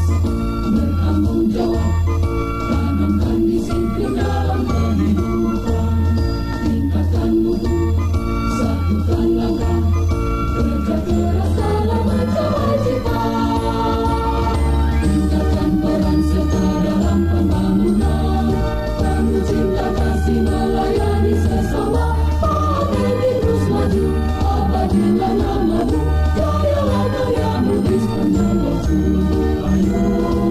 ikhlas, bertanggung jawab, tanamkan disiplin dalam kehidupan, tingkatkan mutu, satukan langkah, kerja keras dalam mencapai cita, tingkatkan peran serta dalam pembangunan, penuh cinta kasih melayani sesama, Pahati terus maju, abadilah namamu, jayalah karyamu di sepanjang waktu, ayo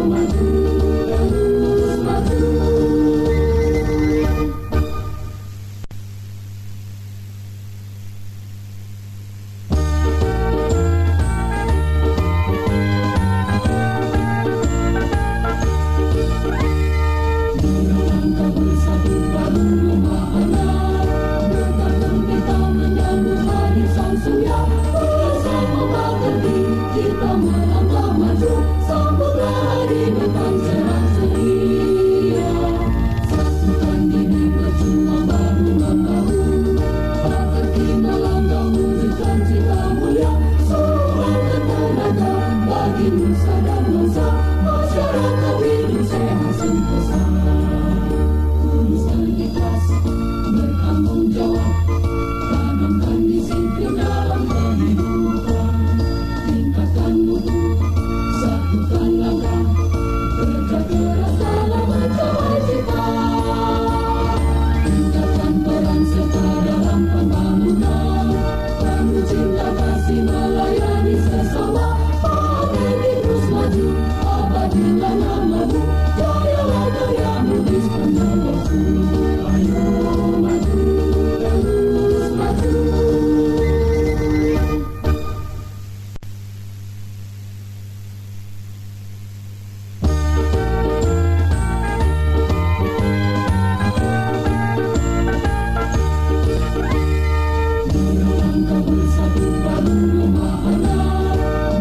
maju, terus maju. Langkah bersatu padu memahana, bergantung kita menyambut hadir sang surya, bersama bekerja kita melangkah maju, sambutlah hari depan cerah ceria, satukan diri berjuang bahu membahu, bekerja melangkah wujudkan cita mulia, sumbangkan tenaga bagi nusa dan bangsa, masyarakat hidup sehat sentosa. Tulus dan ikhlas, bertanggung jawab, tanamkan disiplin dalam kehidupan, tingkatkan mutu, satukan langkah, kerja keras dalam mencapai cita, tingkatkan peran serta dalam pembangunan, penuh cinta kasih melayani sesama, Pahati terus maju, abadilah namamu, jayalah karyamu di sepanjang waktu, ayo maju, terus maju. Langkah bersatu padu memahana,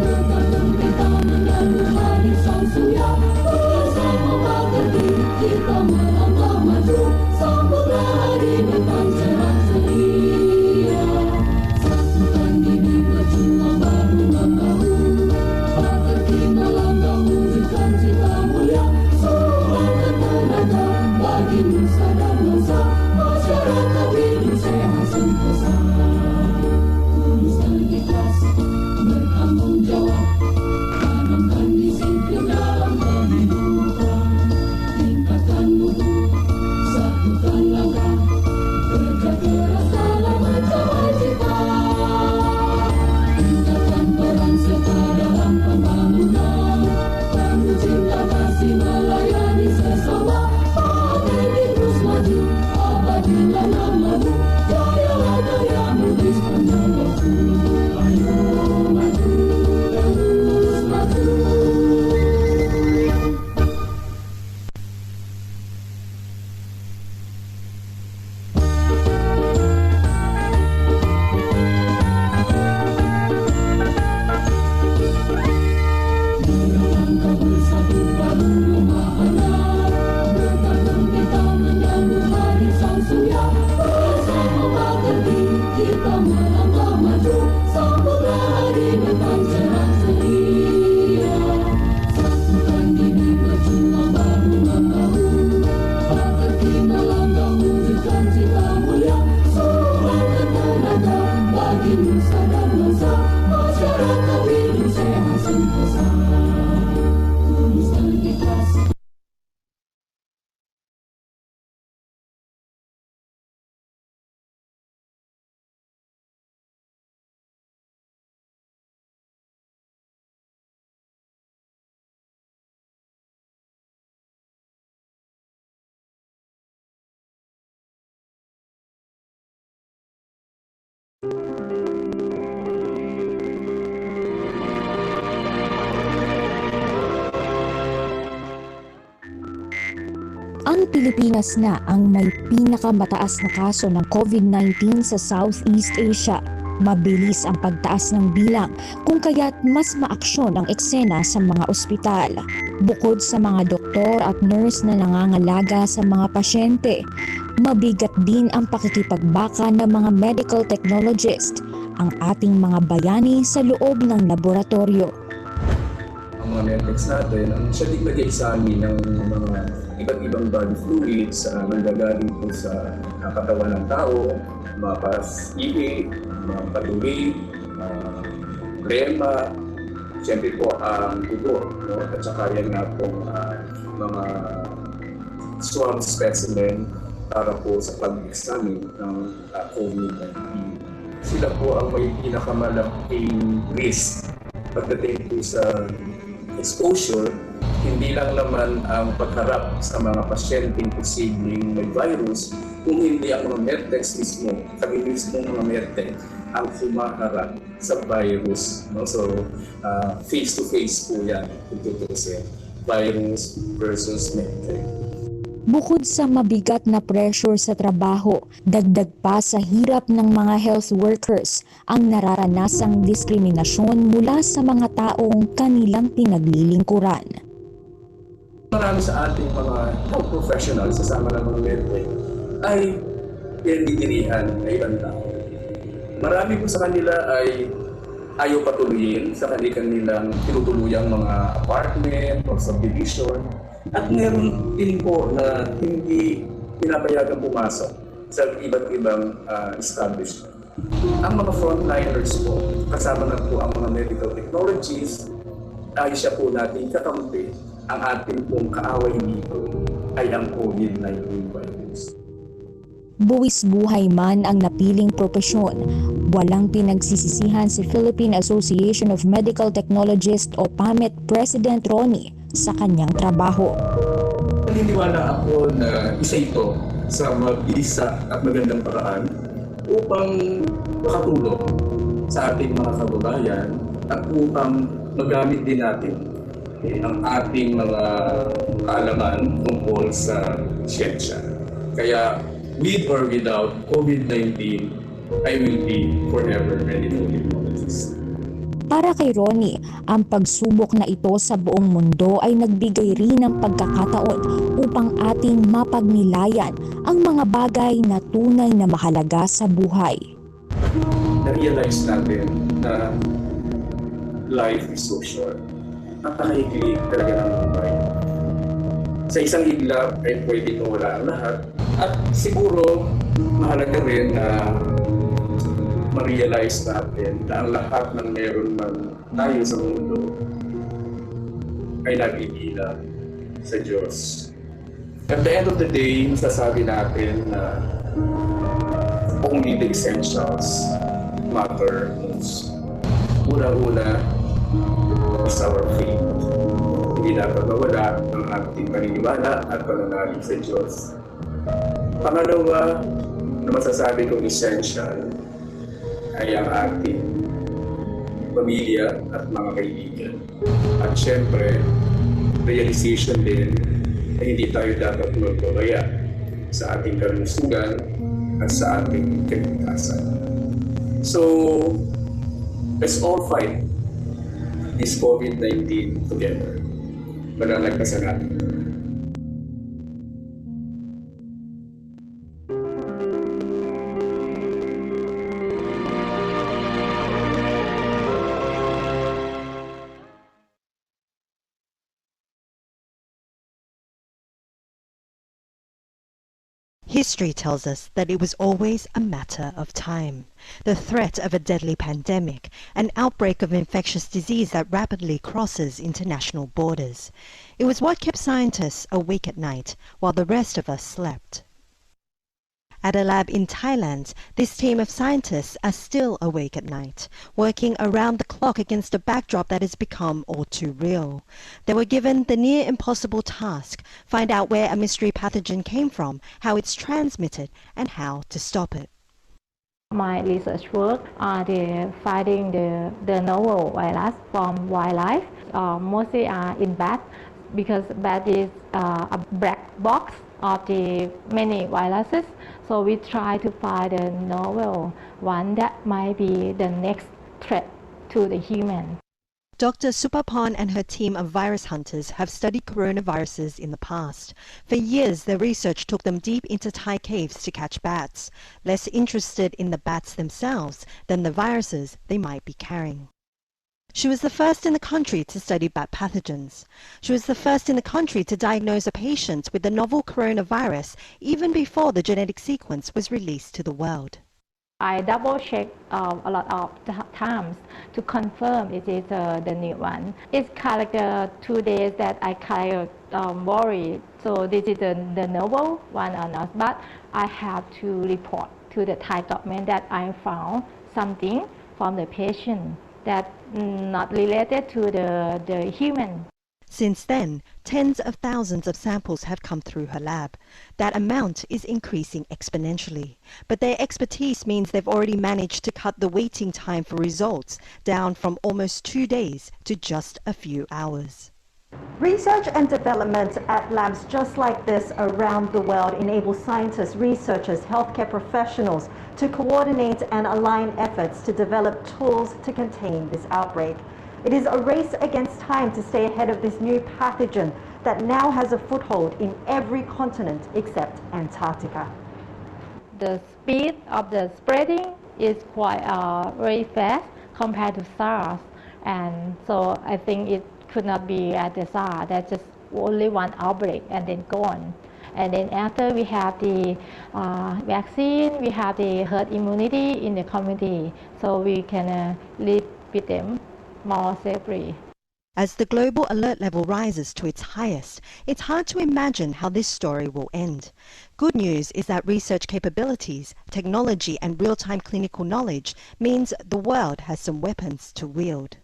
bergantung kita menyambut hadir sang surya, bersama bekerja kita melangkah maju, sambutlah hari depan cerah ceria, satukan diri berjuang bahu membahu, bekerja melangkah wujudkan cita mulia, sumbangkan tenaga bagi nusa dan bangsa, masyarakat hidup sehat sentosa. Tulus dan ikhlas, bertanggung jawab, tanamkan disiplin dalam kehidupan, tingkatkan mutu, satukan langkah, kerja keras dalam mencapai cita, tingkatkan peran serta dalam pembangunan, penuh cinta kasih melayani sesama, Pahati terus maju, abadilah namamu, jayalah karyamu di sepanjang waktu, ayo maju, terus maju. Langkah bersatu padu memahana, bergantung kita menyambut hadir sang surya, bersama bekerja kita melangkah maju, sambutlah hari depan cerah ceria, satukan diri berjuang bahu membahu, bekerja melangkah wujudkan cita mulia, sumbangkan tenaga bagi nusa dan bangsa, masyarakat hidup sehat sentosa. Tulus dan ikhlas. Ang Pilipinas na ang may pinakamataas na kaso ng COVID-19 sa Southeast Asia. Mabilis ang pagtaas ng bilang kung kaya't mas maaksyon ang eksena sa mga ospital. Bukod sa mga doktor at nurse na nangangalaga sa mga pasyente, mabigat din ang pakikipagbaka ng mga medical technologist, ang ating mga bayani sa loob ng laboratorio. Ang mga medtecs natin, ang siya din nag-examine ng mga iba't ibang body fluids nanggagaling po sa katawan ng tao, mga pas-ihi, mga patuloy, rema, siyempre po ang dugo, no? At saka yan nga pong mga swab specimen para po sa pag-examine ng COVID-19. Sila po ang may pinakamalaking risk pagdating po sa exposure, hindi lang naman ang pagharap sa mga pasyenteng posibleng may virus, kung hindi ang mga medtecs mismo, kami mismo mga medtech, ang humaharap sa virus. No? So, face-to-face po yan, kung tutusin, virus versus medtech. Bukod sa mabigat na pressure sa trabaho, dagdag pa sa hirap ng mga health workers ang nararanasang diskriminasyon mula sa mga taong kanilang pinaglilingkuran. Marami sa ating mga health professionals, sasama ng mga medtech, ay pinagdidirihan ng ibang tao. Marami po sa kanila ay ayaw patuloyin sa kanilang tinutuluyang mga apartment o subdivision. At meron din po na hindi pinapayagang pumasok sa iba't ibang establishment. Ang mga frontliners po, kasama na po ang mga medical technologies, ay siya po natin kakampi. Ang ating pong kaaway dito ay ang COVID-19 virus. Buwis buhay man ang napiling propesyon, walang pinagsisisihan si Philippine Association of Medical Technologists o PAMET President Ronnie sa kanyang trabaho. Naniniwala ako na isa ito sa mabilisa at magandang paraan upang makatulong sa ating mga kababayan at upang magamit din natin ang ating mga kaalaman tungkol sa siyensya. Kaya with or without COVID-19, I will be forever medical technologist. Para kay Ronnie, ang pagsubok na ito sa buong mundo ay nagbigay rin ng pagkakataon upang ating mapagnilayan ang mga bagay na tunay na mahalaga sa buhay. Na-realize natin na life is so short. Napakaigli talaga ng buhay. Sa isang iglap ay pwede mawala ang lahat. At siguro mahalaga rin na ma-realize natin na ang lahat ng meron man tayo sa mundo ay nabibila sa Diyos. At the end of the day, masasabi natin na only the essentials matter most. Una-una is our faith. Hindi dapat mawala ang ating paniniwala at pananalig sa Diyos. Pangalawa na masasabi kong essential ay ang ating pamilya at mga kaibigan. At syempre, realization din na hindi tayo dapat magbabaya sa ating kalusugan at sa ating kaligtasan. So, let's all fight this COVID-19 together. Malalagpasan natin. History tells us that it was always a matter of time. The threat of a deadly pandemic, an outbreak of infectious disease that rapidly crosses international borders. It was what kept scientists awake at night while the rest of us slept. At a lab in Thailand, this team of scientists are still awake at night, working around the clock against a backdrop that has become all too real. They were given the near impossible task: find out where a mystery pathogen came from, how it's transmitted, and how to stop it. My research work are finding the novel virus from wildlife, mostly in bats, because bat is a black box of the many viruses. So we try to find a novel one that might be the next threat to the human. Dr. Supapon and her team of virus hunters have studied coronaviruses in the past. For years, their research took them deep into Thai caves to catch bats, less interested in the bats themselves than the viruses they might be carrying. She was the first in the country to study bat pathogens. She was the first in the country to diagnose a patient with the novel coronavirus even before the genetic sequence was released to the world. I double check a lot of times to confirm it is the new one. It's kind of like 2 days that I kind of worry. So this is the novel one or not, but I have to report to the Thai government that I found something from the patient that not related to the human. Since then, tens of thousands of samples have come through her lab. That amount is increasing exponentially, but their expertise means they've already managed to cut the waiting time for results down from almost 2 days to just a few hours. Research and development at labs just like this around the world enable scientists, researchers, healthcare professionals to coordinate and align efforts to develop tools to contain this outbreak. It is a race against time to stay ahead of this new pathogen that now has a foothold in every continent except Antarctica. The speed of the spreading is quite very fast compared to SARS, and so I think it could not be at the SARS. That's just only one outbreak and then gone. And then after we have the vaccine, we have the herd immunity in the community, so we can live with them more safely. As the global alert level rises to its highest, it's hard to imagine how this story will end. Good news is that research capabilities, technology and real-time clinical knowledge means the world has some weapons to wield.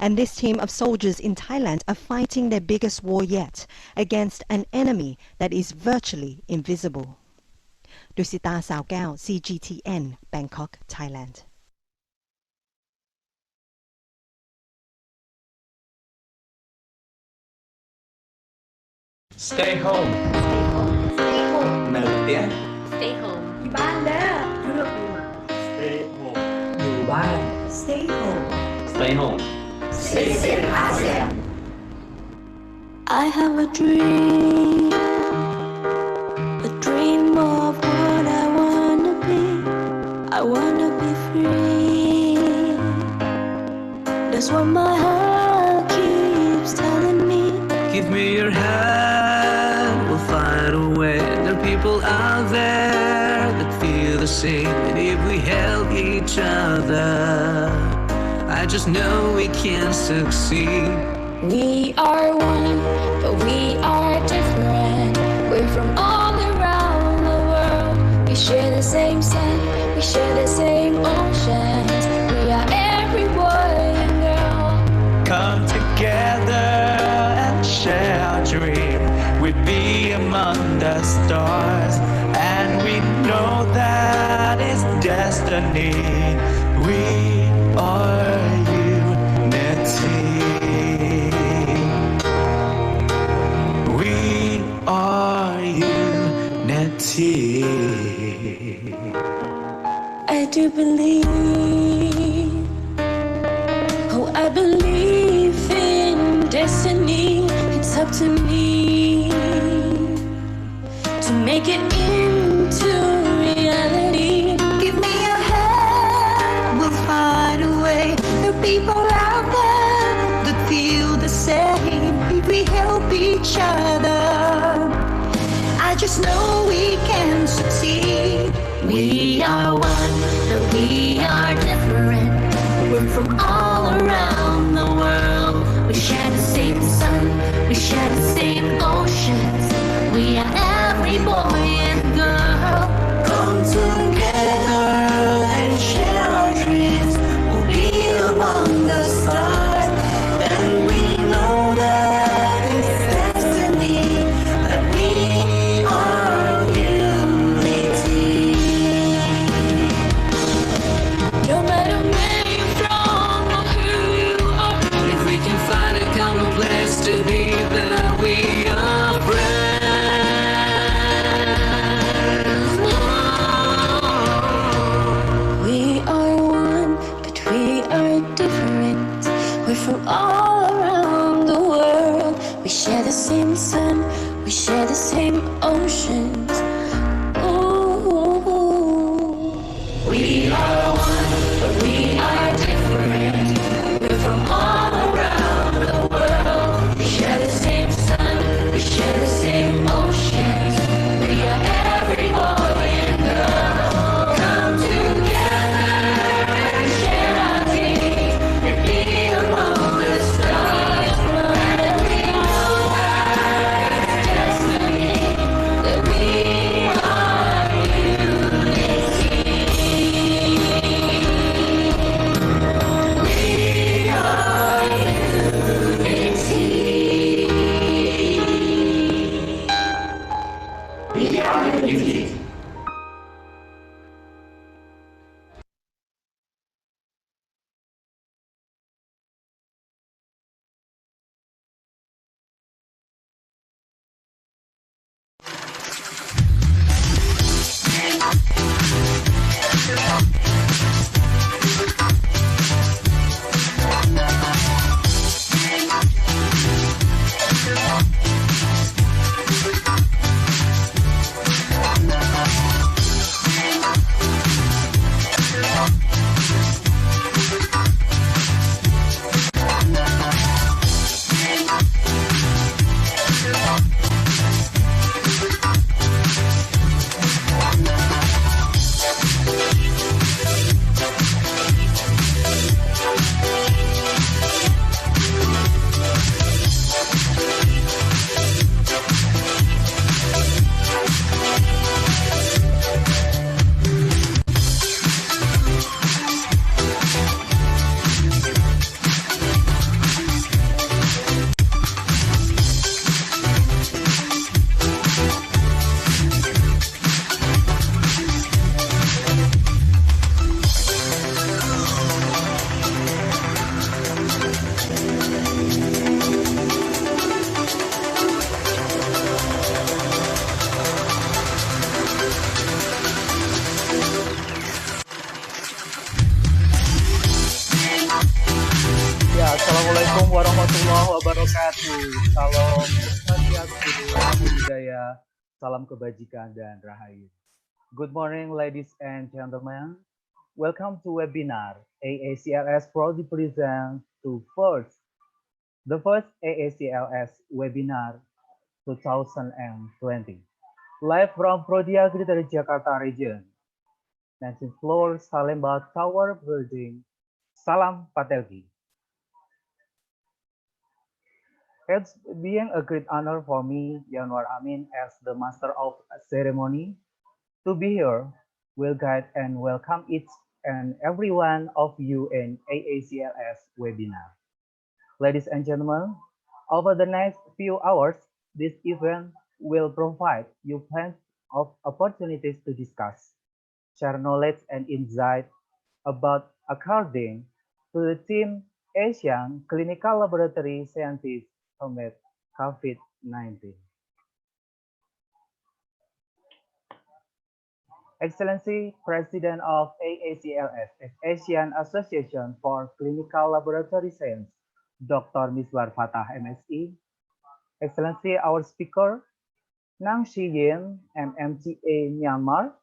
And this team of soldiers in Thailand are fighting their biggest war yet against an enemy that is virtually invisible. Dusita Saogyao, CGTN, Bangkok, Thailand. Stay home. Nở tiếng. Stay home. Stay home. Đủ bài. Stay home. Stay home. Stay safe, ASEAN. I have a dream of what I wanna be. I wanna be free. That's what my heart keeps telling me. Give me your hand, we'll find a way. There are people out there that feel the same, and if we help each other, I just know we can succeed. We are one, but we are different. We're from all around the world. We share the same sun, we share the same oceans. We are every boy and girl. Come together and share our dream. We'd be among the stars, and we know that it's destiny. We are unity. We are unity. I do believe, oh, I believe in destiny. It's up to me to make it into reality. Give me a hand, we'll find a way. There are people out there that feel the same. If we help each other, I just know we can succeed. We are one, but we are different. We're from all around the world. We share the same sun, we share the same oceans. We are every boy and girl. Come together and share our dreams. We'll be among the stars, and we know that it's destiny that we are unity. No matter where you're from or who you are, If we can find a common place to be, then we are friends. we are one, but we are different. We're from all around the world. We share the same sun, we share the same oceans. Ooh. We are one, but we are different. We're from wabarakatuh. Salam Swastiastu, Namo Buddhaya, salam kebajikan dan rahayu. Good morning, ladies and gentlemen. Welcome to webinar AACLS proudly presents the first AACLS webinar 2020. Live from Prodia Greater Jakarta region, 19th floor Salemba Tower Building. Salam Patelki. It's being a great honor for me, Yanwar Amin, as the Master of Ceremony, to be here, will guide and welcome each and every one of you in AACLS webinar. Ladies and gentlemen, over the next few hours, this event will provide you plenty of opportunities to discuss, share knowledge and insight about according to the theme Asian Clinical Laboratory Scientists Combat COVID-19. Excellency President of AACLS, Asian Association for Clinical Laboratory Science, Dr. Miswar Fatah, MSc. Excellency, our speaker, Nang Shiyin, MMTA Myanmar,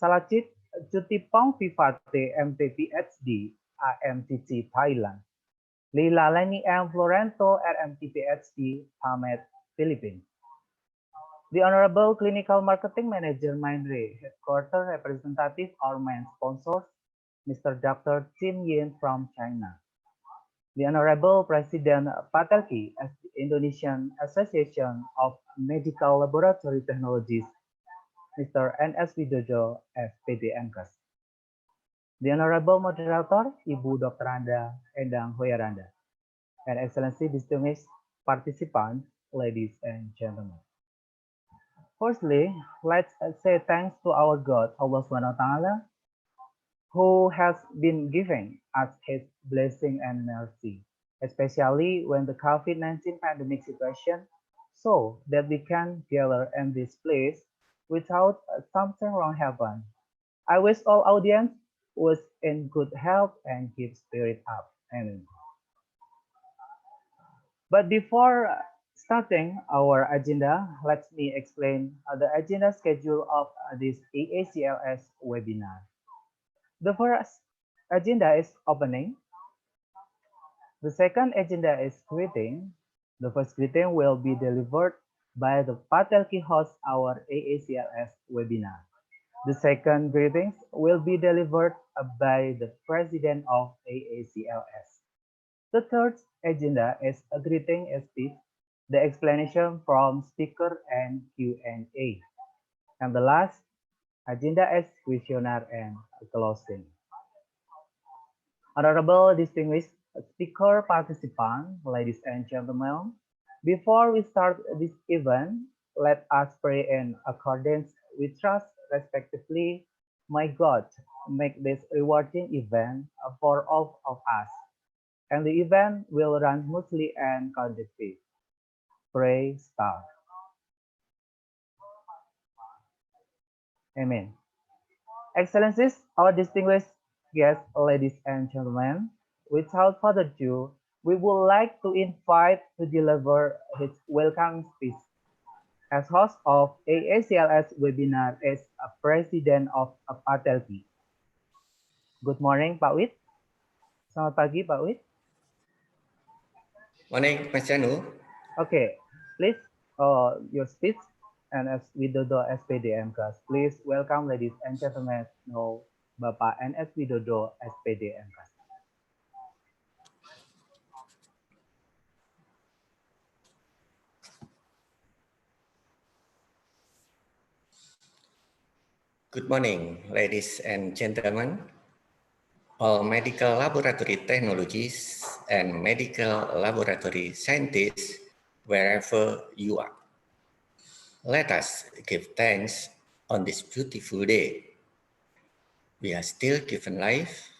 Salachit Jutipong Vivate, MT PhD, AMTC Thailand. Leila Leni M. Florento, RMT PhD, PAMED, Philippines. The Honorable Clinical Marketing Manager, Mindray, Headquarter Representative or main sponsors, Mr. Dr. Chin Yin from China. The Honorable President Patelki, as the Indonesian Association of Medical Laboratory Technologies, Mr. N.S. Widodo, SPD MKes. The Honorable Moderator, Ibu Dr. Anda Endang Hoyaranda, and Excellency distinguished participants, ladies and gentlemen. Firstly, let's say thanks to our God, Allah SWT, who has been giving us His blessing and mercy, especially when the COVID-19 pandemic situation, so that we can gather in this place without something wrong happen. I wish all audience was in good health and keep spirit up. Amen. But before starting our agenda, let me explain the agenda schedule of this AACLS webinar. The first agenda is opening. The second agenda is greeting. The first greeting will be delivered by the Patelki host our AACLS webinar. The second greetings will be delivered by the president of AACLS. The third agenda is a greeting speech, the explanation from speaker and Q&A. And the last agenda is questionnaire and closing. Honorable distinguished speaker participants, ladies and gentlemen, before we start this event, let us pray in accordance with trust, respectively. My God, make this rewarding event for all of us, and the event will run smoothly and conducive. Pray start. Amen. Excellencies, our distinguished guests, ladies and gentlemen, without further ado, we would like to invite to deliver his welcome speech. As host of AACLS webinar is a president of Patelki. Good morning, Pak Wit. Selamat pagi, Pak Wit. Morning, Mas Janu. Okay, please, your speech and as Widodo SPD MKes. Please welcome, ladies and gentlemen, know Bapak NS Widodo SPD MKes. Good morning, ladies and gentlemen, all medical laboratory technologies and medical laboratory scientists, wherever you are. Let us give thanks on this beautiful day. We are still given life,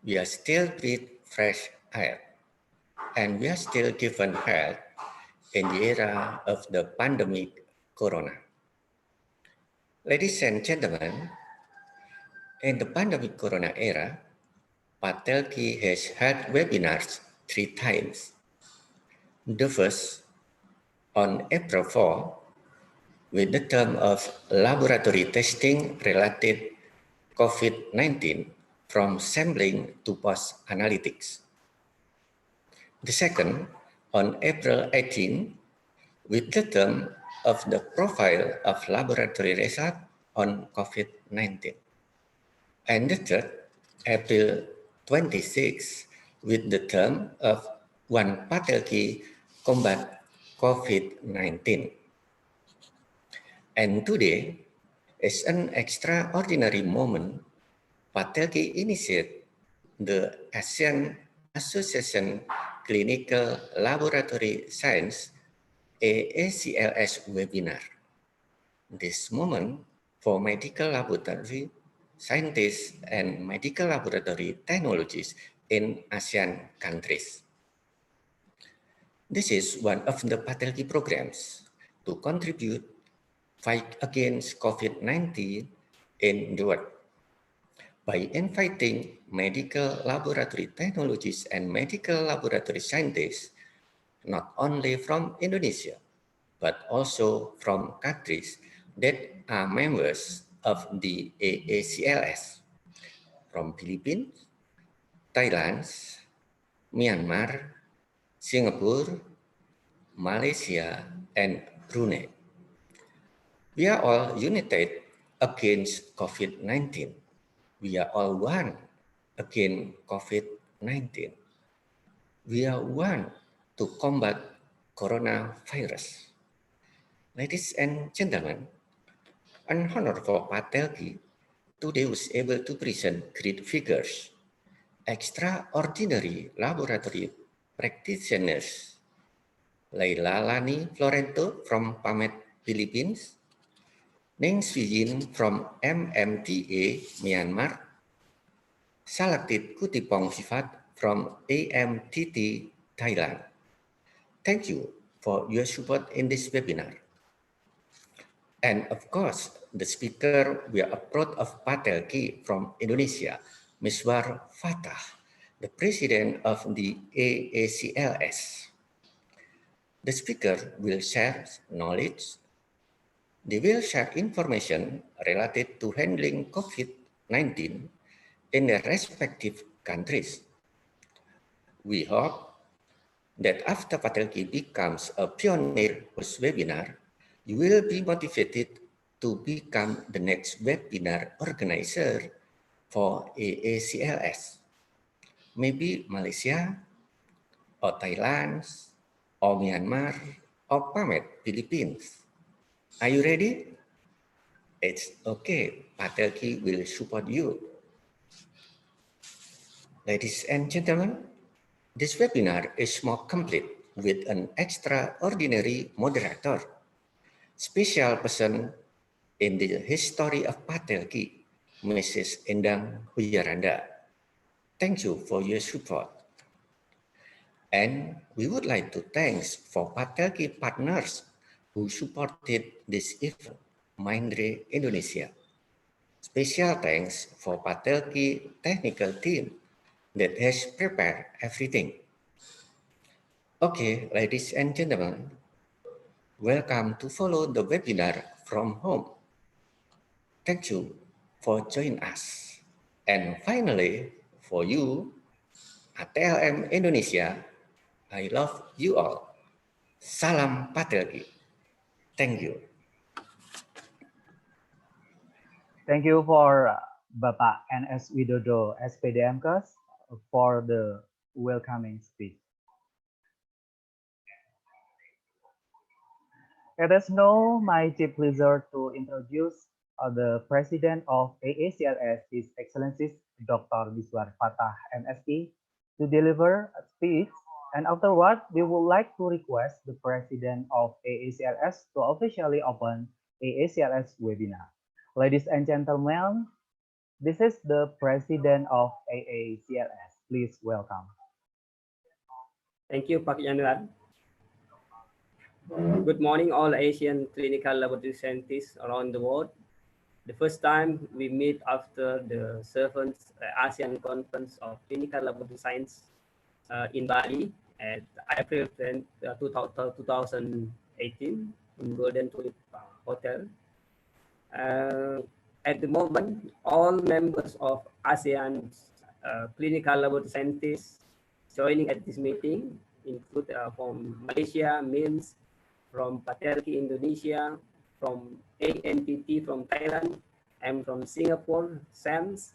we are still breathe fresh air, and we are still given health in the era of the pandemic corona. Ladies and gentlemen, in the pandemic corona era, Patelki has had webinars 3 times. The first, on April 4, with the term of laboratory testing related COVID-19 from sampling to post-analytics. The second, on April 18, with the term of the profile of laboratory result on COVID-19. And the third, April 26, with the term of one Patelki combat COVID-19. And today is an extraordinary moment. Patelki initiated the Asean Association Clinical Laboratory Science AACLS Webinar. This moment for medical laboratory scientists and medical laboratory technologists in ASEAN countries. This is one of the Patelki programs to contribute fight against COVID-19 in the world. By inviting medical laboratory technologists and medical laboratory scientists, not only from Indonesia, but also from countries that are members of the AACLS, from Philippines, Thailand, Myanmar, Singapore, Malaysia, and Brunei. We are all united against COVID-19. We are all one against COVID-19. We are one to combat coronavirus. Ladies and gentlemen, an honor for Patelki today was able to present great figures, extraordinary laboratory practitioners, Laila Lani Florento from PAMED, Philippines, Ning Suyin from MMTA, Myanmar, Salaktit Kutipong Sifat from AMTT, Thailand. Thank you for your support in this webinar. And of course, the speaker we are proud of Patelki from Indonesia, Miswar Fatah, the president of the AACLS. The speaker will share knowledge. They will share information related to handling COVID-19 in their respective countries. We hope that after Patelki becomes a pioneer post-webinar, you will be motivated to become the next webinar organizer for AACLS. Maybe Malaysia, or Thailand, or Myanmar, or PAMED, Philippines. Are you ready? It's okay, Patelki will support you. Ladies and gentlemen, this webinar is more complete with an extraordinary moderator, special person in the history of Patelki, Mrs. Endang Huyaranda. Thank you for your support. And we would like to thank for Patelki partners who supported this event, Mindre Indonesia. Special thanks for Patelki technical team that has prepared everything. Okay, ladies and gentlemen, welcome to follow the webinar from home. Thank you for joining us. And finally, for you, ATLM Indonesia, I love you all. Salam Patelki. Thank you. Thank you for Bapak NS Widodo SPDMKes for the welcoming speech. It is now my deep pleasure to introduce the President of AACLS, His Excellency Dr. Miswar Fatah, MSc, to deliver a speech. And afterward, we would like to request the President of AACLS to officially open AACLS webinar. Ladies and gentlemen, this is the President of AACLS. Please welcome. Thank you, Pak Yanuar. Good morning, all Asian clinical laboratory scientists around the world. The first time we meet after the 7th ASEAN Conference of Clinical Laboratory Science in Bali. at April 2018 in Golden Tulip Hotel. At the moment, all members of ASEAN's clinical laboratory scientists joining at this meeting include from Malaysia, MIMS, from Patelki, Indonesia, from ANPT from Thailand, and from Singapore, SAMS,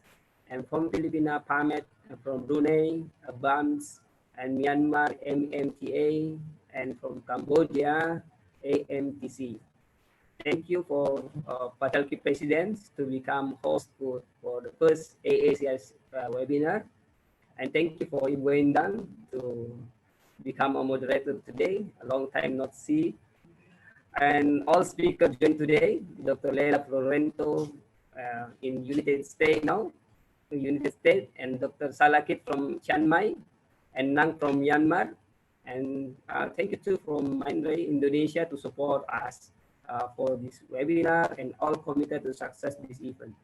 and from Filipina, PAMET, and from Brunei, BAMS, and Myanmar, MMTA, and from Cambodia, AMTC. Thank you for Patelki Presidents to become host for the first AACLS webinar. And thank you for Ibu Endang to become a moderator today. A long time not see. And all speakers joined today, Dr. Leila Florento in United States now, United States, and Dr. Salakit from Chiang Mai, and Nang from Myanmar. And thank you too from Mindray, Indonesia to support us for this webinar and all committed to success this event.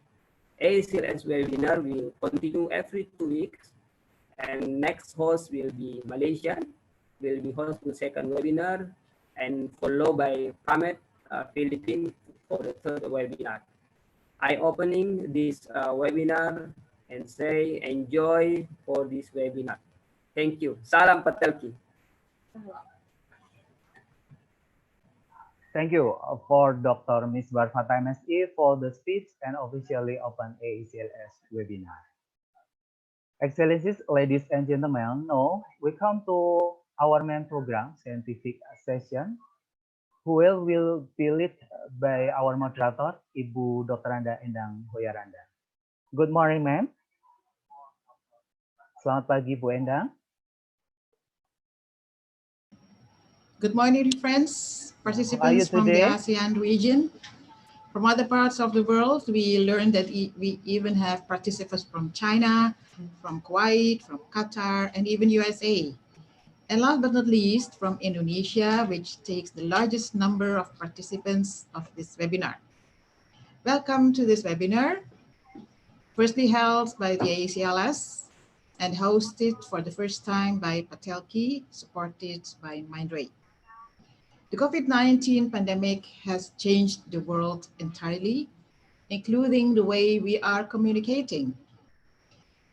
AACLS webinar will continue every 2 weeks, and next host will be Malaysia, will be host the second webinar, and followed by PAMET Philippines for the third webinar. I opening this webinar and say enjoy for this webinar. Thank you. Salam Patelki. Thank you for Dr. Miswar Fatah MSE for the speech and officially open AACLS webinar. Excellencies, ladies and gentlemen, now we come to our main program, scientific session, who will be led by our moderator, Ibu Dr. Anda Endang Hoyaranda. Good morning, ma'am. Selamat pagi, Bu Endang. Good morning, friends, participants from the ASEAN region. From other parts of the world, we learned that we even have participants from China, from Kuwait, from Qatar, and even USA. And last but not least, from Indonesia, which takes the largest number of participants of this webinar. Welcome to this webinar, firstly held by the AACLS and hosted for the first time by Patelki, supported by Mindray. The COVID-19 pandemic has changed the world entirely, including the way we are communicating.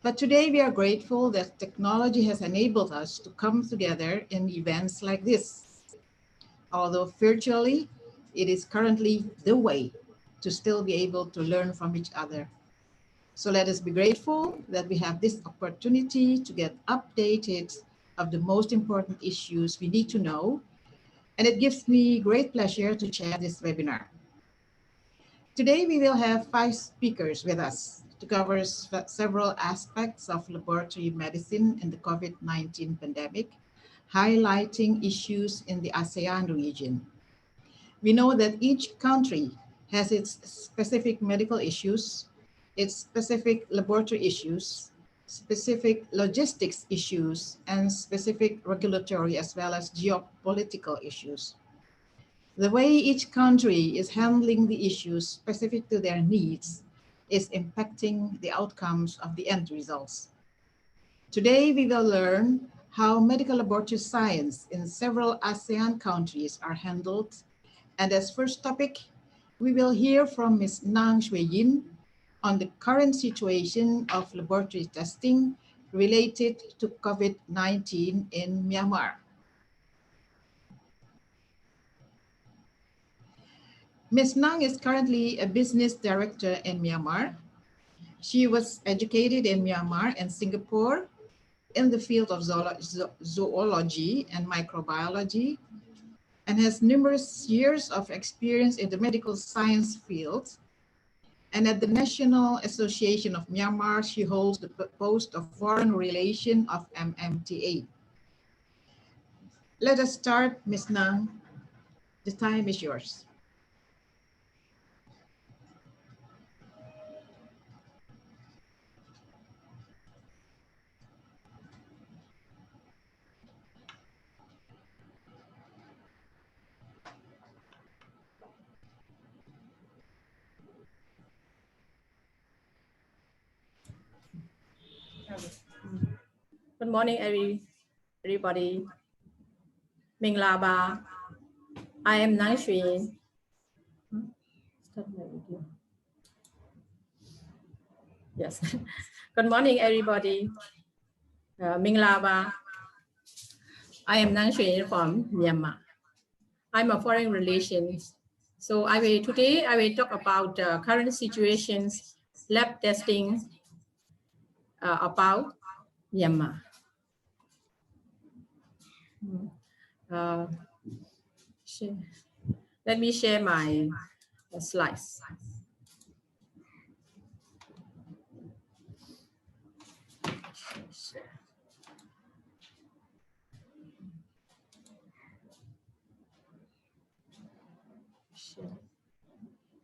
But today we are grateful that technology has enabled us to come together in events like this. Although virtually, it is currently the way to still be able to learn from each other. So let us be grateful that we have this opportunity to get updated of the most important issues we need to know. And it gives me great pleasure to chair this webinar. Today, we will have 5 speakers with us to cover several aspects of laboratory medicine in the COVID-19 pandemic, highlighting issues in the ASEAN region. We know that each country has its specific medical issues, its specific laboratory issues, specific logistics issues, and specific regulatory as well as geopolitical issues. The way each country is handling the issues specific to their needs is impacting the outcomes of the end results. Today, we will learn how medical laboratory science in several ASEAN countries are handled. And as first topic, we will hear from Ms. Nang Shui Yin on the current situation of laboratory testing related to COVID-19 in Myanmar. Ms. Nang is currently a business director in Myanmar. She was educated in Myanmar and Singapore in the field of zoology and microbiology, and has numerous years of experience in the medical science field. And at the National Association of Myanmar, she holds the post of Foreign Relation of MMTA. Let us start, Ms. Nang. The time is yours. Good morning, everyone. everybody. Ming La Ba. I am Nang Xuyen. Yes. Good morning, everybody. Ming La Ba. I am Nang Xuyen from Myanmar. I'm a foreign relations. So today I will talk about current situations, lab testing about Myanmar. Let me share my slides.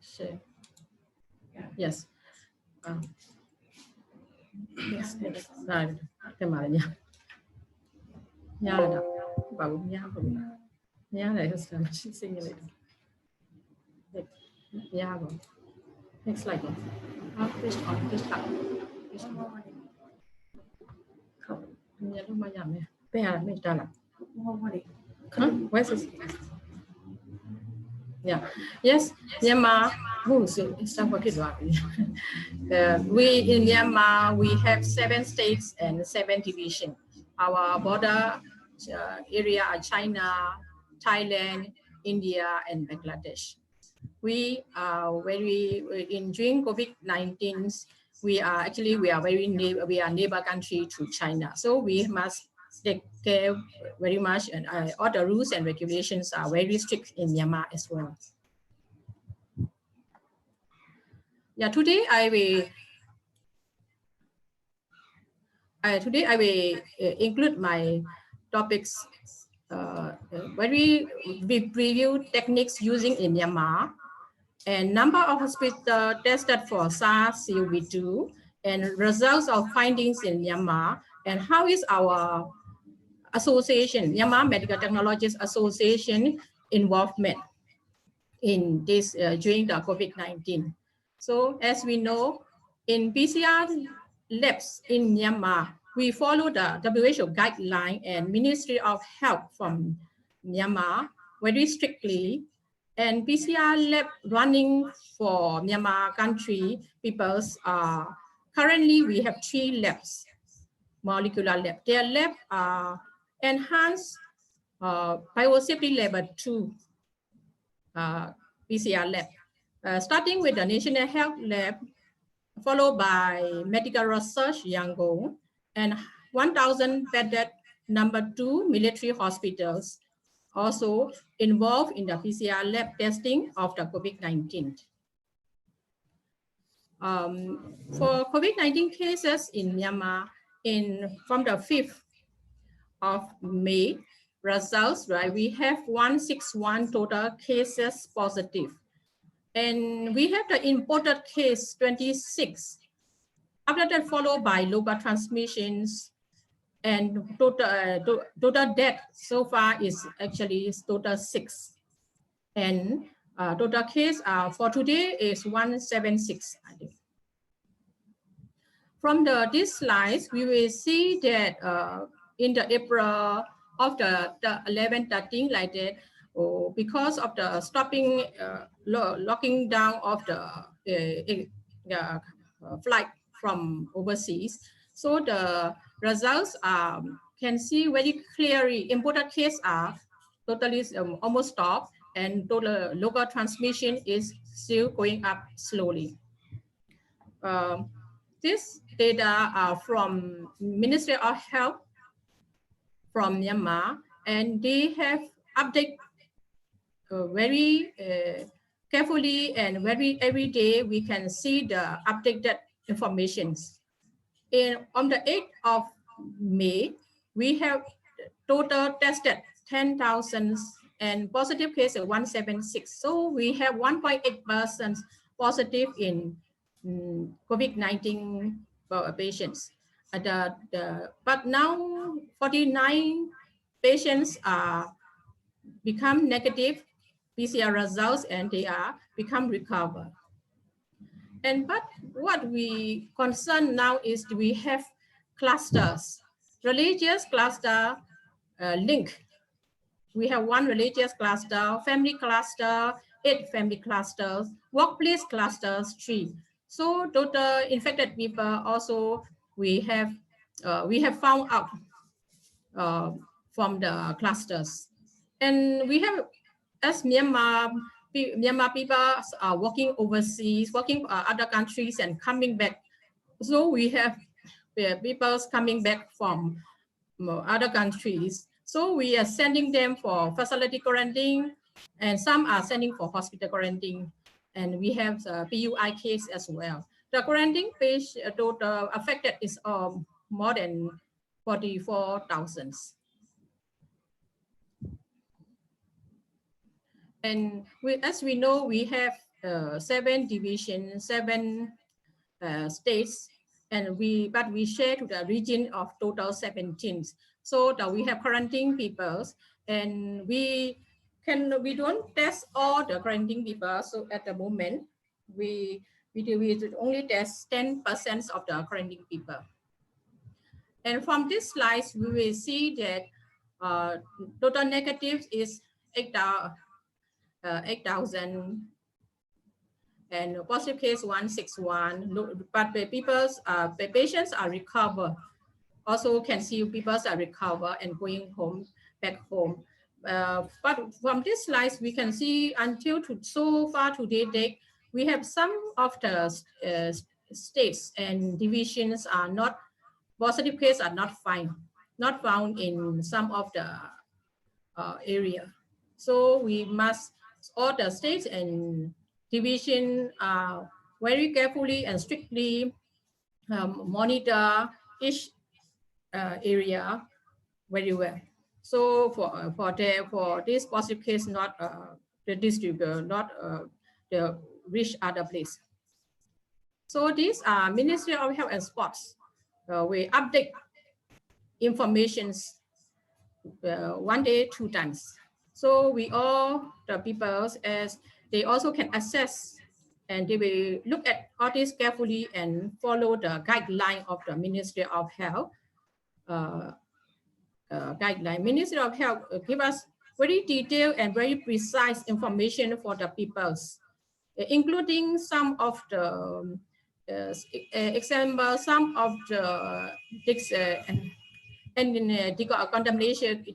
Share. Yes. Yes. Rồi, cái mà nha. Nha là đâu? Bảo nha cũng. Nha này là sinh như vậy. Nha rồi. Next slide. This on. Không. Nha lúc mà giảm nè. Bây giờ mình trả lại. Where's this? Yeah. Yes, Myanmar. We in Myanmar we have 7 states and 7 divisions. Our border area are China, Thailand, India, and Bangladesh. We are during COVID-19. We are neighbor country to China, so we must take care very much, and all the rules and regulations are very strict in Myanmar as well. Yeah, today I will include my topics when we preview techniques using in Myanmar, and number of hospitals tested for SARS-CoV-2, and results of findings in Myanmar, and how is our association, Myanmar Medical Technologies Association, involvement in this during the COVID-19. So as we know, in PCR labs in Myanmar, we follow the WHO guideline and Ministry of Health from Myanmar very strictly. And PCR lab running for Myanmar country peoples currently we have 3 labs, molecular lab. Their lab are enhanced biosafety level 2 PCR lab. Starting with the National Health Lab, followed by Medical Research Yangon, and 1,000 bedded number 2 military hospitals also involved in the PCR lab testing of the COVID-19. For COVID-19 cases in Myanmar, from the 5th of May, results, right, we have 161 total cases positive. And we have the imported case 26. After that, followed by local transmissions, and total death so far is actually total 6. And total case for today is 176. I think. From these slides, we will see that in the April of the 11-13 like that, because of the stopping, locking down of the flight from overseas. So the results can see very clearly. Imported cases are totally almost stopped, and total local transmission is still going up slowly. This data are from Ministry of Health from Myanmar, and they have updated very carefully, and every day we can see the updated informations. On the 8th of May, we have total tested 10,000 and positive cases 176. So we have 1.8% positive in COVID-19 patients. But now 49 patients are become negative PCR results, and they are become recovered. But what we concern now is we have clusters, religious cluster link. We have 1 religious cluster, family cluster, 8 family clusters, workplace clusters, 3. So total infected people also we have found out from the clusters. And we have, as Myanmar people are working overseas, working other countries and coming back. So we have people coming back from other countries. So we are sending them for facility quarantine, and some are sending for hospital quarantine. And we have PUI case as well. The quarantine page total affected is more than 44,000. And as we know, we have 7 divisions, 7 states, and we share to the region of total 17. So that we have quarantine people, and we don't test all the quarantine people. So at the moment, we only test 10% of the quarantine people. And from this slide, we will see that total negatives is 8,000 and positive case 161. But the patients are recovered. Also can see people are recovered and going home, back home. But from this slide, we can see so far today date, we have some of the states and divisions are not, positive cases are not found in some of the area. So we must, all the states and division very carefully and strictly monitor each area very well. So for this positive case, not the distributor, not the reach other place. So these are Ministry of Health and Sports. We update informations 1 day, 2 times. So we all the people as they also can access, and they will look at all this carefully and follow the guideline of the Ministry of Health. Guideline. Ministry of Health give us very detailed and very precise information for the peoples, including some of the example, some of the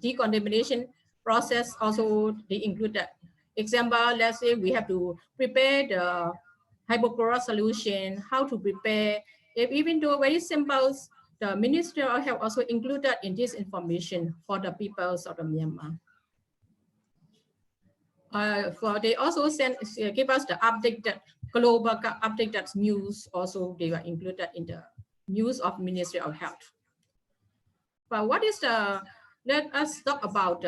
decontamination process also they include that. Example, let's say we have to prepare the hypochlorite solution, how to prepare. Even though very simple, the Ministry of Health also included in this information for the peoples of the Myanmar. They also give us the updated global updated news. Also, they were included in the news of Ministry of Health. But what is the? Let us talk about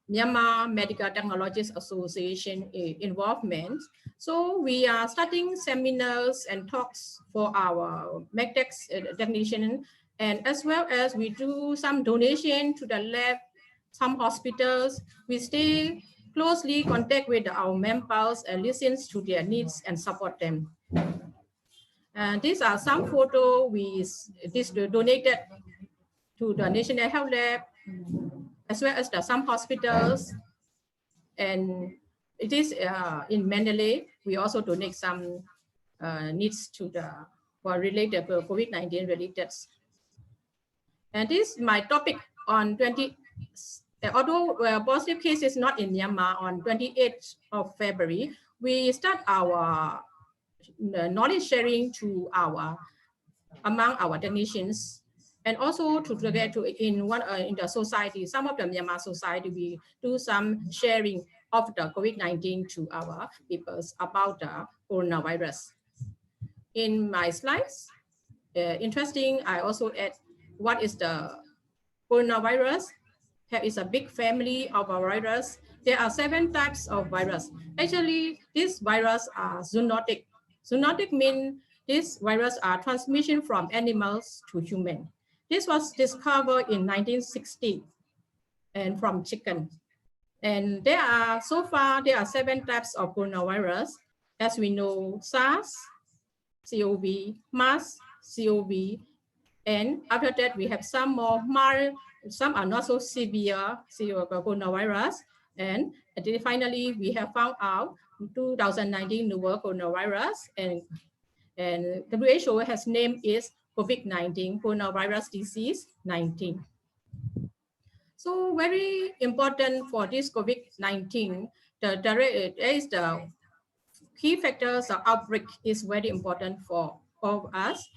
Myanmar Medical Technologists Association involvement. So we are starting seminars and talks for our medtech technicians, and as well as we do some donation to the lab, some hospitals. We stay closely contact with our members and listen to their needs and support them. And these are some photos we donated to the National Health Lab, as well as some hospitals. And it is in Mandalay. We also donate some needs to for related COVID-19 related. And this is my topic on 20. Although positive case is not in Myanmar, on 28th of February, we start our knowledge sharing to among our technicians, and also to get to in the society. Some of the Myanmar society, we do some sharing of the COVID-19 to our peoples about the coronavirus. In my slides, interesting, I also add what is the coronavirus. There is a big family of a virus. There are 7 types of virus. Actually, these viruses are zoonotic. Zoonotic means these viruses are transmission from animals to human. This was discovered in 1960 and from chicken. And there are, so far, there are 7 types of coronavirus. As we know, SARS, CoV, MERS, CoV, And after that, we have some more mild, some are not so severe coronavirus. And then finally, we have found out 2019 novel coronavirus, and WHO has named it COVID-19, coronavirus disease 19. So very important for this COVID-19, there is the key factors of outbreak is very important for all of us.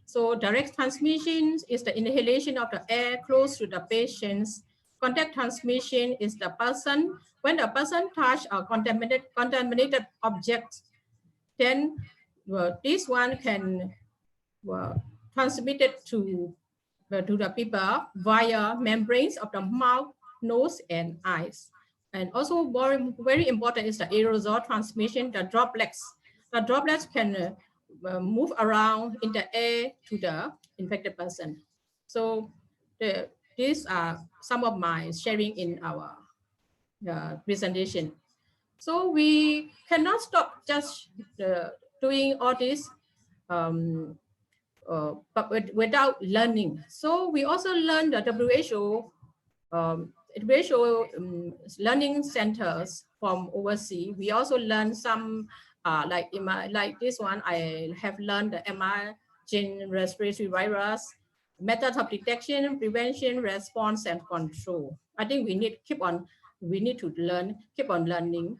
So direct transmission is the inhalation of the air close to the patients. Contact transmission is the person, when the person touch or contaminated objects, then this one can transmit it to the people via membranes of the mouth, nose, and eyes. And also very important is the aerosol transmission, the droplets. The droplets can move around in the air to the infected person. So these are some of my sharing in our presentation. So we cannot stop just doing all this but without learning. So we also learned the WHO learning centers from overseas. We also learned some like this one. I have learned the emerging respiratory virus, methods of detection, prevention, response, and control. I think we need keep on learning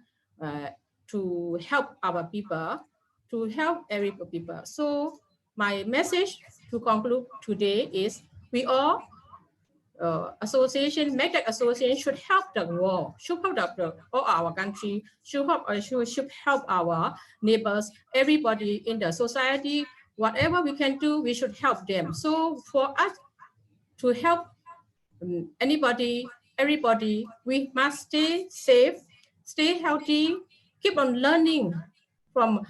to help our people, to help every people. So my message to conclude today is we all association, medical association should help the world, should help all our country, should help our neighbors, everybody in the society. Whatever we can do, we should help them. So for us to help everybody, we must stay safe, stay healthy, keep on learning from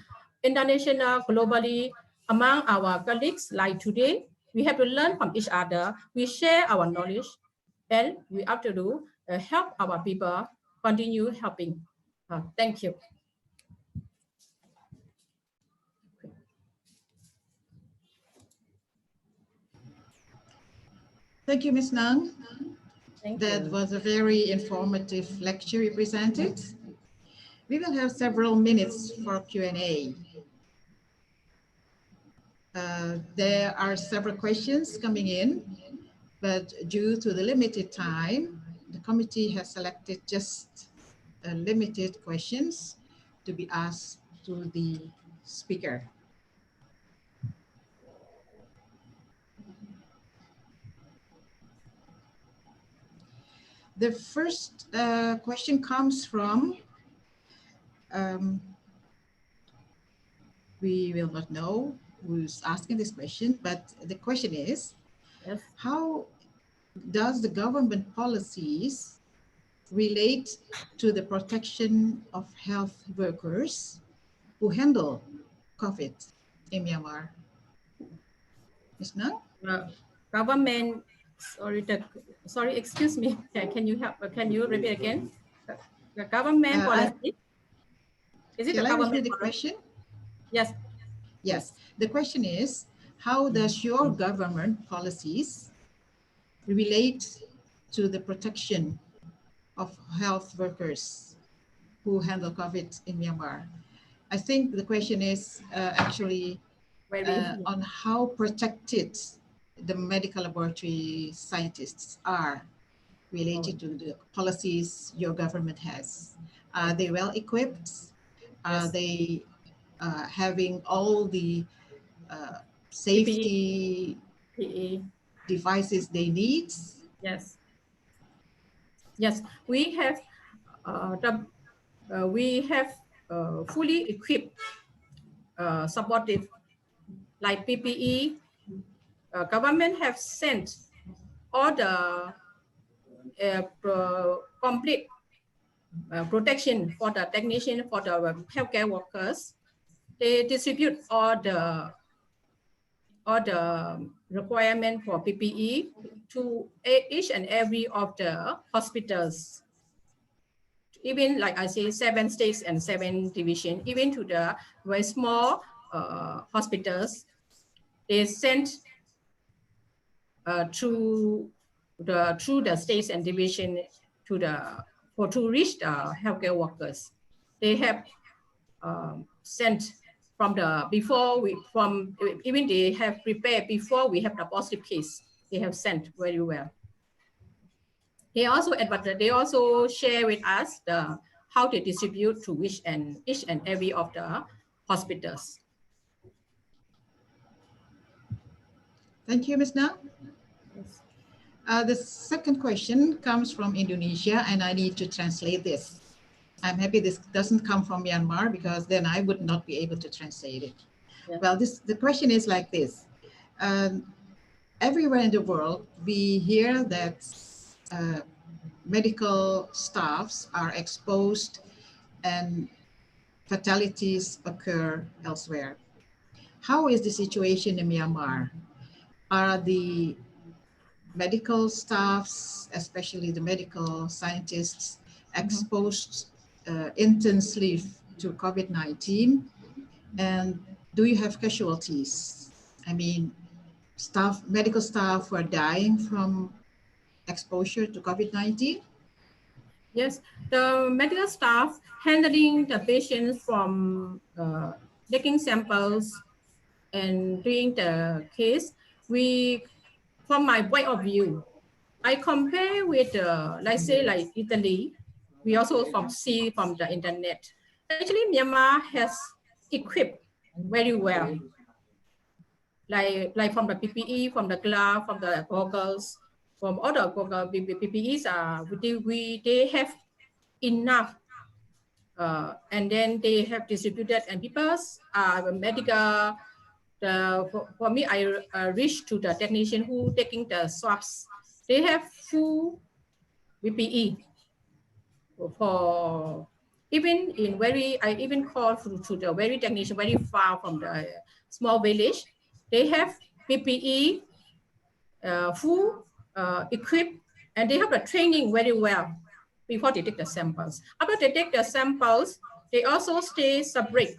international, globally, among our colleagues. Like today, we have to learn from each other. We share our knowledge, and we have to do help our people continue helping. Thank you. Thank you, Ms. Nang. That was a very informative lecture you presented. We will have several minutes for Q&A. There are several questions coming in, but due to the limited time, the committee has selected just limited questions to be asked to the speaker. The first question comes from, we will not know who's asking this question, but the question is, yes, how does the government policies relate to the protection of health workers who handle COVID in Myanmar? Ms. Nang? Government, sorry, excuse me. Can you help? Can you repeat again? The government policy. Is it shall the I government repeat the question? Yes. Yes. The question is, how does your government policies relate to the protection of health workers who handle COVID in Myanmar? I think the question is actually on how protected the medical laboratory scientists are related to the policies your government has. Are they well equipped? Are they having all the safety devices they need? Yes. Yes, we have fully equipped supportive like PPE. Government have sent all the complete protection for the technician, for the healthcare workers. They distribute all the requirement for PPE to each and every of the hospitals. Even like I say, 7 states and 7 divisions, even to the very small hospitals, they sent through the states and division to reach the healthcare workers. They have sent from even they have prepared before we have the positive case. They have sent very well. They also share with us how they distribute to each and every of the hospitals. Thank you, Ms. Na. Yes. The second question comes from Indonesia, and I need to translate this. I'm happy this doesn't come from Myanmar, because then I would not be able to translate it. Yeah. Well, the question is like this. Everywhere in the world, we hear that medical staffs are exposed and fatalities occur elsewhere. How is the situation in Myanmar? Are the medical staffs, especially the medical scientists, exposed intensely to COVID-19? And do you have casualties? I mean, medical staff who are dying from exposure to COVID-19? Yes, the medical staff handling the patients from taking samples and doing the case, from my point of view, I compare with, let's say like Italy, we also see from the internet. Actually, Myanmar has equipped very well, like from the PPE, from the glove, from the goggles, from all the PPEs, they have enough, and then they have distributed, and people medical. For me, I reached to the technician who taking the swabs. They have full PPE for even in I even called to the very technician very far from the small village. They have PPE, full equipped, and they have the training very well before they take the samples. After they take the samples, they also stay separate.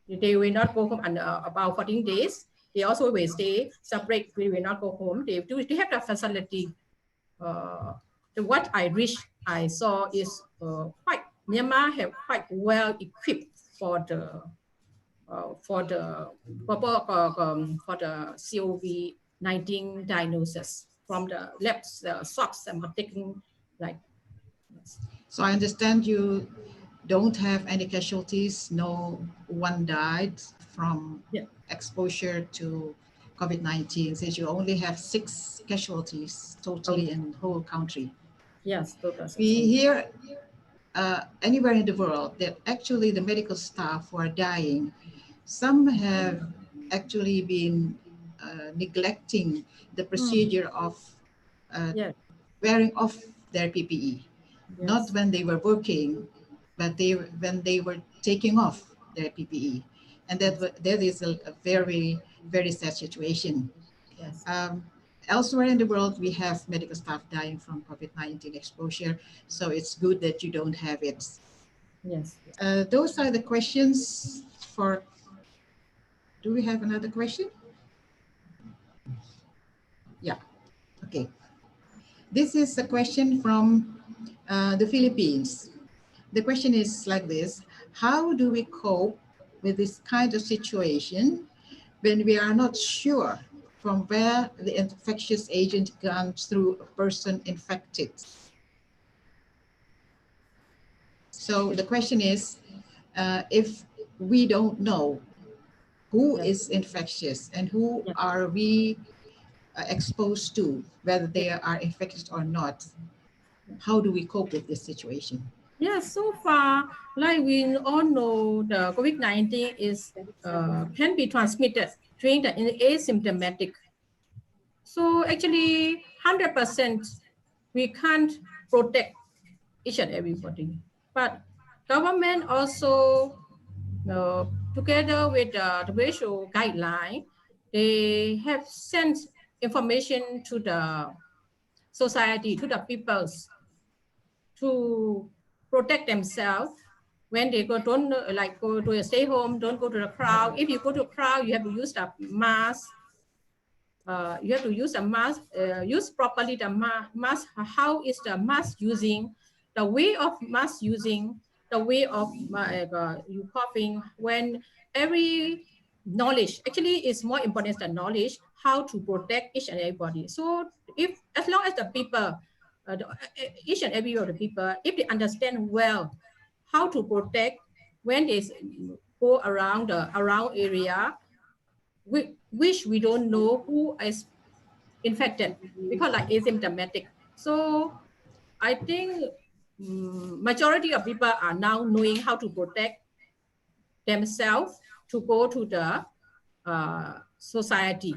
They will not go home under about 14 days. They also will stay separate. They will not go home. They have the facility. What I saw is Myanmar have quite well equipped for the COVID-19 diagnosis from the labs, swabs and taking like. So I understand you don't have any casualties, no one died from exposure to COVID-19, since you only have 6 casualties totally in the whole country. Yes, totally. We hear anywhere in the world that actually the medical staff who are dying, some have actually been neglecting the procedure of wearing off their PPE. Yes. Not when they were working, but when they were taking off their PPE. And that is a very, very sad situation. Yes. Elsewhere in the world, we have medical staff dying from COVID-19 exposure. So it's good that you don't have it. Yes. Those are the questions for, do we have another question? Yeah, okay. This is a question from the Philippines. The question is like this: how do we cope with this kind of situation when we are not sure from where the infectious agent comes through a person infected? So the question is, if we don't know who is infectious and who are we exposed to, whether they are infected or not, how do we cope with this situation? Yes, so far, like we all know, the COVID-19 can be transmitted during the asymptomatic. So actually, 100% we can't protect each and everybody. But government also, together with the WHO guideline, they have sent information to the society, to the peoples, to protect themselves when they go. Don't go to stay home. Don't go to the crowd. If you go to a crowd, you have to use the mask. you have to use a mask, use properly the mask. How is the mask using, the way of mask using, the way of you coughing, when every knowledge actually is more important than knowledge, how to protect each and everybody. So if, as long as the people, each and every of the people, if they understand well how to protect when they go around the area, which we don't know who is infected, because like asymptomatic. So I think majority of people are now knowing how to protect themselves to go to the society.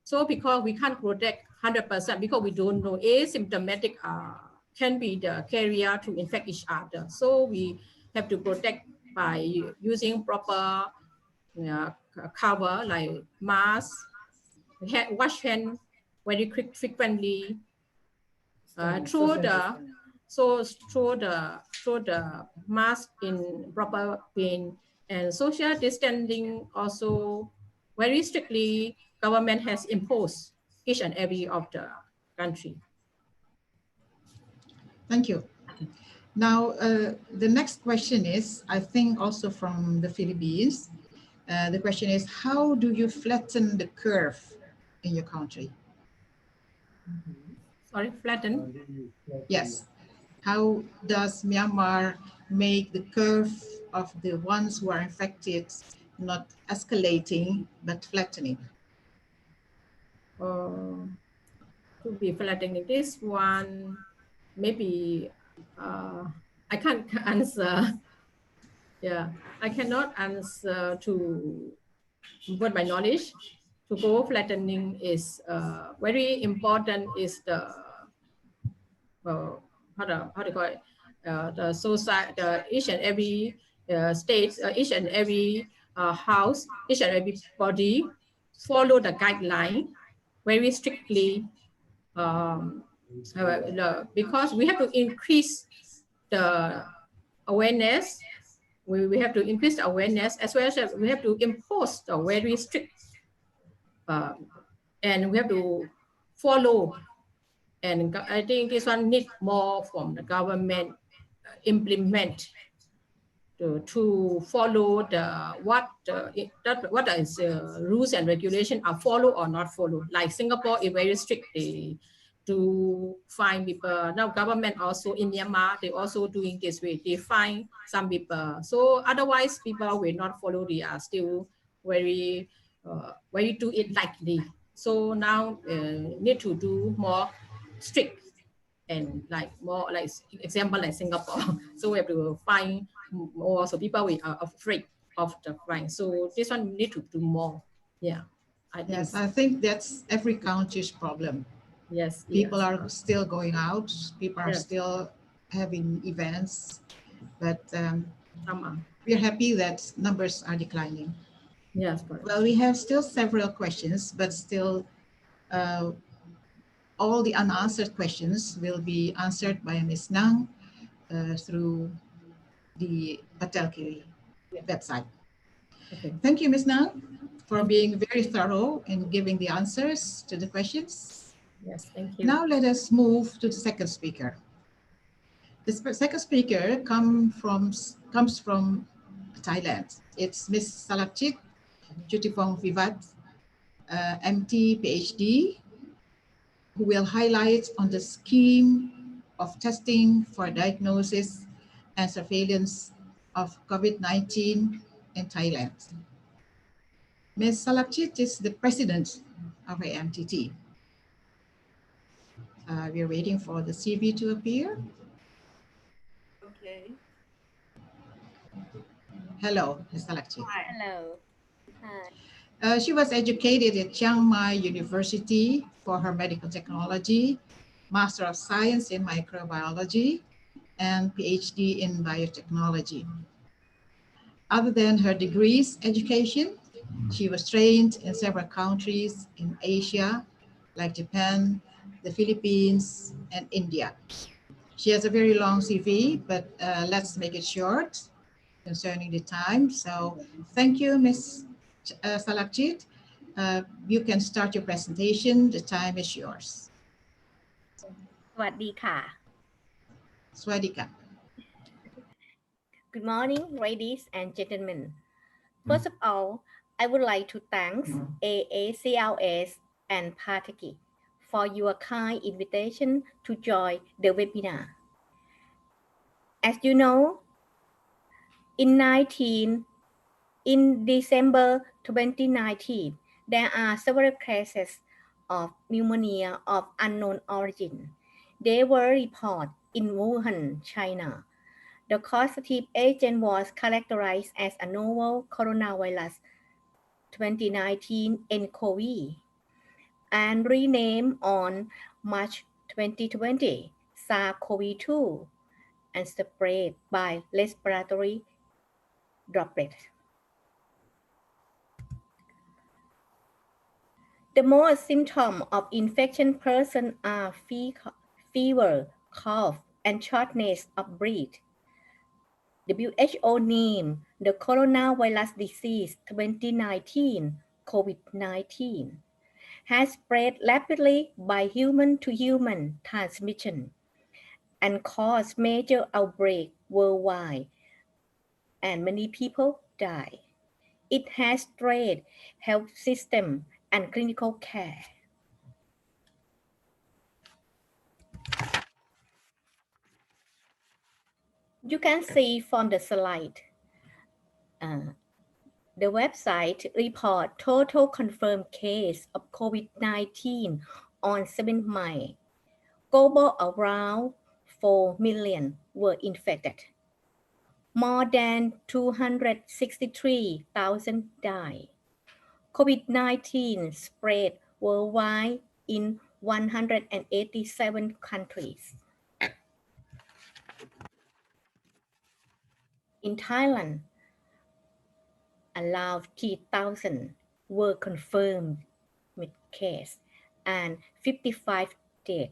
So because we can't protect 100% because we don't know, asymptomatic can be the carrier to infect each other. So we have to protect by using proper cover like mask, wash hand very frequently, throw the mask in proper bin, and social distancing also very strictly government has imposed each and every of the country. Thank you. Now, the next question is, I think also from the Philippines. The question is, how do you flatten the curve in your country? Sorry, flatten? Yes. How does Myanmar make the curve of the ones who are infected not escalating, but flattening? To be flattening this one, maybe I can't answer. Yeah, I cannot answer to what my knowledge. To go flattening is very important. Is the how to call it, the society, each and every state, each and every house, each and every body follow the guideline very strictly, because we have to increase the awareness. We have to increase the awareness, as well as we have to impose the very strict, and we have to follow. And I think this one need more from the government implement to follow the what is rules and regulation are follow or not follow. Like Singapore is very strict to find people. Now government also in Myanmar, they also doing this way. They find some people. So otherwise people will not follow. They are still very do it lightly. So now need to do more strict and like more like example like Singapore. So we have to find more. So people are afraid of the flying. So this one need to do more. Yeah. I think that's every country's problem. Yes. People are still going out. People are still having events, but we're happy that numbers are declining. Yes. Well, we have still several questions, but still all the unanswered questions will be answered by Ms. Nang through the Patelki website. Okay. Thank you, Ms. Nang, for being very thorough in giving the answers to the questions. Yes, thank you. Now let us move to the second speaker. The second speaker comes from Thailand. It's Ms. Salakchit Jutipong Vivat, MT, PhD, who will highlight on the scheme of testing for diagnosis and surveillance of COVID-19 in Thailand. Ms. Salakchit is the president of AMTT. We're waiting for the CV to appear. Okay. Hello, Ms. Salakchit. Hi. Hello. Hi. She was educated at Chiang Mai University for her medical technology, Master of Science in Microbiology, and PhD in Biotechnology. Other than her degrees education, she was trained in several countries in Asia, like Japan, the Philippines, and India. She has a very long CV, but let's make it short concerning the time. So thank you, Ms. Salakchit. you can start your presentation. The time is yours. สวัสดีค่ะ สวัสดีค่ะ Good morning, ladies and gentlemen. First of all, I would like to thank AACLS and Partiki for your kind invitation to join the webinar. As you know, in December 2019, there are several cases of pneumonia of unknown origin. They were reported in Wuhan, China. The causative agent was characterized as a novel coronavirus 2019 nCoV and renamed on March 2020 SARS-CoV-2 and spread by respiratory droplets. The most symptoms of infection person are fever, cough, and shortness of breath. WHO named the coronavirus disease 2019 COVID-19 has spread rapidly by human-to-human transmission and caused major outbreak worldwide, and many people die. It has strained health system and clinical care. You can see from the slide. The website report total confirmed case of COVID-19 on 7th May. Global around 4 million were infected. More than 263,000 died. COVID-19 spread worldwide in 187 countries. In Thailand, around 3,000 were confirmed with case and 55 dead.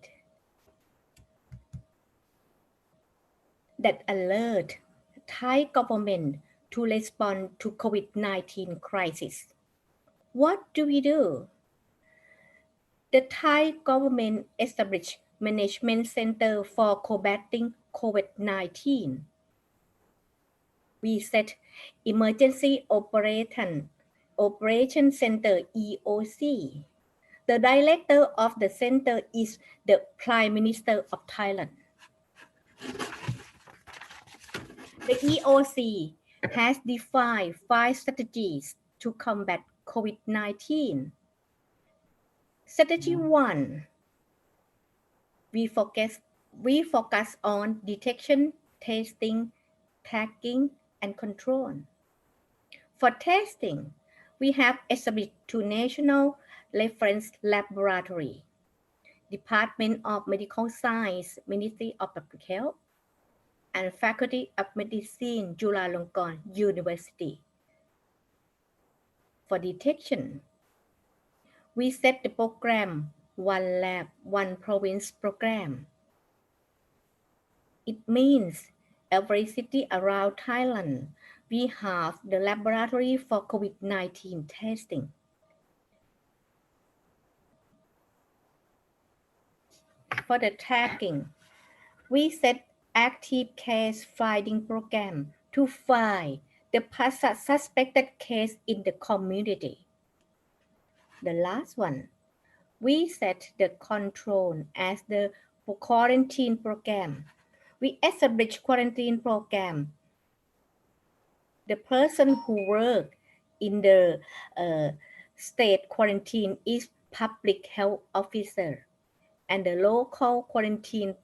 That alert Thai government to respond to COVID-19 crisis. What do we do? The Thai government established Management Center for combating COVID-19. We set Emergency Operation Center EOC. The director of the center is the Prime Minister of Thailand. The EOC has defined 5 strategies to combat COVID-19. Strategy 1. We focus on detection, testing, tracking, and control. For testing, we have established 2 national reference laboratories, Department of Medical Science, Ministry of Public Health, and Faculty of Medicine, Chulalongkorn University. For detection, we set the program One Lab, One Province program. It means every city around Thailand, we have the laboratory for COVID-19 testing. For the tracking, we set active case finding program to find the suspected case in the community. The last one, we set the control as the quarantine program. We establish quarantine program. The person who work in the state quarantine is public health officer, and the local quarantine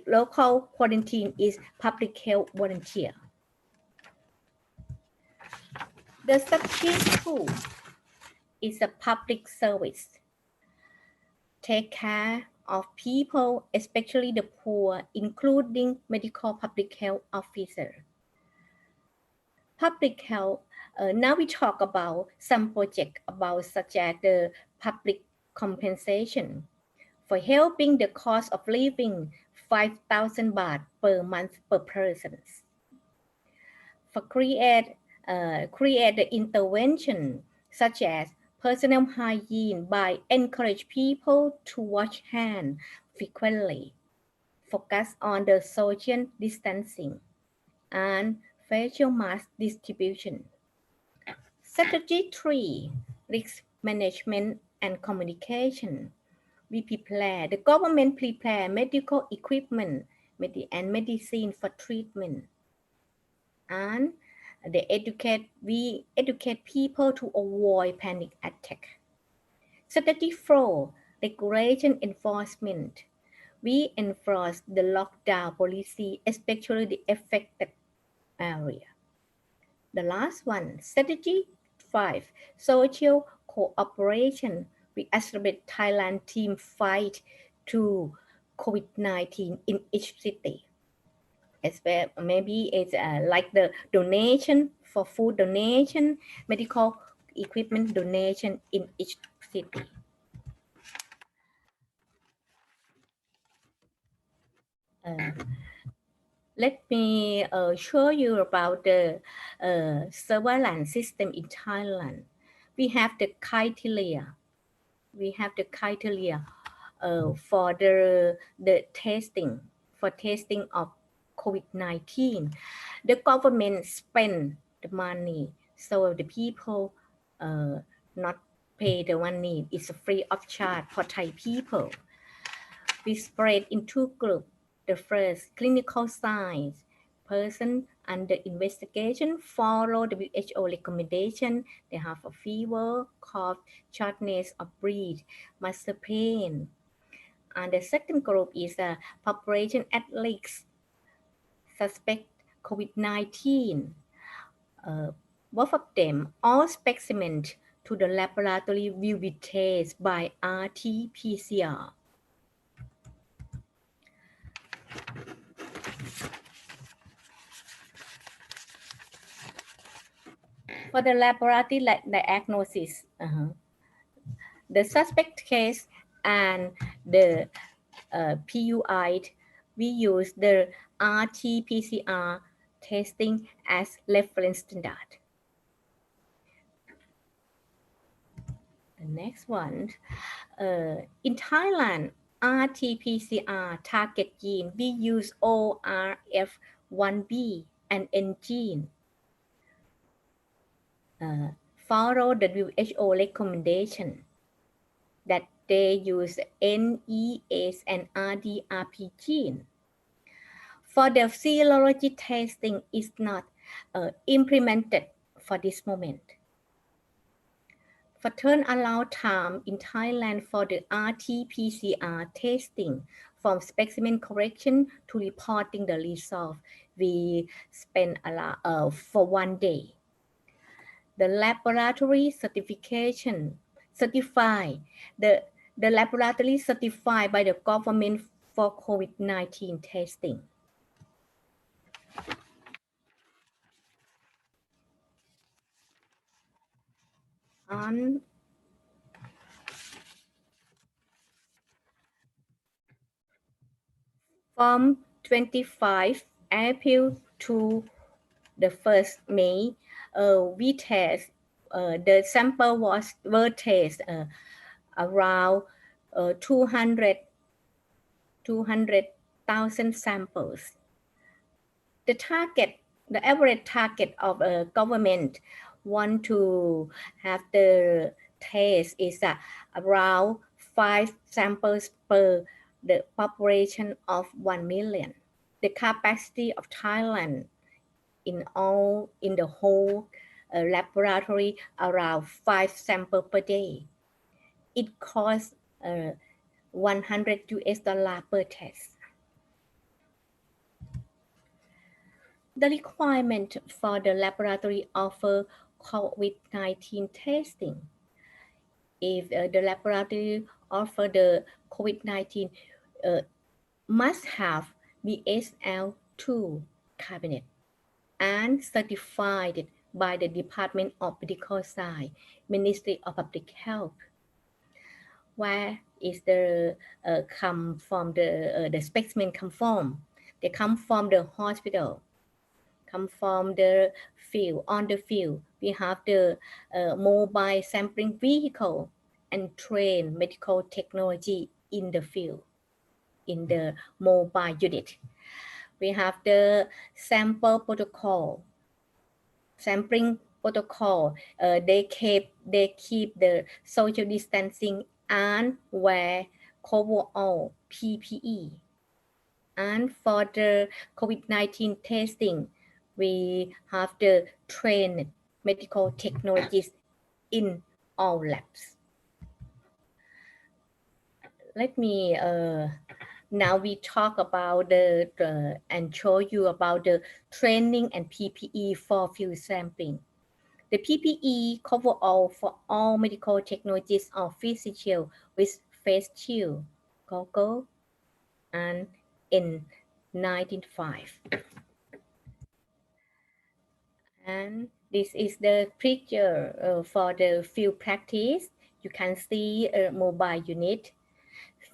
local quarantine is public health volunteer. The second tool is a public service. Take care of people, especially the poor, including medical public health officer. Public health, now we talk about some project about such as the public compensation for helping the cost of living 5,000 baht per month per person. For create create the intervention such as personal hygiene by encourage people to wash hands frequently, focus on the social distancing, and facial mask distribution. Strategy 3, risk management and communication. The government prepare medical equipment and medicine for treatment. And we educate people to avoid panic attack. Strategy 4, regulation enforcement. We enforce the lockdown policy, especially the affected area. The last one, strategy 5, social cooperation. We establish Thailand team fight to COVID-19 in each city. Maybe it's like the donation for food donation, medical equipment donation in each city. Let me show you about the surveillance system in Thailand. We have the criteria. For the testing of COVID-19. The government spend the money, so the people not pay the money. It's free of charge for Thai people. We spread in two groups. The first, clinical signs. Person under investigation follow WHO recommendation. They have a fever, cough, shortness of breath, muscle pain. And the second group is a population at least suspect COVID-19. Both of them, all specimens to the laboratory will be tested by RT-PCR. For the laboratory diagnosis, the suspect case and the PUI, we use the RT-PCR testing as reference standard. The next one, in Thailand, RT-PCR target gene, we use ORF1b and N gene. Follow the WHO recommendation that they use NES and RDRP gene. For the serology testing is not implemented for this moment. For turnaround time in Thailand for the RT-PCR testing from specimen collection to reporting the result, we spend for 1 day. The laboratory certification the laboratory certified by the government for COVID-19 testing. On from 25 April to the 1st May, we test, the sample were tested around 200,000 samples. The average target of a government want to have the test is around 5 samples per the population of 1 million. The capacity of Thailand in the whole laboratory around 5 samples per day. It costs $100 per test. The requirement for the laboratory offer COVID-19 testing. If the laboratory offer the COVID-19 must have BSL-2 cabinet and certified by the Department of Medical Science, Ministry of Public Health. Where is the come from the specimen come from? They come from the hospital, come from the field. On the field, we have the mobile sampling vehicle and train medical technology in the field, in the mobile unit. We have the sample protocol, sampling protocol. They keep the social distancing and wear coverall PPE. And for the COVID-19 testing, we have the trained medical technologists in all labs. Let me now we talk about and show you about the training and PPE for field sampling. The PPE cover all for all medical technologists or physicians with face shield, goggle, and N95. And this is the picture for the field practice. You can see a mobile unit,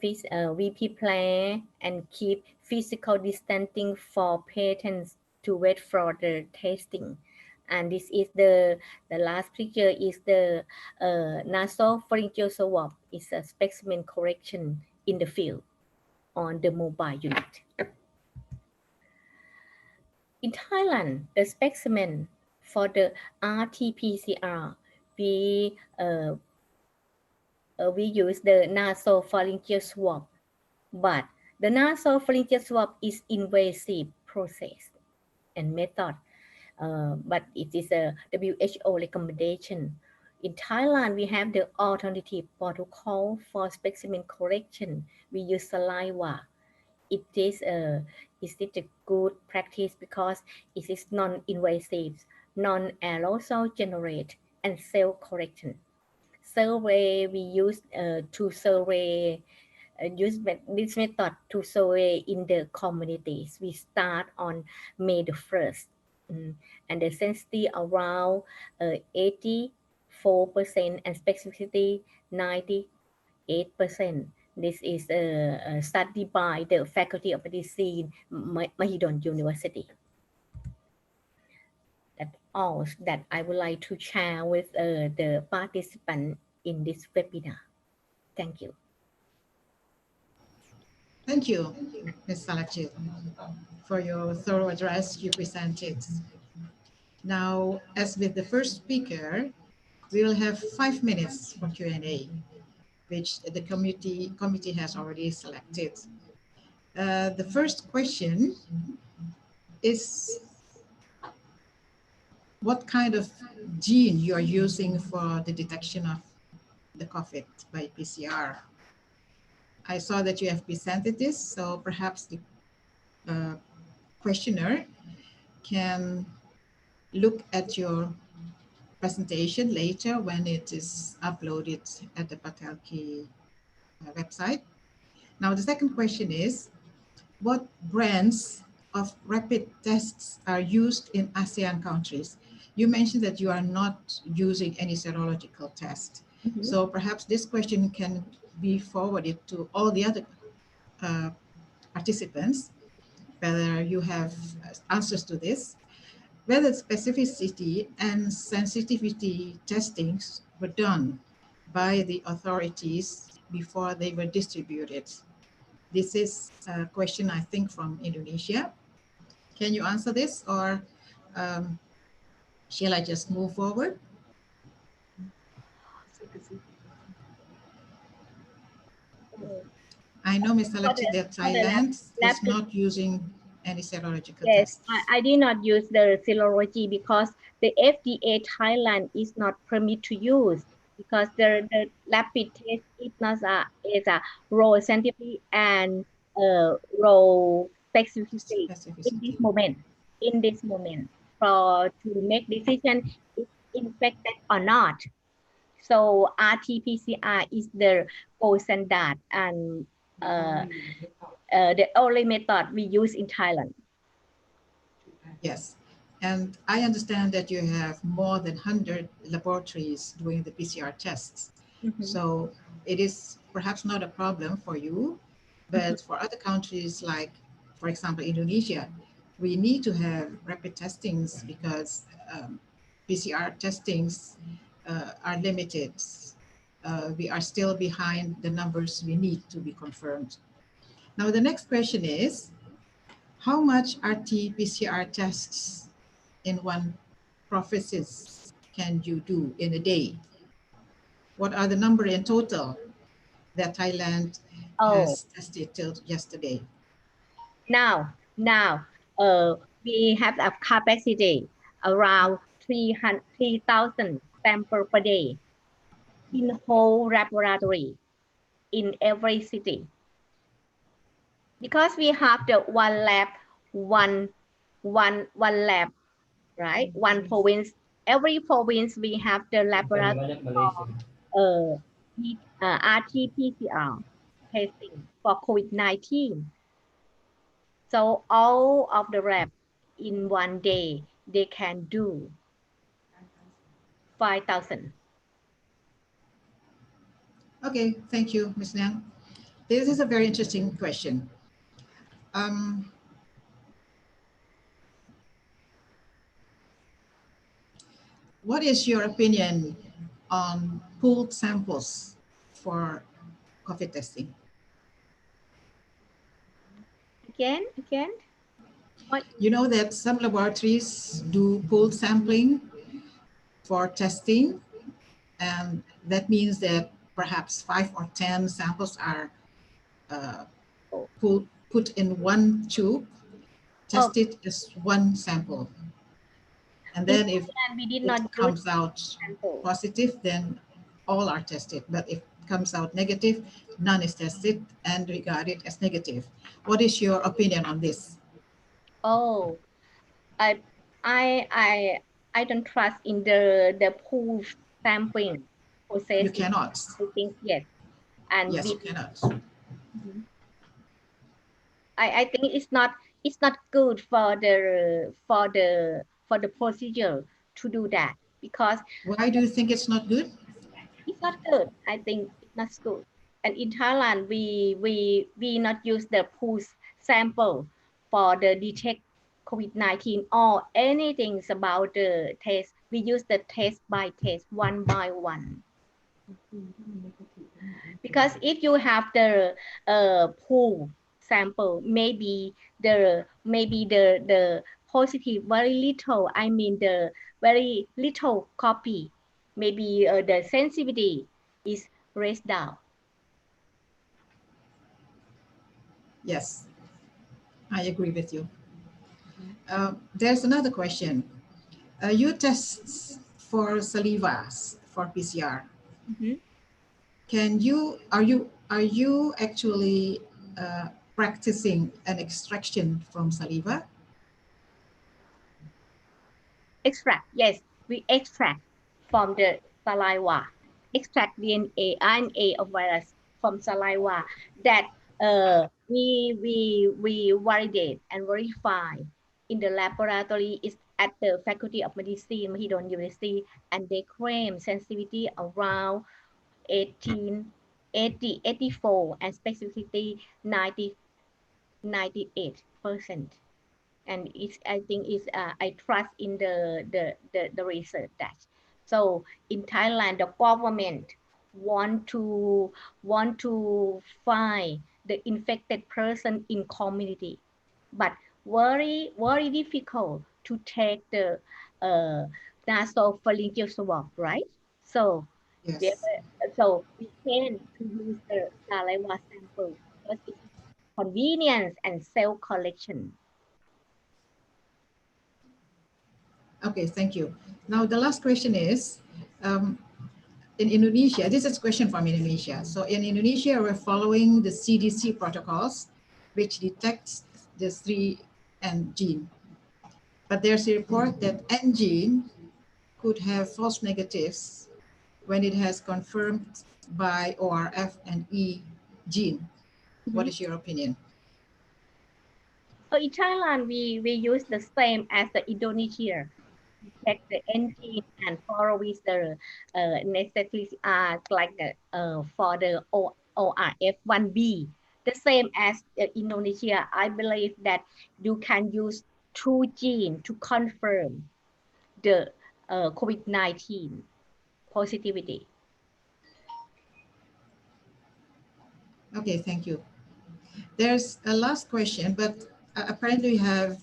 VP plan, and keep physical distancing for patients to wait for the testing. And this is the last picture is the Nasopharyngeal Swap. It's a specimen correction in the field on the mobile unit. In Thailand, the specimen for the RT-PCR, we use the nasopharyngeal swab, but the nasopharyngeal swab is invasive process and method, but it is a WHO recommendation. In Thailand, we have the alternative protocol for specimen correction. We use saliva. It is a good practice because it is non-invasive, non-aerosol generate, and cell correction. Survey we use to survey use this method to survey in the communities. We start on May the 1st, and the sensitivity around 84% and specificity 98%. This is a study by the Faculty of Medicine, Mahidol University. That's all that I would like to share with the participants in this webinar. Thank you. Thank you, Ms. Salakchit, for your thorough address you presented. Now, as with the first speaker, we will have 5 minutes for Q&A, which the committee has already selected. The first question is, what kind of gene you are using for the detection of the COVID by PCR? I saw that you have presented this, so perhaps the questioner can look at your presentation later when it is uploaded at the Patelki website. Now, the second question is, what brands of rapid tests are used in ASEAN countries? You mentioned that you are not using any serological test. Mm-hmm. So perhaps this question can be forwarded to all the other participants, whether you have answers to this, whether specificity and sensitivity testings were done by the authorities before they were distributed. This is a question, I think, from Indonesia. Can you answer this, or shall I just move forward? I know, Ms. Salakchit, that Thailand is not using any serological tests. Yes, I did not use the serology because the FDA Thailand is not permit to use, because the rapid test is a raw scientific and raw specificity in this moment for to make decision if infected or not. So RT-PCR is the gold standard and the only method we use in Thailand. Yes, and I understand that you have more than 100 laboratories doing the PCR tests. Mm-hmm. So it is perhaps not a problem for you, but for other countries like, for example, Indonesia, we need to have rapid testings because PCR testings are limited. We are still behind the numbers we need to be confirmed. Now, the next question is, how much RT-PCR tests in one province can you do in a day? What are the number in total that Thailand has tested till yesterday? Now, we have a capacity around 3,000 samples per day in whole laboratory in every city. Because we have the one lab, one lab, right? One province. Every province we have the laboratory for RT-PCR testing for COVID-19. So all of the lab in one day, they can do 5,000. Okay, thank you, Ms. Nang. This is a very interesting question. What is your opinion on pooled samples for COVID testing? Again? What? You know that some laboratories do pooled sampling for testing, and that means that perhaps 5 or 10 samples are put in one tube, tested as one sample. And then if it comes out positive, then all are tested. But if it comes out negative, none is tested and regarded as negative. What is your opinion on this? Oh, I don't trust in the pool sampling process. You cannot. I think yes, and yes, you cannot. I think it's not good for the procedure to do that, because why do you think it's not good? It's not good. I think it's not good. And in Thailand, we not use the pool sample for the detect COVID-19 or anything about the test. We use the test by test, one by one. Because if you have the pool sample, maybe the positive very little. I mean the very little copy. Maybe the sensitivity is raised down. Yes, I agree with you. There's another question. You test for saliva for PCR. Are you actually practicing an extraction from saliva? Extract, yes, we extract from the saliva, extract DNA, RNA of virus from saliva that we validate and verify in the laboratory. Is at the Faculty of Medicine, Mahidol University, and they claim sensitivity around 84 and specificity 98%. And it's, I think it's, I trust in the research that. So in Thailand, the government want to find the infected person in community, but very difficult to take the Nasopharyngeal Swap, right? So yes. So we tend to use the saliva sample because it's convenience and self collection. Okay, thank you. Now the last question is, in Indonesia, this is a question from Indonesia. So in Indonesia, we're following the CDC protocols, which detects the 3N gene. But there's a report that N gene could have false negatives when it has confirmed by ORF and E gene. What is your opinion? In Thailand, we use the same as the Indonesia. We check the N gene and follow with the necessity like the for the ORF1B. The same as Indonesia. I believe that you can use through gene to confirm the COVID-19 positivity. Okay, thank you. There's a last question, but apparently you have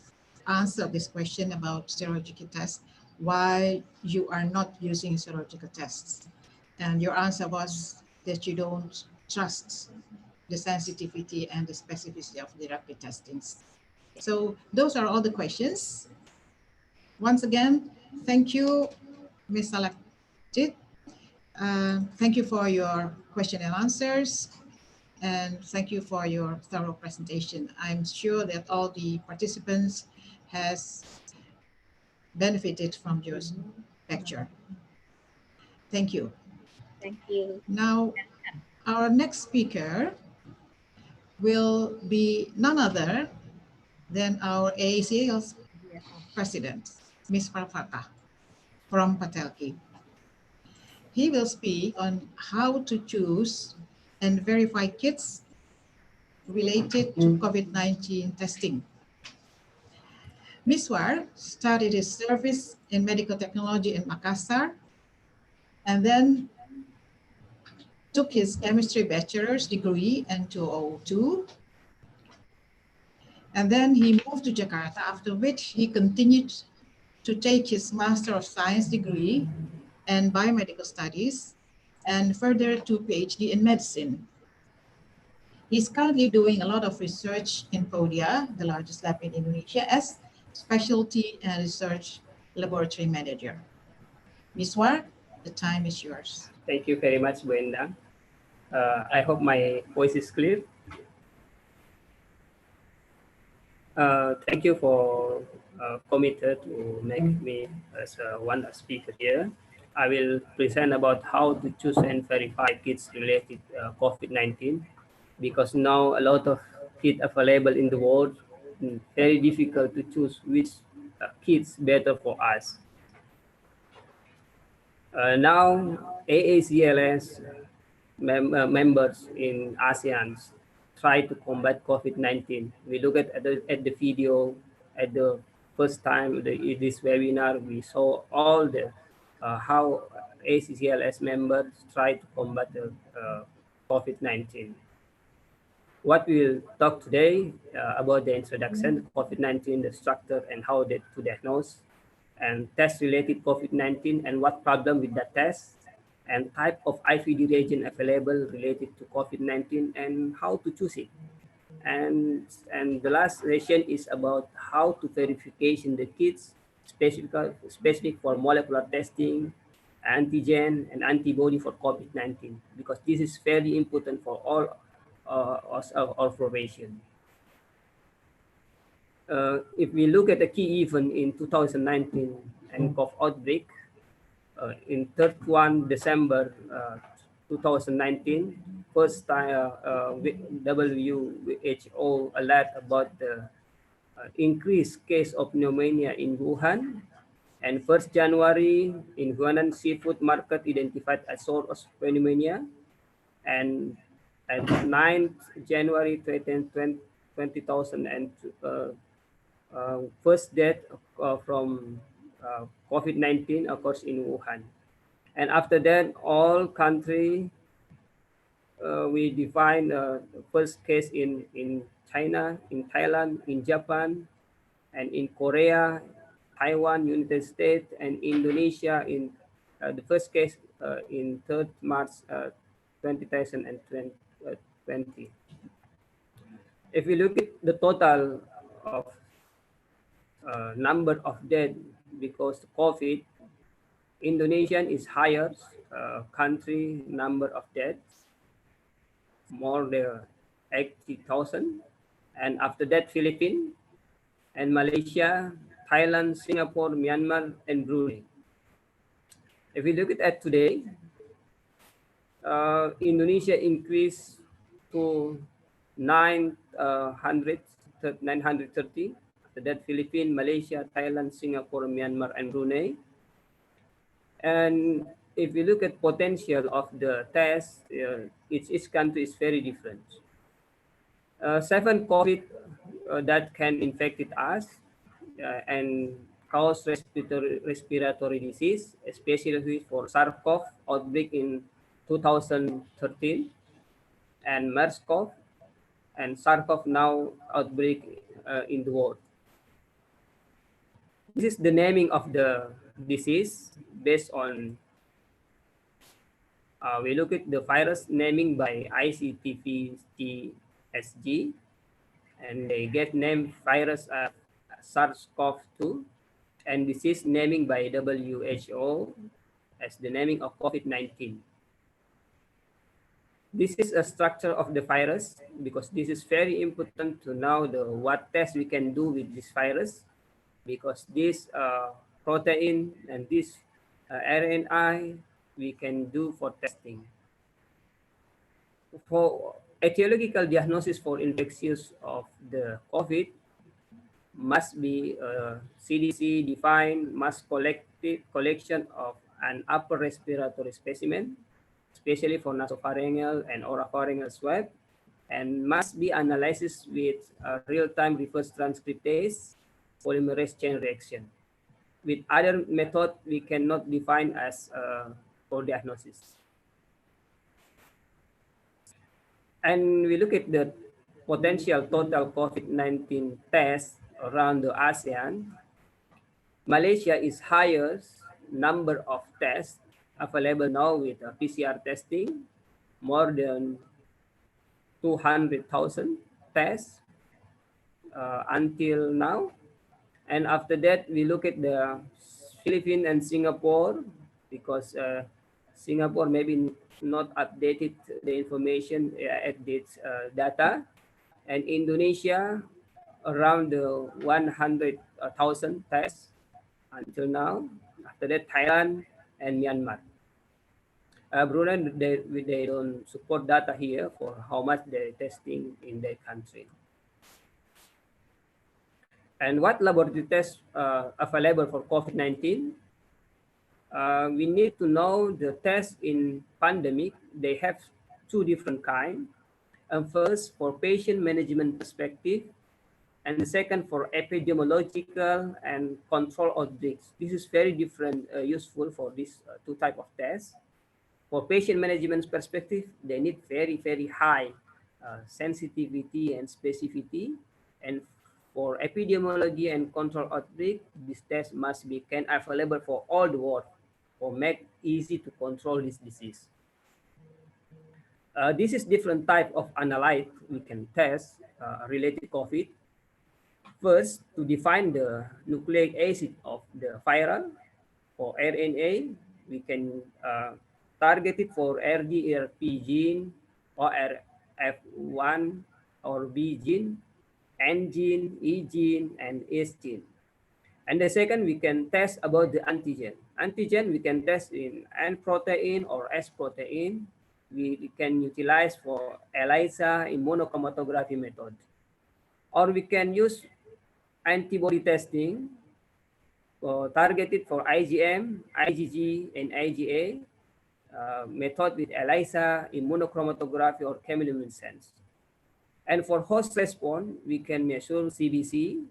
answered this question about serological tests, why you are not using serological tests. And your answer was that you don't trust the sensitivity and the specificity of the rapid testings. So those are all the questions. Once again, thank you, Ms. Salakjit. Thank you for your question and answers. And thank you for your thorough presentation. I'm sure that all the participants has benefited from your lecture. Thank you. Thank you. Now, our next speaker will be none other than our AACLS President, Ms. Farfatah from Patelki. He will speak on how to choose and verify kits related to COVID-19 testing. Miswar started his service in medical technology in Makassar and then took his chemistry bachelor's degree in 2002. And then he moved to Jakarta, after which he continued to take his Master of Science degree in biomedical studies and further to PhD in medicine. He's currently doing a lot of research in PODIA, the largest lab in Indonesia, as specialty and research laboratory manager. Miswar, the time is yours. Thank you very much, Brenda. I hope my voice is clear. Thank you for committed to make me as one speaker here. I will present about how to choose and verify kits related COVID-19, because now a lot of kits available in the world, very difficult to choose which kits better for us. Now AACLS members in ASEAN try to combat COVID-19. We look at the video at the first time in this webinar. We saw all the how AACLS members try to combat the COVID-19. What we'll talk today about the introduction to COVID-19, the structure and how to diagnose, and test-related COVID-19 and what problem with that test, and type of IVD reagent available related to COVID-19 and how to choose it. And the last session is about how to verification the kits specific for molecular testing, antigen and antibody for COVID-19, because this is very important for all observation. If we look at the key event in 2019 and Rank of Outbreak, in 31 December 2019, first time WHO alert about the increased case of pneumonia in Wuhan, and 1st January in Huanan seafood market identified a source of pneumonia, and at 9th January 20,000 and first death from COVID-19 occurs in Wuhan. And after that, all country we define the first case in China, in Thailand, in Japan, and in Korea, Taiwan, United States, and Indonesia in the first case in 3rd March 2020. If we look at the total of number of deaths because COVID, Indonesia is higher country number of deaths, more than 80,000, and after that Philippines and Malaysia, Thailand, Singapore, Myanmar, and Brunei. If we look at today, Indonesia increased to 930. After that, Philippines, Malaysia, Thailand, Singapore, Myanmar, and Brunei. And if we look at potential of the test, each country is very different. 7 COVID that can infect us, and cause respiratory disease, especially for SARS-CoV outbreak in 2013 and MERS-CoV and SARS-CoV now outbreak in the world. This is the naming of the disease based on we look at the virus naming by ICTV-TSG, and they get name virus SARS-CoV-2, and disease naming by WHO as the naming of COVID-19. This is a structure of the virus because this is very important to know what test we can do with this virus, because this protein and this RNA we can do for testing. For etiological diagnosis for infectious of the COVID must be CDC defined mass collection of an upper respiratory specimen, especially for nasopharyngeal and oropharyngeal swab, and must be analyzed with real-time reverse transcriptase polymerase chain reaction. With other method, we cannot define as for diagnosis. And we look at the potential total COVID-19 tests around the ASEAN. Malaysia is highest number of tests available now with PCR testing, more than 200,000 tests until now. And after that, we look at the Philippines and Singapore, because Singapore maybe not updated the information at this data, and Indonesia around 100,000 tests until now. After that, Thailand and Myanmar. Brunei, they don't support data here for how much they're testing in their country. And what laboratory tests available for COVID-19? We need to know the tests in pandemic. They have two different kinds. And first, for patient management perspective, and the second for epidemiological and control outbreaks. This is very different, useful for these two type of tests. For patient management perspective, they need very, very high sensitivity and specificity. And for epidemiology and control outbreak, this test must be available for all the world or make easy to control this disease. This is different type of analyte we can test related COVID. First, to define the nucleic acid of the viral. For RNA, we can target it for RDRP gene or F1 or B gene, N gene, E gene, and S gene. And the second, we can test about the antigen. Antigen, we can test in N protein or S protein. We can utilize for ELISA immunochromatography method. Or we can use antibody testing targeted for IgM, IgG, and IgA method with ELISA, immunochromatography, or chemiluminescence. And for host response, we can measure CBC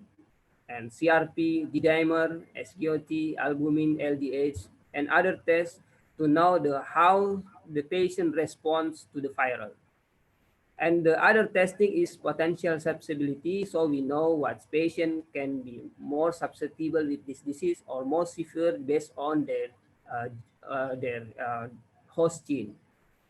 and CRP, D-dimer, SGOT, albumin, LDH, and other tests to know how the patient responds to the viral. And the other testing is potential susceptibility, so we know what patient can be more susceptible with this disease or more severe based on their host gene.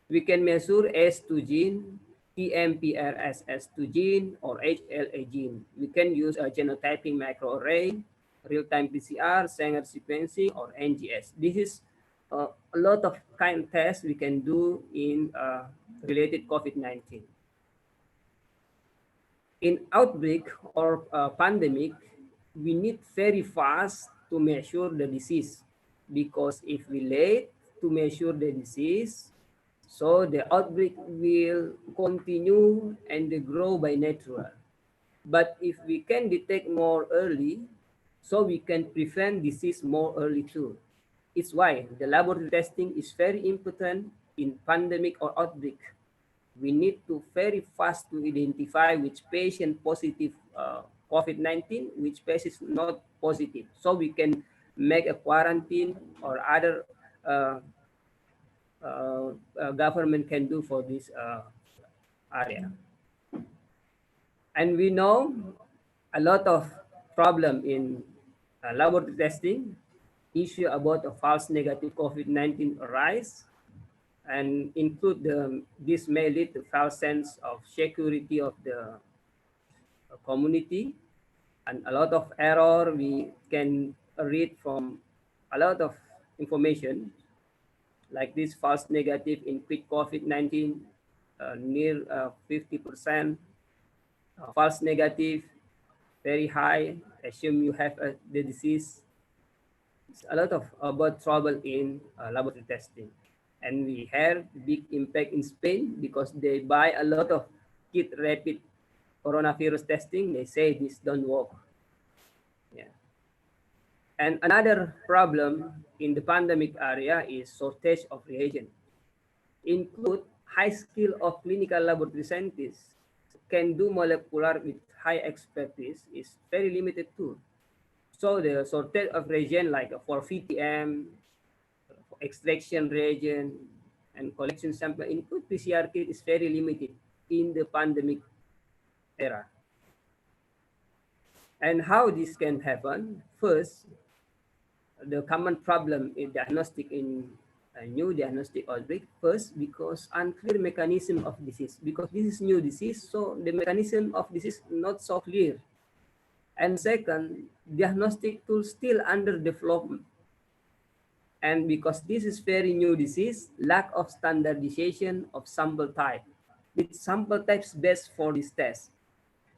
We can measure S2 gene, TMPRSS2 gene, or HLA gene. We can use a genotyping microarray, real-time PCR, Sanger sequencing, or NGS. This is a lot of kind of tests we can do in related COVID-19. In outbreak or pandemic, we need very fast to measure the disease, because if we late to measure the disease, so the outbreak will continue and grow by natural. But if we can detect more early, so we can prevent disease more early too. It's why the laboratory testing is very important in pandemic or outbreak. We need to very fast to identify which patient positive COVID-19, which patient not positive. So we can make a quarantine or other government can do for this area. And we know a lot of problem in laboratory testing, issue about a false negative COVID-19 arise, and include this may lead to false sense of security of the community, and a lot of error we can read from a lot of information like this false negative in quick COVID-19 near 50%, false negative very high, assume you have the disease. It's a lot of about trouble in laboratory testing. And we have big impact in Spain because they buy a lot of kit rapid coronavirus testing. They say this don't work. Yeah. And another problem in the pandemic area is shortage of reagent. Include high skill of clinical laboratory scientists can do molecular with high expertise is very limited too. So the shortage of reagent like for VTM, extraction reagent, and collection sample include PCR kit is very limited in the pandemic era. And how this can happen? First, the common problem in diagnostic in a new diagnostic outbreak. First, because unclear mechanism of disease. Because this is new disease, so the mechanism of disease not so clear. And second, diagnostic tools still under development. And because this is very new disease, lack of standardization of sample type. With sample types best for this test.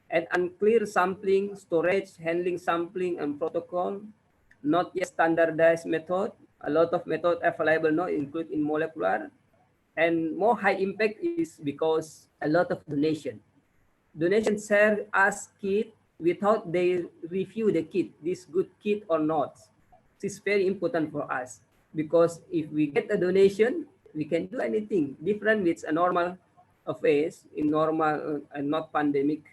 And unclear sampling, storage, handling sampling, and protocol, not yet standardized method. A lot of methods available now include in molecular. And more high impact is because a lot of donation. Donation share us kit without they review the kit, this good kit or not. This is very important for us because if we get a donation, we can do anything different with a normal phase in normal and not pandemic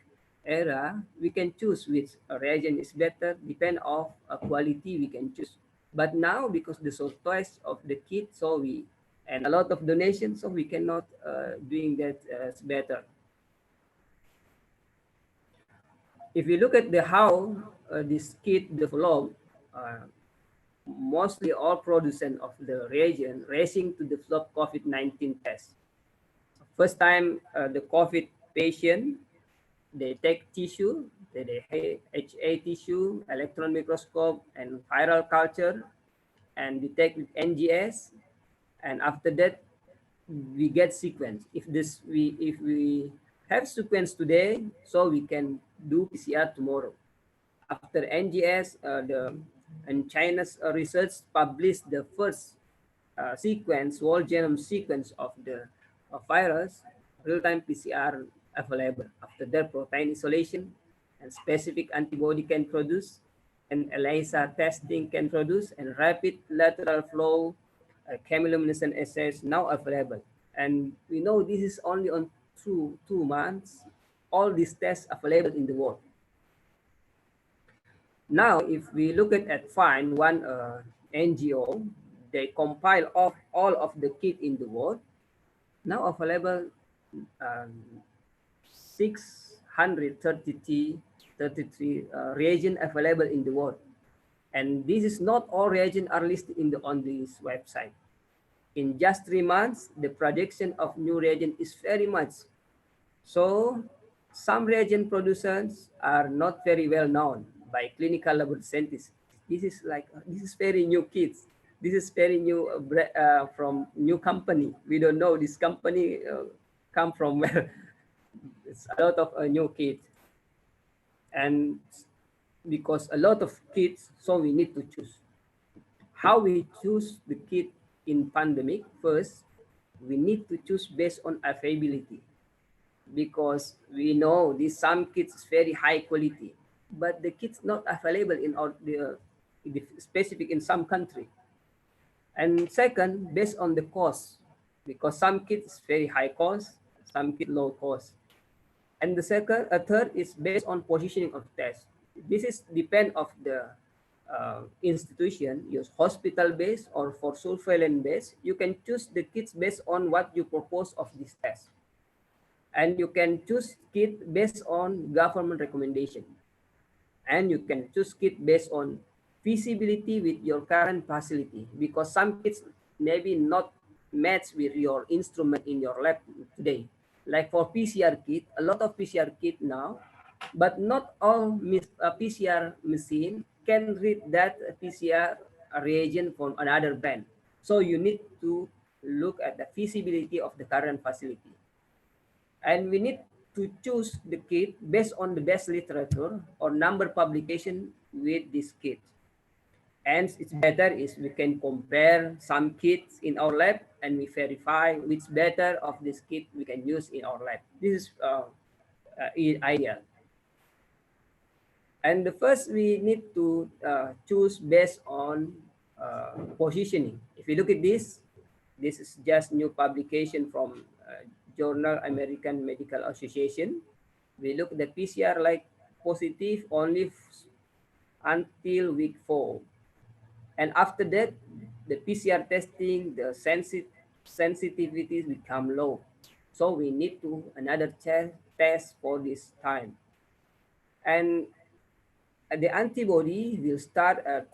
era. We can choose which reagent is better, depend of quality we can choose. But now because the shortage of the kit, so we and a lot of donations, so we cannot doing that better. If you look at the how this kit developed, mostly all producers of the reagent racing to develop COVID-19 test. First time the COVID patient, they take tissue, they HA tissue, electron microscope, and viral culture, and detect with NGS, and after that we get sequence. If we have sequence today, so we can do PCR tomorrow. After NGS, and China's research published the first sequence, whole genome sequence of the virus, real-time PCR available. After that, protein isolation and specific antibody can produce, and ELISA testing can produce, and rapid lateral flow chemiluminescent assays now available. And we know this is only on 2 months, all these tests available in the world. Now, if we look at FIND, one NGO, they compile all of the kit in the world, now available 633 reagent available in the world. And this is not all reagents are listed on this website. In just 3 months, the prediction of new reagent is very much. So some reagent producers are not very well known by clinical laboratory scientists. This is very new kits. This is very new from new company. We don't know this company come from where. It's a lot of new kits. And because a lot of kits, so we need to choose. How we choose the kit in pandemic? First, we need to choose based on availability, because we know these some kits is very high quality, but the kits not available in the specific in some country. And second, based on the cost, because some kits is very high cost, some kit low cost. And the third is based on positioning of test. This is depend of the institution use hospital-based or for surveillance-based, you can choose the kits based on what you propose of this test. And you can choose kit based on government recommendation. And you can choose kit based on feasibility with your current facility, because some kits maybe not match with your instrument in your lab today. Like for PCR kit, a lot of PCR kit now, but not all PCR machine can read that PCR reagent from another brand. So you need to look at the feasibility of the current facility. And we need to choose the kit based on the best literature or number publication with this kit. And it's better is we can compare some kits in our lab and we verify which better of this kit we can use in our lab. This is ideal. And the first we need to choose based on positioning. If you look at this is just new publication from Journal American Medical Association. We look at the PCR like positive only until week 4. And after that, the PCR testing, the sensitivities become low. So we need to another test for this time. And the antibody will start at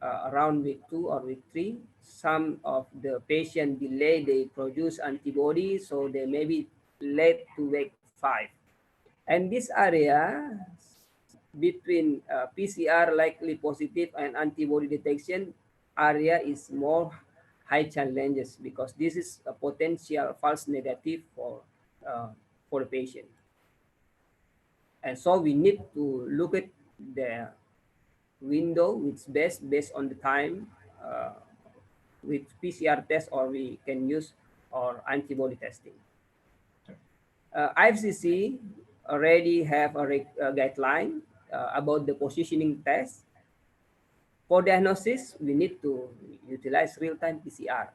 around week 2 or week 3. Some of the patient delay, they produce antibody, so they may be late to week 5. And this area between PCR likely positive and antibody detection area is more high challenges, because this is a potential false negative for the patient. And so we need to look at the window which best based on the time with PCR test, or we can use our antibody testing. IFCC already have a guideline about the positioning test. For diagnosis, we need to utilize real-time PCR.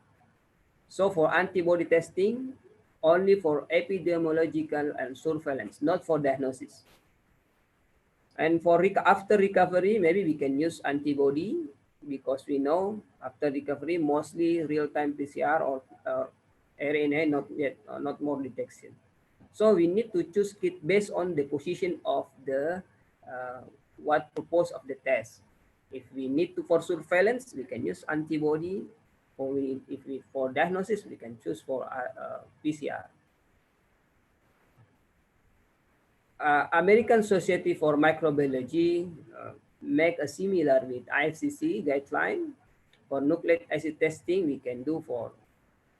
So for antibody testing, only for epidemiological and surveillance, not for diagnosis. And for after recovery, maybe we can use antibody, because we know after recovery, mostly real-time PCR or RNA, not more detection. So we need to choose kit based on the position of the what purpose of the test. If we need to for surveillance, we can use antibody. Or for diagnosis, we can choose for PCR. American Society for Microbiology make a similar with IFCC guideline. For nucleic acid testing, we can do for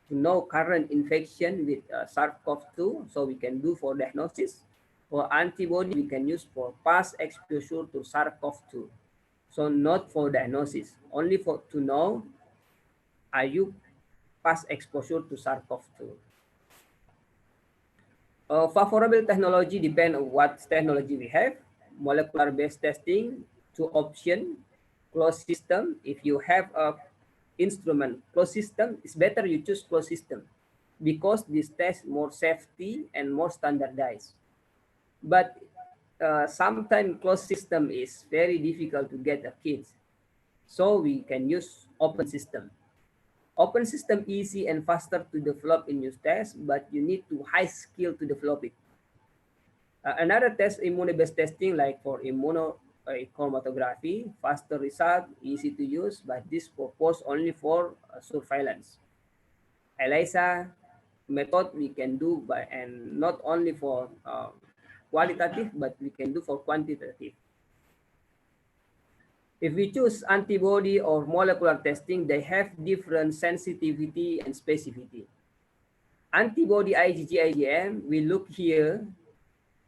to know current infection with SARS-CoV-2, so we can do for diagnosis. For antibody, we can use for past exposure to SARS-CoV-2. So not for diagnosis, only for to know are you past exposure to SARS-CoV-2. Favorable technology depend on what technology we have. Molecular-based testing, 2 options. Closed system, if you have a instrument closed system, it's better you choose closed system, because this test more safety and more standardized. But sometimes closed system is very difficult to get a kit, so we can use open system. Open system easy and faster to develop in your test, but you need to high skill to develop it. Another test, immunobased testing, like for immunochromatography, faster result, easy to use, but this purpose only for surveillance. ELISA method we can do by, and not only for qualitative, but we can do for quantitative. If we choose antibody or molecular testing, they have different sensitivity and specificity. Antibody IgG, IgM, we look here.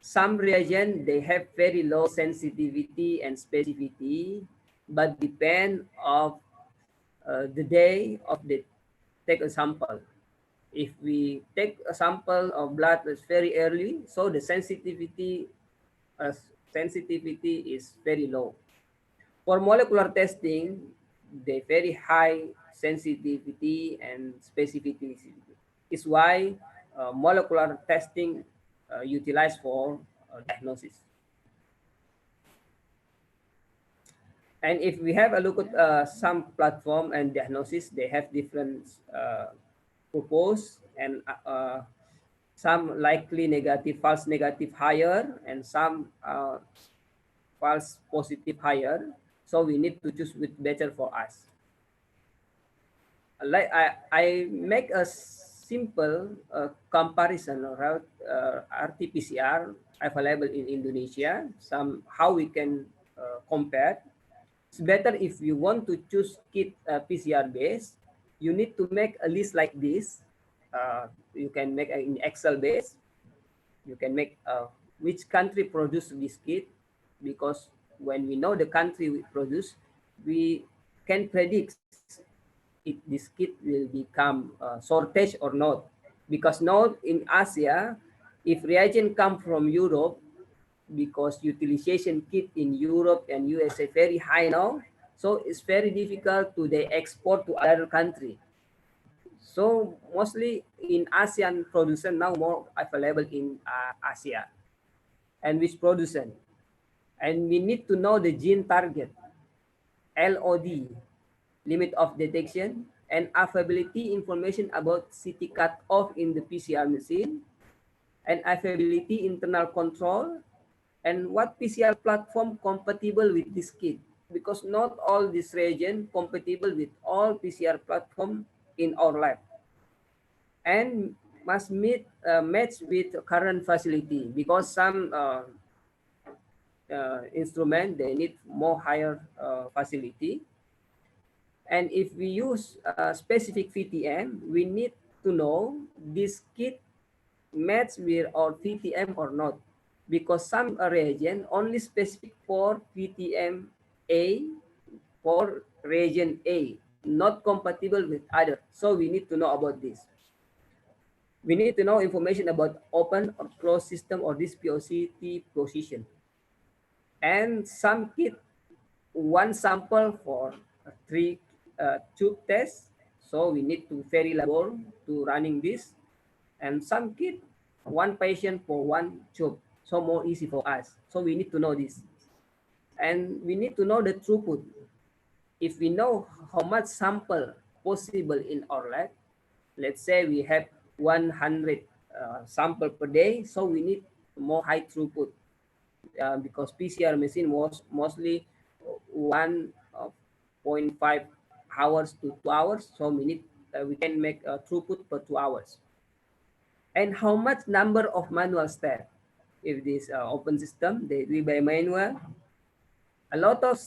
Some reagent, they have very low sensitivity and specificity, but depend of the day of the take a sample. If we take a sample of blood that's very early, so the sensitivity is very low. For molecular testing, they very high sensitivity and specificity. Is why molecular testing utilized for diagnosis. And if we have a look at some platform and diagnosis, they have different purpose, and some likely negative, false negative higher, and some false positive higher. So we need to choose which better for us. Like I make a simple comparison around RT-PCR available in Indonesia. How we can compare. It's better if you want to choose kit PCR base, you need to make a list like this. You can make in Excel base. You can make which country produce this kit, because when we know the country we produce, we can predict if this kit will become shortage or not. Because now in Asia, if reagent come from Europe, because utilization kit in Europe and USA very high now, so it's very difficult to they export to other country. So mostly in ASEAN producer now more available in Asia, and which producer, and we need to know the gene target, LOD, limit of detection, and availability information about CT cutoff in the PCR machine, and availability internal control, and what PCR platform compatible with this kit, because not all this reagent compatible with all PCR platform in our lab, and must match with current facility, because some instrument they need more higher facility. And if we use a specific VTM, we need to know this kit match with our VTM or not, because some reagent only specific for VTM A, for reagent A, not compatible with other. So we need to know about this. We need to know information about open or closed system or this POCT position. And some kit, one sample for 3 tube tests. So we need to vary labor to running this. And some kit, one patient for 1 tube. So more easy for us. So we need to know this. And we need to know the throughput. If we know how much sample possible in our lab, let's say we have 100 sample per day, so we need more high throughput because PCR machine was mostly 1.5 hours to 2 hours, so we can make a throughput per 2 hours. And how much number of manual steps? If this open system, they do by manual. A lot of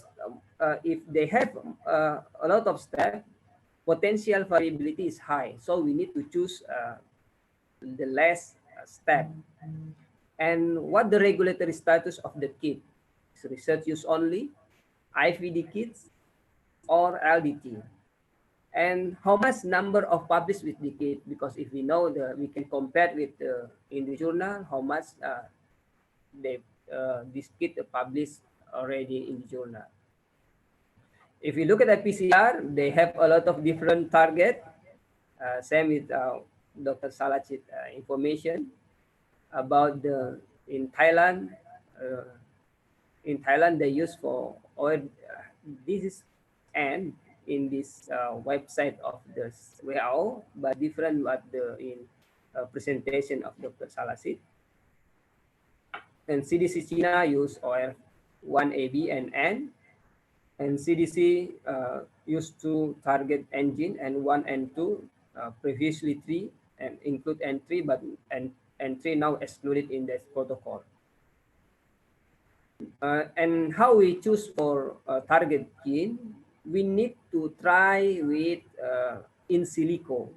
if they have a lot of steps, potential variability is high. So we need to choose the less step. And what the regulatory status of the kit? Is research use only, IVD kits, or LDT? And how much number of published with the kit? Because if we know we can compare with in the journal how much this kit published already in the journal. If you look at the PCR, they have a lot of different target. Same with Dr. Salachit information about in Thailand. In Thailand, they use for oil. This is and in this website of the WHO, but different what in presentation of Dr. Salachit. And CDC China use oil 1AB and N. And CDC used to target engine and 1 and 2, previously 3, and include N3, but N3 now excluded in this protocol. And how we choose for target gene, we need to try with in silico.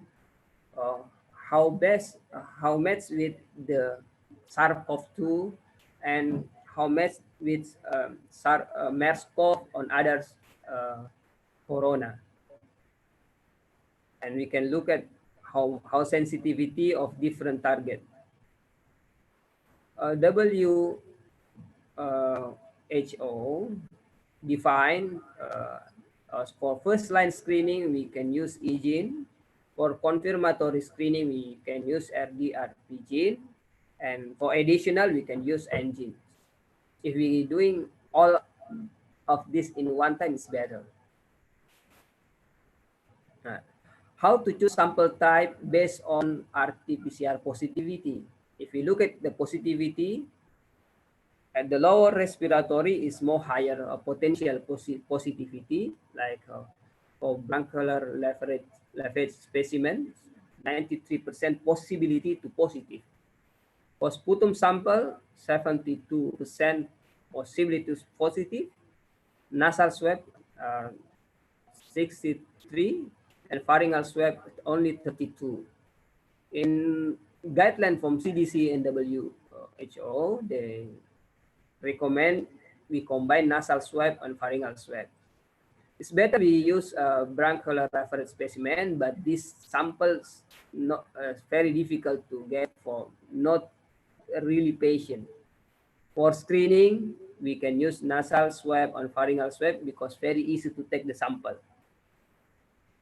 How much with the SARS-CoV-2 and how much with MERS-CoV on others corona. And we can look at how sensitivity of different target. WHO define for first line screening, we can use e-gene. For confirmatory screening, we can use RDRP gene. And for additional, we can use N-gene. If we doing all of this in one time is better. How to choose sample type based on RT-PCR positivity? If we look at the positivity, at the lower respiratory is more higher potential positivity, like for bronchial lavage specimen, 93% possibility to positive. For sputum sample, 72% possibility to positive. Nasal swab, 63, and pharyngeal swab only 32. In guideline from CDC and WHO, they recommend we combine nasal swab and pharyngeal swab. It's better we use bronchial reference specimen, but these samples not very difficult to get for not really patient. For screening, we can use nasal swab and pharyngeal swab because very easy to take the sample.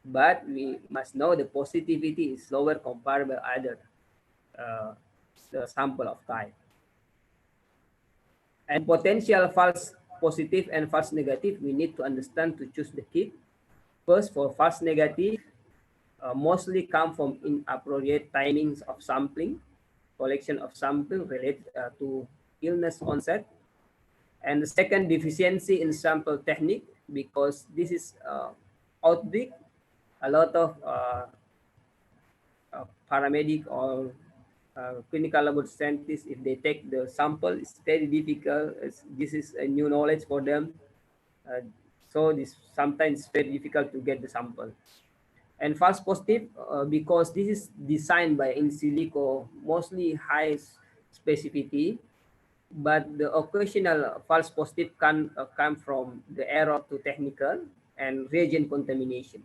But we must know the positivity is lower comparable other the sample of type. And potential false positive and false negative, we need to understand to choose the kit. First, for false negative, mostly come from inappropriate timings of sampling, collection of sample related to illness onset. And the second, deficiency in sample technique, because this is outbreak. A lot of paramedic or clinical laboratory scientists, if they take the sample, it's very difficult. This is a new knowledge for them. So this sometimes very difficult to get the sample. And false positive, because this is designed by in silico, mostly high specificity, but the occasional false positive can come from the error to technical and reagent contamination.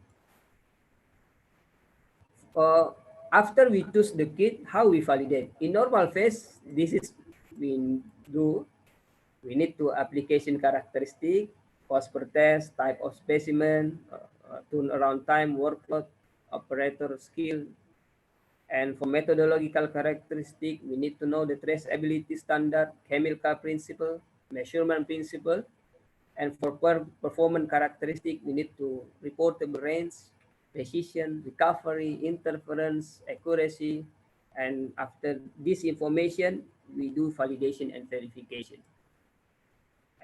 After we choose the kit, how we validate? In normal phase, this is we do. We need to application characteristic, cost per test, type of specimen, turnaround time, workload, operator skill. And for methodological characteristic, we need to know the traceability standard, chemical principle, measurement principle. And for performance characteristic, we need to reportable range, precision, recovery, interference, accuracy. And after this information, we do validation and verification.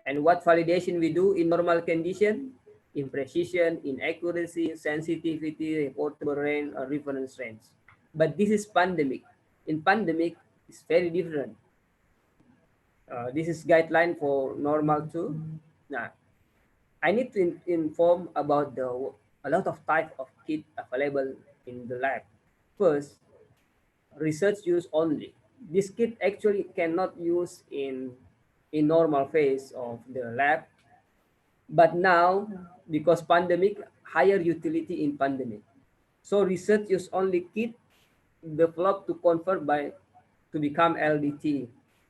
And what validation we do in normal condition? In precision, in accuracy, sensitivity, reportable range, or reference range. But this is pandemic. In pandemic, it's very different. This is guideline for normal too. Now, I need to inform about a lot of type of kit available in the lab. First, research use only. This kit actually cannot use in normal phase of the lab. But now, because pandemic, higher utility in pandemic. So research use only kit developed to convert to become LDT,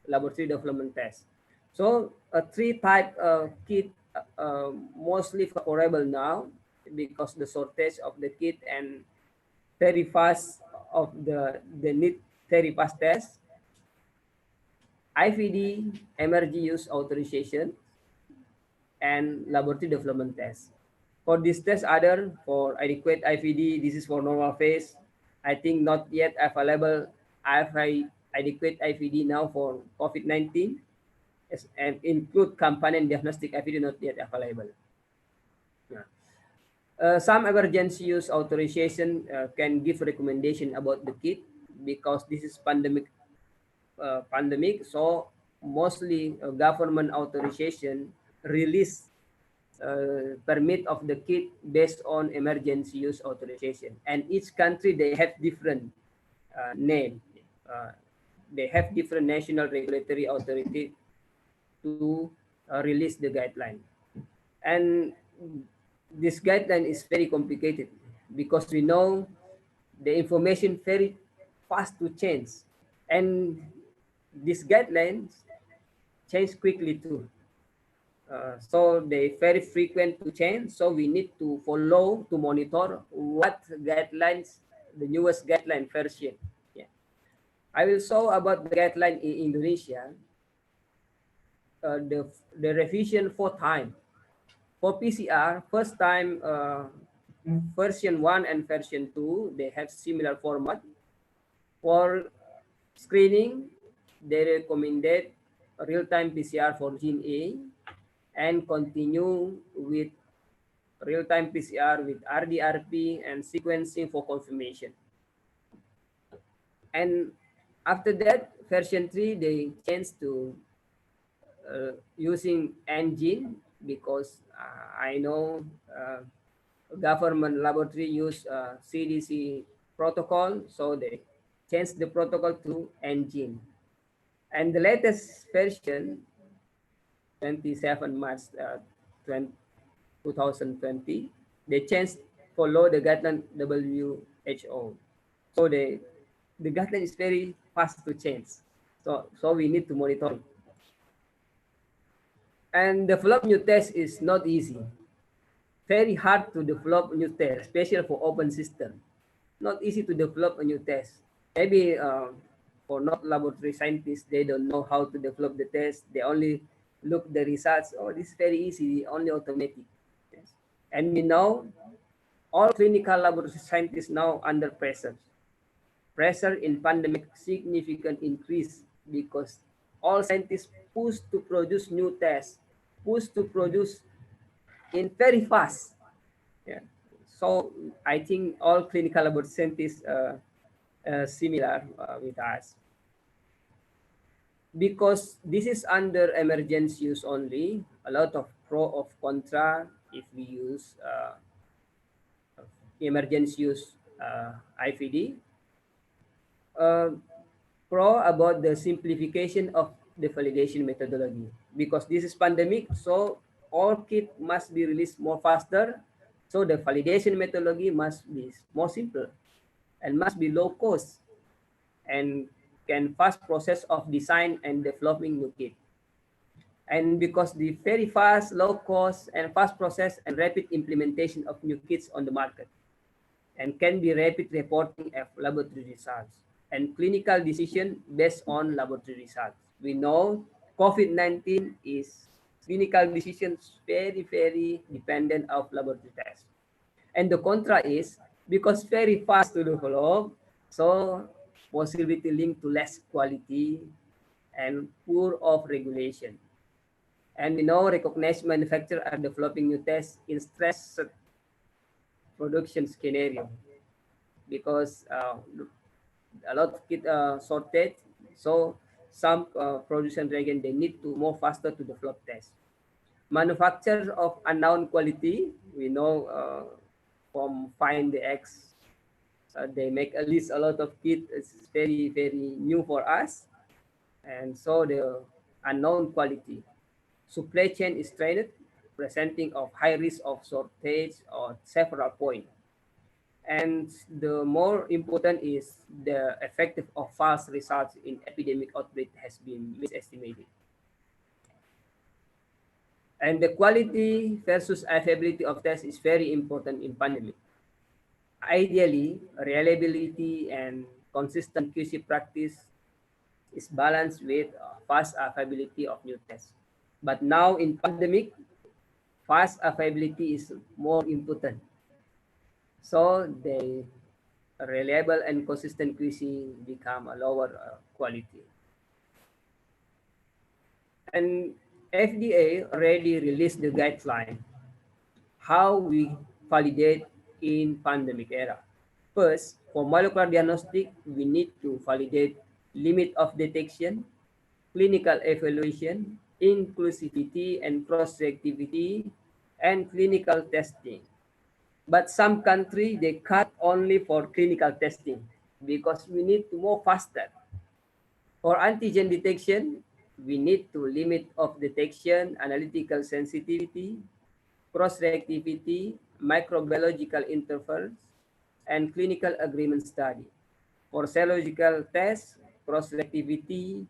laboratory development test. So a three type kit mostly favorable now because the shortage of the kit and very fast of the need very fast test. IVD, emergency use authorization, and laboratory development test. For this test, other for adequate IVD, this is for normal phase. I think not yet available adequate IVD now for COVID-19, and include companion diagnostic IVD not yet available. Some emergency use authorization can give recommendation about the kit because this is pandemic. So mostly government authorization release permit of the kit based on emergency use authorization, and each country they have different name. They have different national regulatory authority to release the guideline, and this guideline is very complicated because we know the information very fast to change, and these guidelines change quickly too. So they very frequent to change. So we need to follow to monitor what guidelines, the newest guideline version. Yeah. I will show about the guideline in Indonesia. The revision 4 times. For PCR, first time version 1 and version 2, they have similar format. For screening, they recommended real-time PCR for gene A and continue with real-time PCR with RDRP and sequencing for confirmation. And after that, version 3, they changed to using engine because I know government laboratory use CDC protocol, so they changed the protocol to engine. And the latest version, 27 March 2020, they changed follow the guideline WHO. So the guideline is very fast to change. So we need to monitor it. And develop new test is not easy. Very hard to develop new test, especially for open system. Not easy to develop a new test. Maybe for not laboratory scientists, they don't know how to develop the test. They only look the results. Oh, this is very easy, only automatic. Yes. And we know all clinical laboratory scientists now under pressure. Pressure in pandemic significant increase because all scientists push to produce new tests, push to produce in very fast. Yeah. So I think all clinical laboratory scientists similar with us. Because this is under emergency use only, a lot of pro of contra if we use emergency use IVD. Pro about the simplification of the validation methodology because this is pandemic, so all kit must be released more faster, so the validation methodology must be more simple and must be low cost and can fast process of design and developing new kit. And because the very fast, low cost and fast process and rapid implementation of new kits on the market and can be rapid reporting of laboratory results and clinical decision based on laboratory results. We know COVID-19 is clinical decisions very, very dependent of laboratory tests. And the contra is because very fast to develop, so possibility linked to less quality and poor of regulation. And we know recognized manufacturers are developing new tests in stress production scenario because a lot of kit shortage, so some production reagent they need to more faster to develop tests. Manufacturers of unknown quality, we know from Find the X, they make at least a lot of kit. It's very, very new for us. And so the unknown quality. Supply chain is strained, presenting of high risk of shortage or several points. And the more important is the effective of false results in epidemic outbreak has been misestimated. And the quality versus availability of tests is very important in pandemic. Ideally, reliability and consistent QC practice is balanced with fast availability of new tests. But now in pandemic, fast availability is more important. So the reliable and consistent QC become a lower quality. And FDA already released the guideline how we validate in pandemic era. First, for molecular diagnostic, we need to validate limit of detection, clinical evaluation, inclusivity and cross-reactivity, and clinical testing. But some countries, they cut only for clinical testing because we need to move faster. For antigen detection, we need to limit of detection, analytical sensitivity, cross-reactivity, microbiological intervals, and clinical agreement study. For serological tests, cross-reactivity,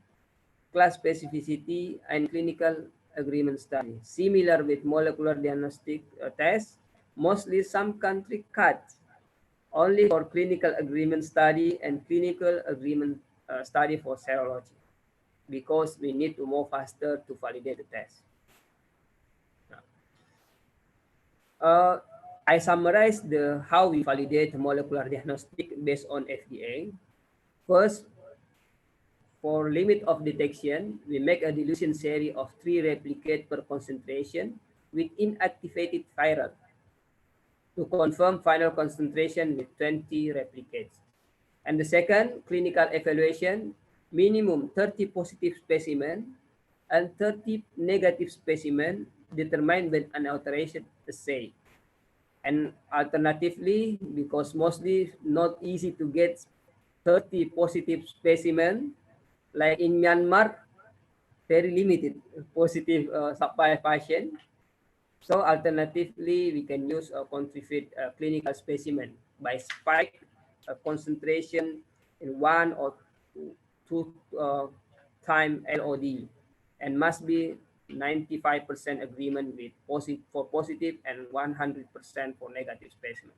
class specificity, and clinical agreement study. Similar with molecular diagnostic tests, mostly some countries cut only for clinical agreement study and clinical agreement study for serology because we need to move faster to validate the test. I summarize how we validate molecular diagnostic based on FDA. First, for limit of detection, we make a dilution series of 3 replicates per concentration with inactivated viral to confirm final concentration with 20 replicates. And the second, clinical evaluation, minimum 30 positive specimen and 30 negative specimen determined with an authorized assay. And alternatively, because mostly not easy to get 30 positive specimen, like in Myanmar, very limited positive supply patient. So alternatively, we can use a counterfeit clinical specimen by spike concentration in 1 or 2 time LOD, and must be 95% agreement with for positive and 100% for negative specimen.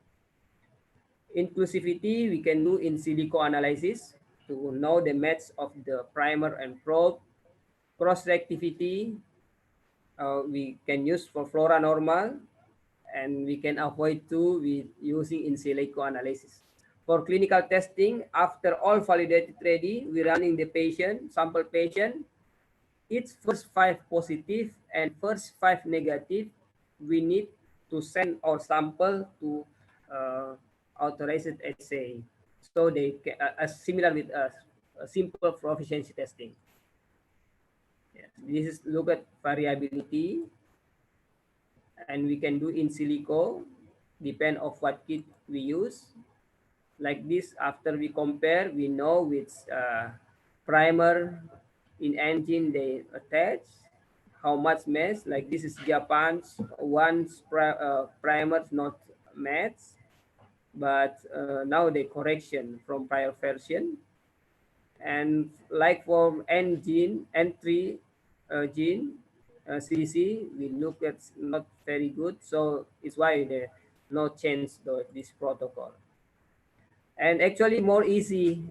Inclusivity, we can do in silico analysis to know the match of the primer and probe. Cross-reactivity, we can use for flora normal, and we can avoid too with using in silico analysis. For clinical testing, after all validated ready, we running the sample patient. Its first 5 positive and first 5 negative, we need to send our sample to authorized assay. So they can, similar with a simple proficiency testing. Yes. This is look at variability, and we can do in silico, depend of what kit we use. Like this, after we compare, we know which primer in engine they attach, how much match. Like this is Japan's one primer not match, but now the correction from prior version. And like for N3 gene, CC, we look at not very good, so it's why they no change this protocol. And actually more easy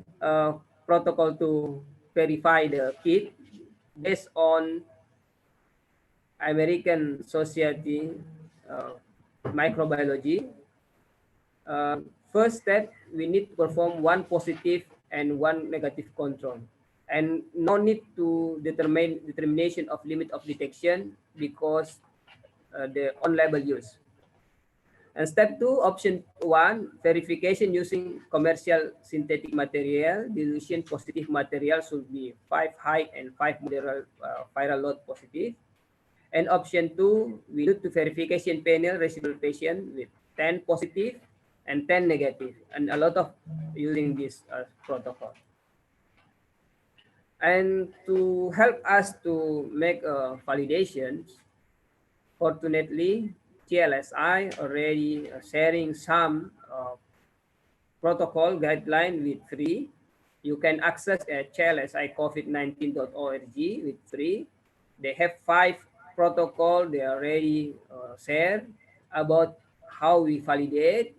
protocol to verify the kit based on American Society Microbiology. First step, we need to perform 1 positive and 1 negative control, and no need to determination of limit of detection because the on-label use. And step 2, option 1, verification using commercial synthetic material. Dilution positive material should be 5 high and 5 moderate viral load positive. And option 2, we do to verification panel residual patient with 10 positive and 10 negative, and a lot of using this protocol. And to help us to make validations, fortunately, TLSI already sharing some protocol guideline with free. You can access at chlsicovid19.org with free. They have 5 protocol they already shared about how we validate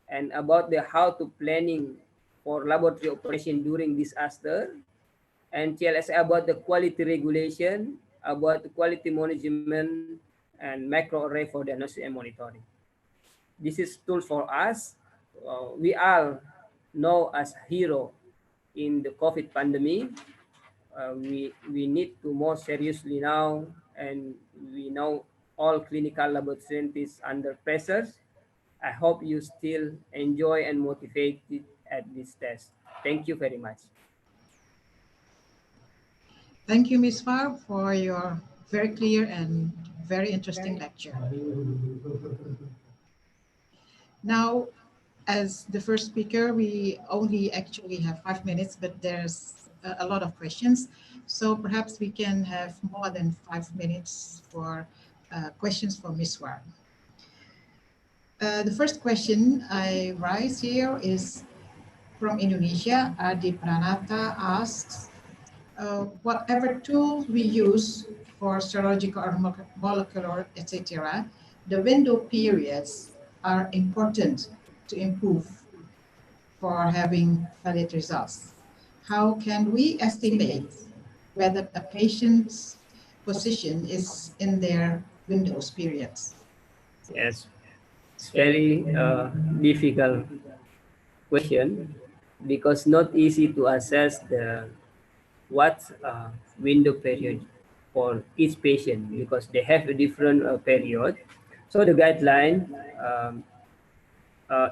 and about the how to planning for laboratory operation during disaster, and TLSI about the quality regulation, about the quality management, and microarray for diagnosis and monitoring. This is tool for us. We all know as hero in the COVID pandemic. We need to more seriously now, and we know all clinical laboratory scientists under pressures. I hope you still enjoy and motivated at this test. Thank you very much. Thank you, Ms. Far, for your very clear and very interesting lecture. Now, as the first speaker, we only actually have 5 minutes, but there's a lot of questions. So perhaps we can have more than 5 minutes for questions for Ms. War. The first question I raise here is from Indonesia. Adi Pranata asks, whatever tool we use for serological or molecular, etc., the window periods are important to improve for having valid results. How can we estimate whether a patient's position is in their windows periods? Yes, it's very difficult question because not easy to assess the what window period for each patient because they have a different period. So the guideline,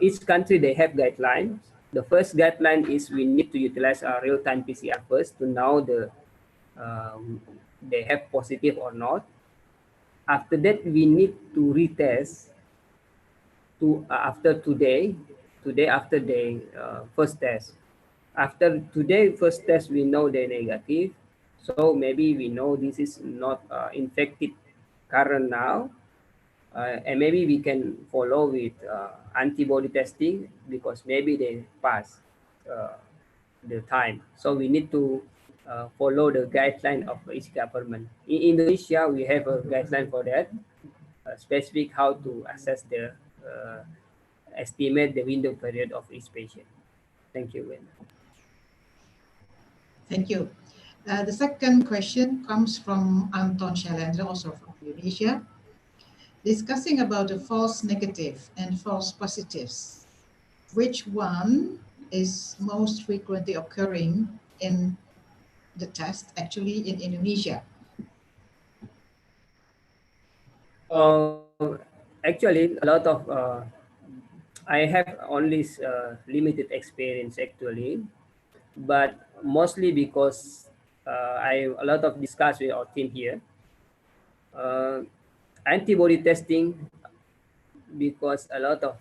each country they have guidelines. The first guideline is we need to utilize our real-time PCR first to know they have positive or not. After that, we need to retest after today after the first test. After today first test, we know they're negative. So maybe we know this is not infected current now. And maybe we can follow with antibody testing because maybe they pass the time. So we need to follow the guideline of each government. In Indonesia, we have a guideline for that, specific how to assess the estimate the window period of each patient. Thank you, Gwen. Thank you. The second question comes from Anton Shalendra, also from Indonesia, discussing about the false negative and false positives. Which one is most frequently occurring in the test, actually in Indonesia? Actually, a lot of I have only limited experience actually, but mostly because a lot of discuss with our team here. Antibody testing, because a lot of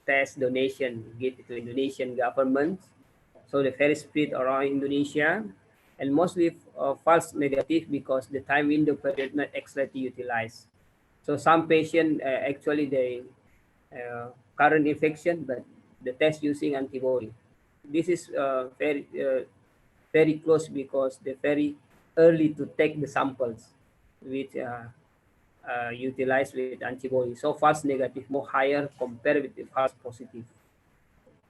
test donation give to Indonesian government, so the very spread around Indonesia, and mostly false negative because the time window period not exactly utilized. So some patient actually they current infection, but the test using antibody. This is very close because they're very early to take the samples which utilized with antibody. So false negative more higher compared with the false positive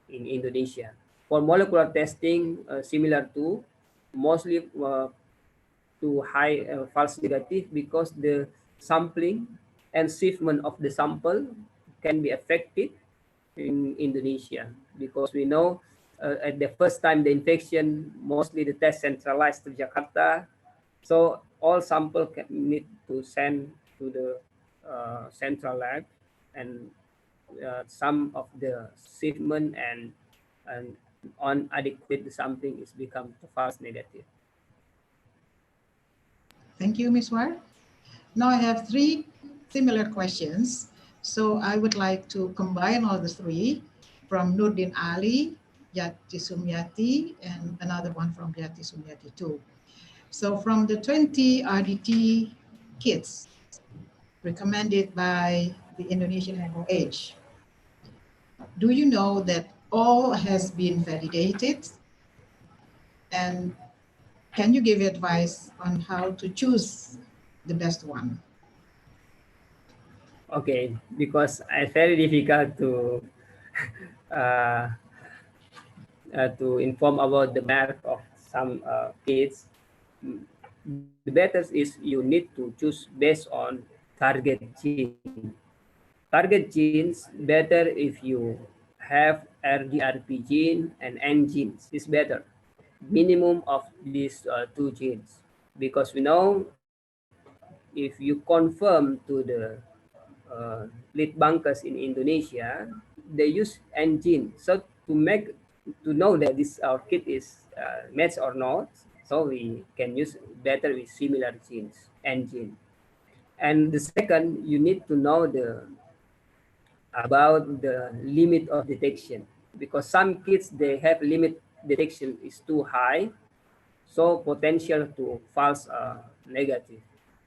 in Indonesia. For molecular testing, similar to mostly to high false negative because the sampling and shipment of the sample can be affected in Indonesia because we know at the first time the infection, mostly the test centralized to Jakarta. So all sample need to send to the central lab, and some of the shipment and inadequate sampling is become false negative. Thank you, Ms. War. Now I have three similar questions. So I would like to combine all the three from Nurdin Ali, Yati Sumyati, and another one from Yati Sumyati too. So from the 20 RDT kits recommended by the Indonesian NIH, do you know that all has been validated? And can you give advice on how to choose the best one? Okay, because it's very difficult to inform about the mark of some kids. The better is you need to choose based on target gene. Target genes better if you have RGRP gene and N genes is better. Minimum of these two genes, because we know if you confirm to the lead bankers in Indonesia, they use N gene. So to know that this our kit is match or not, so we can use better with similar genes, N gene. And the second, you need to know about the limit of detection, because some kits they have limit detection is too high, so potential to false negative.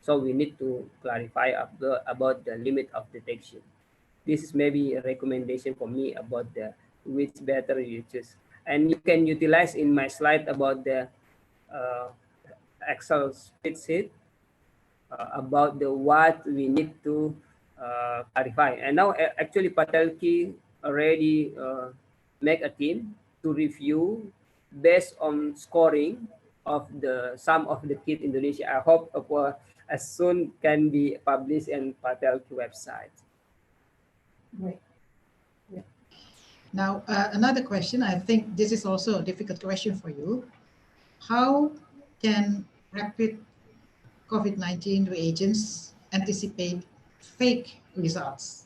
So we need to clarify about the limit of detection. This is maybe a recommendation for me about the which better you choose. And you can utilize in my slide about the Excel spreadsheet about the what we need to clarify. And now actually Patelki already make a team to review based on scoring of the some of the kit Indonesia. I hope as soon can be published in Patelki website. Great. Yeah. Now, another question, I think this is also a difficult question for you. How can rapid COVID-19 reagents anticipate fake results?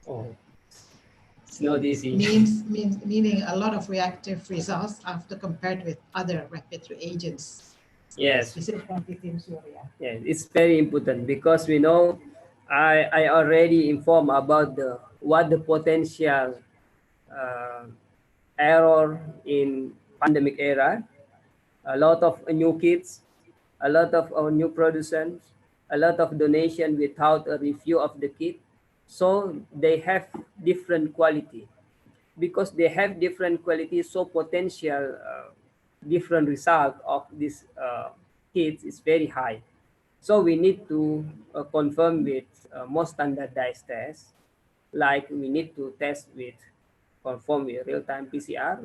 Oh, it's not easy. Meaning a lot of reactive results after compared with other rapid reagents. Yes. Yeah. It's very important because we know I already informed about what the potential error in pandemic era. A lot of new kits, a lot of new productions, a lot of donation without a review of the kit. So they have different quality. Because they have different quality, so potential different result of this kits is very high. So we need to confirm with more standardized tests, like we need to test with confirm with real-time PCR.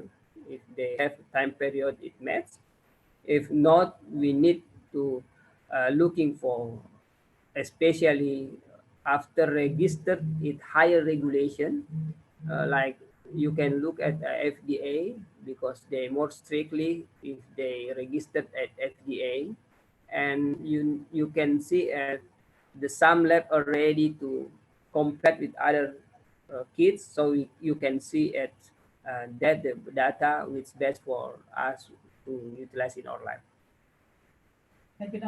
If they have time period, it matches. If not, we need to looking for, especially after registered with higher regulation, like you can look at FDA because they more strictly if they registered at FDA, and you can see at the some lab are ready to compare with other kits, so you can see at that the data which best for us to utilize in our lab.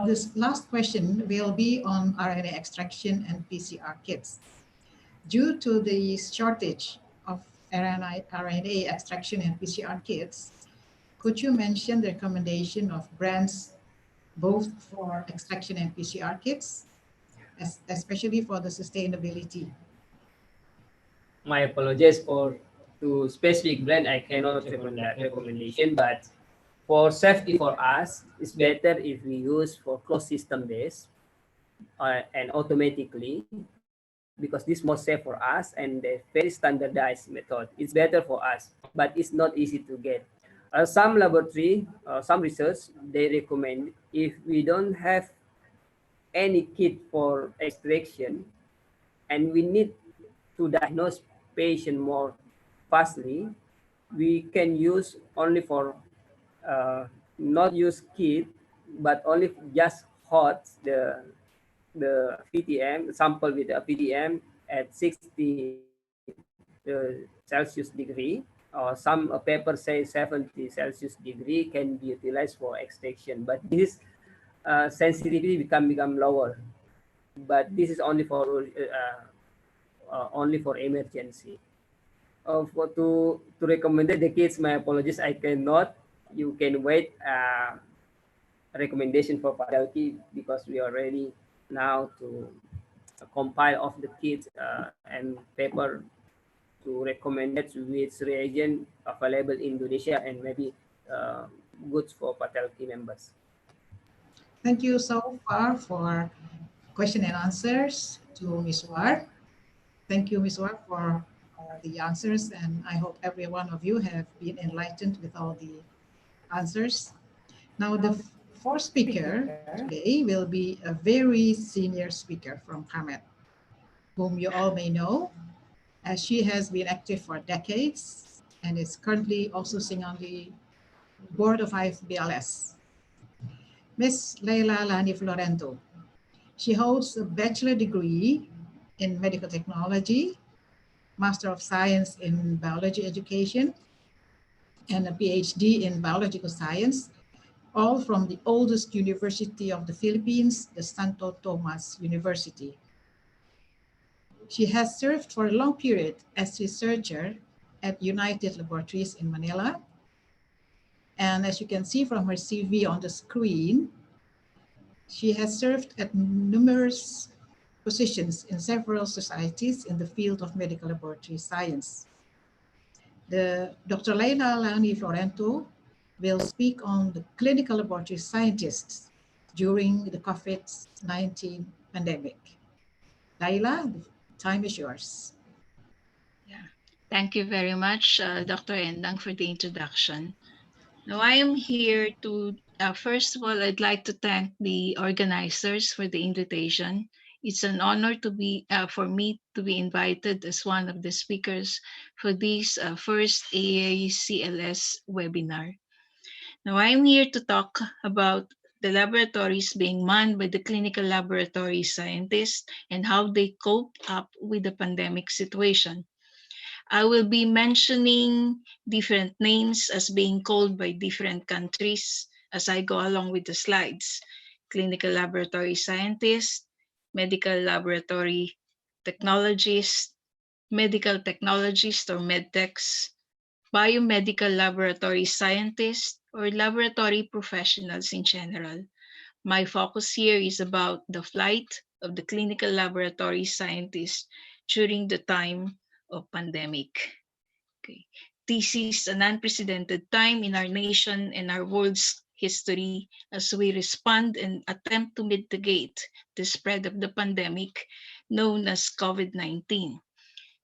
This last question will be on RNA extraction and PCR kits. Due to the shortage of RNA extraction and PCR kits, could you mention the recommendation of brands both for extraction and PCR kits, especially for the sustainability? My apologies for to specific brand, I cannot recommend that recommendation, but for safety for us, it's better if we use for closed system base and automatically, because this more safe for us and the very standardized method. It's better for us, but it's not easy to get. Some laboratory, some research, they recommend if we don't have any kit for extraction and we need to diagnose patient more fastly, we can use only for not use kit, but only just hot the VTM sample with the VTM at 60 Celsius degree, or some paper say 70 Celsius degree can be utilized for extraction, but this sensitivity become lower. But this is only for emergency. To recommend the kits, my apologies, I cannot. You can wait recommendation for faculty because we are ready now to compile of the kits and paper to recommend it with reagent available in Indonesia and maybe goods for faculty members. Thank you so far for question and answers to Ms. War. Thank you, Ms. War, for the answers, and I hope every one of you have been enlightened with all the answers. Now, the fourth speaker today will be a very senior speaker from CARMET, whom you all may know, as she has been active for decades and is currently also sitting on the board of AACLS. Ms. Leila Lani Florento. She holds a bachelor degree in medical technology, Master of Science in Biology Education, and a PhD in Biological Science, all from the oldest university of the Philippines, the Santo Tomas University. She has served for a long period as researcher at United Laboratories in Manila. And as you can see from her CV on the screen, she has served at numerous positions in several societies in the field of medical laboratory science. Dr. Leila Lani Florento will speak on the clinical laboratory scientists during the COVID-19 pandemic. Leila, the time is yours. Yeah. Thank you very much, Dr. Endang, for the introduction. Now, I am here to, first of all, I'd like to thank the organizers for the invitation It's an honor to be for me to be invited as one of the speakers for this first AACLS webinar. Now, I'm here to talk about the laboratories being manned by the clinical laboratory scientists and how they cope up with the pandemic situation. I will be mentioning different names as being called by different countries as I go along with the slides. Clinical laboratory scientists, medical laboratory technologists, medical technologists or medtechs, biomedical laboratory scientists, or laboratory professionals in general. My focus here is about the flight of the clinical laboratory scientists during the time of pandemic. Okay. This is an unprecedented time in our nation and our world's history as we respond and attempt to mitigate the spread of the pandemic known as COVID-19.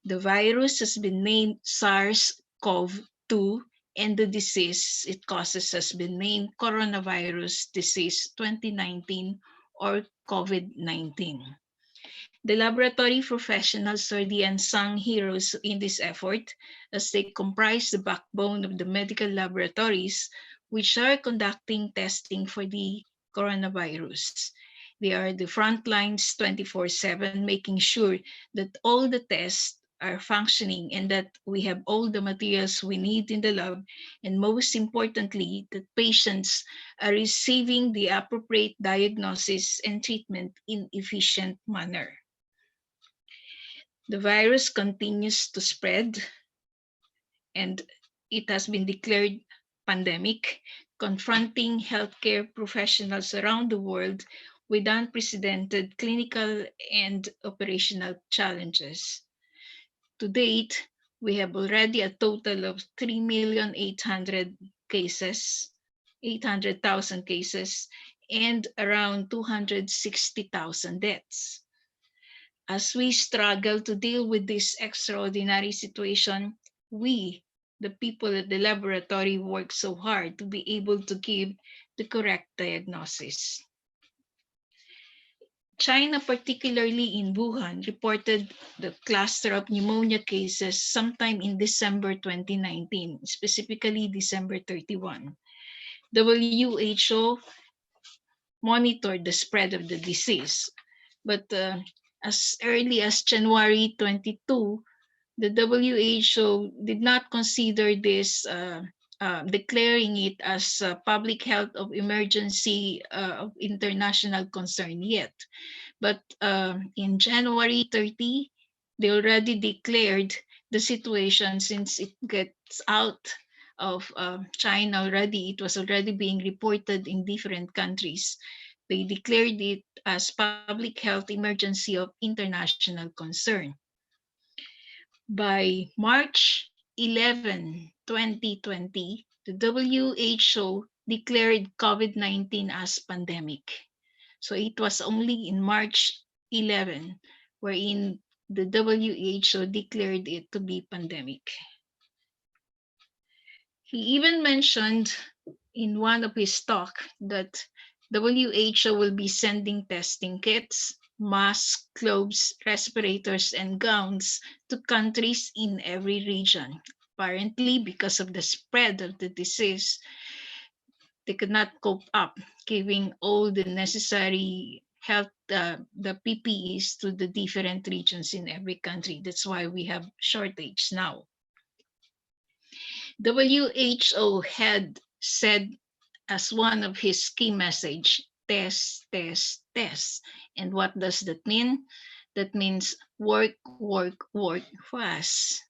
The virus has been named SARS-CoV-2 and the disease it causes has been named coronavirus disease 2019 or COVID-19. The laboratory professionals are the unsung heroes in this effort as they comprise the backbone of the medical laboratories which are conducting testing for the coronavirus. They are the front lines 24/7, making sure that all the tests are functioning and that we have all the materials we need in the lab, and most importantly, that patients are receiving the appropriate diagnosis and treatment in efficient manner. The virus continues to spread and it has been declared pandemic, confronting healthcare professionals around the world with unprecedented clinical and operational challenges. To date, we have already a total of 3,800,000 cases, and around 260,000 deaths. As we struggle to deal with this extraordinary situation, we, the people at the laboratory, work so hard to be able to give the correct diagnosis. China, particularly in Wuhan, reported the cluster of pneumonia cases sometime in December 2019, specifically December 31. WHO monitored the spread of the disease, but as early as January 22, the WHO did not consider this, declaring it as a public health of emergency of international concern yet. But in January 30, they already declared the situation since it gets out of China already. It was already being reported in different countries. They declared it as public health emergency of international concern. By March 11, 2020, the WHO declared COVID-19 as pandemic. So it was only in March 11 wherein the WHO declared it to be pandemic. He even mentioned in one of his talk that WHO will be sending testing kits, masks, gloves, respirators, and gowns to countries in every region. Apparently, because of the spread of the disease, they could not cope up giving all the necessary health, the PPEs to the different regions in every country. That's why we have shortage now. WHO had said as one of his key message, test, test, test. And what does that mean? That means work, work, work fast.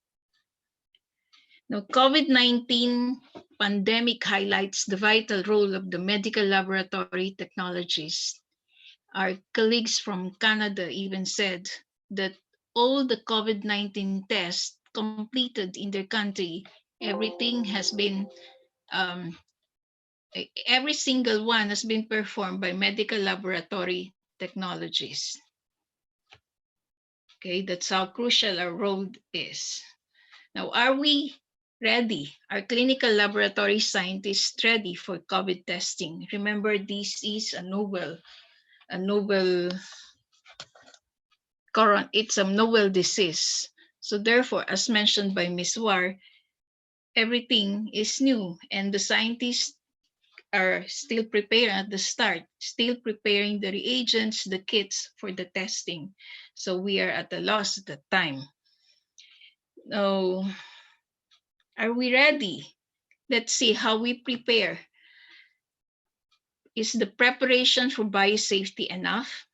Now, COVID-19 pandemic highlights the vital role of the medical laboratory technologies. Our colleagues from Canada even said that all the COVID-19 tests completed in their country, everything has been every single one has been performed by medical laboratory technologies. Okay, that's how crucial our role is. Now, are we ready? Are clinical laboratory scientists ready for COVID testing? Remember, this is a novel it's a novel disease. So therefore, as mentioned by Ms. War, everything is new, and the scientists are still preparing at the start, still preparing the reagents, the kits for the testing. So we are at a loss at the time. Now, are we ready? Let's see how we prepare. Is the preparation for biosafety enough?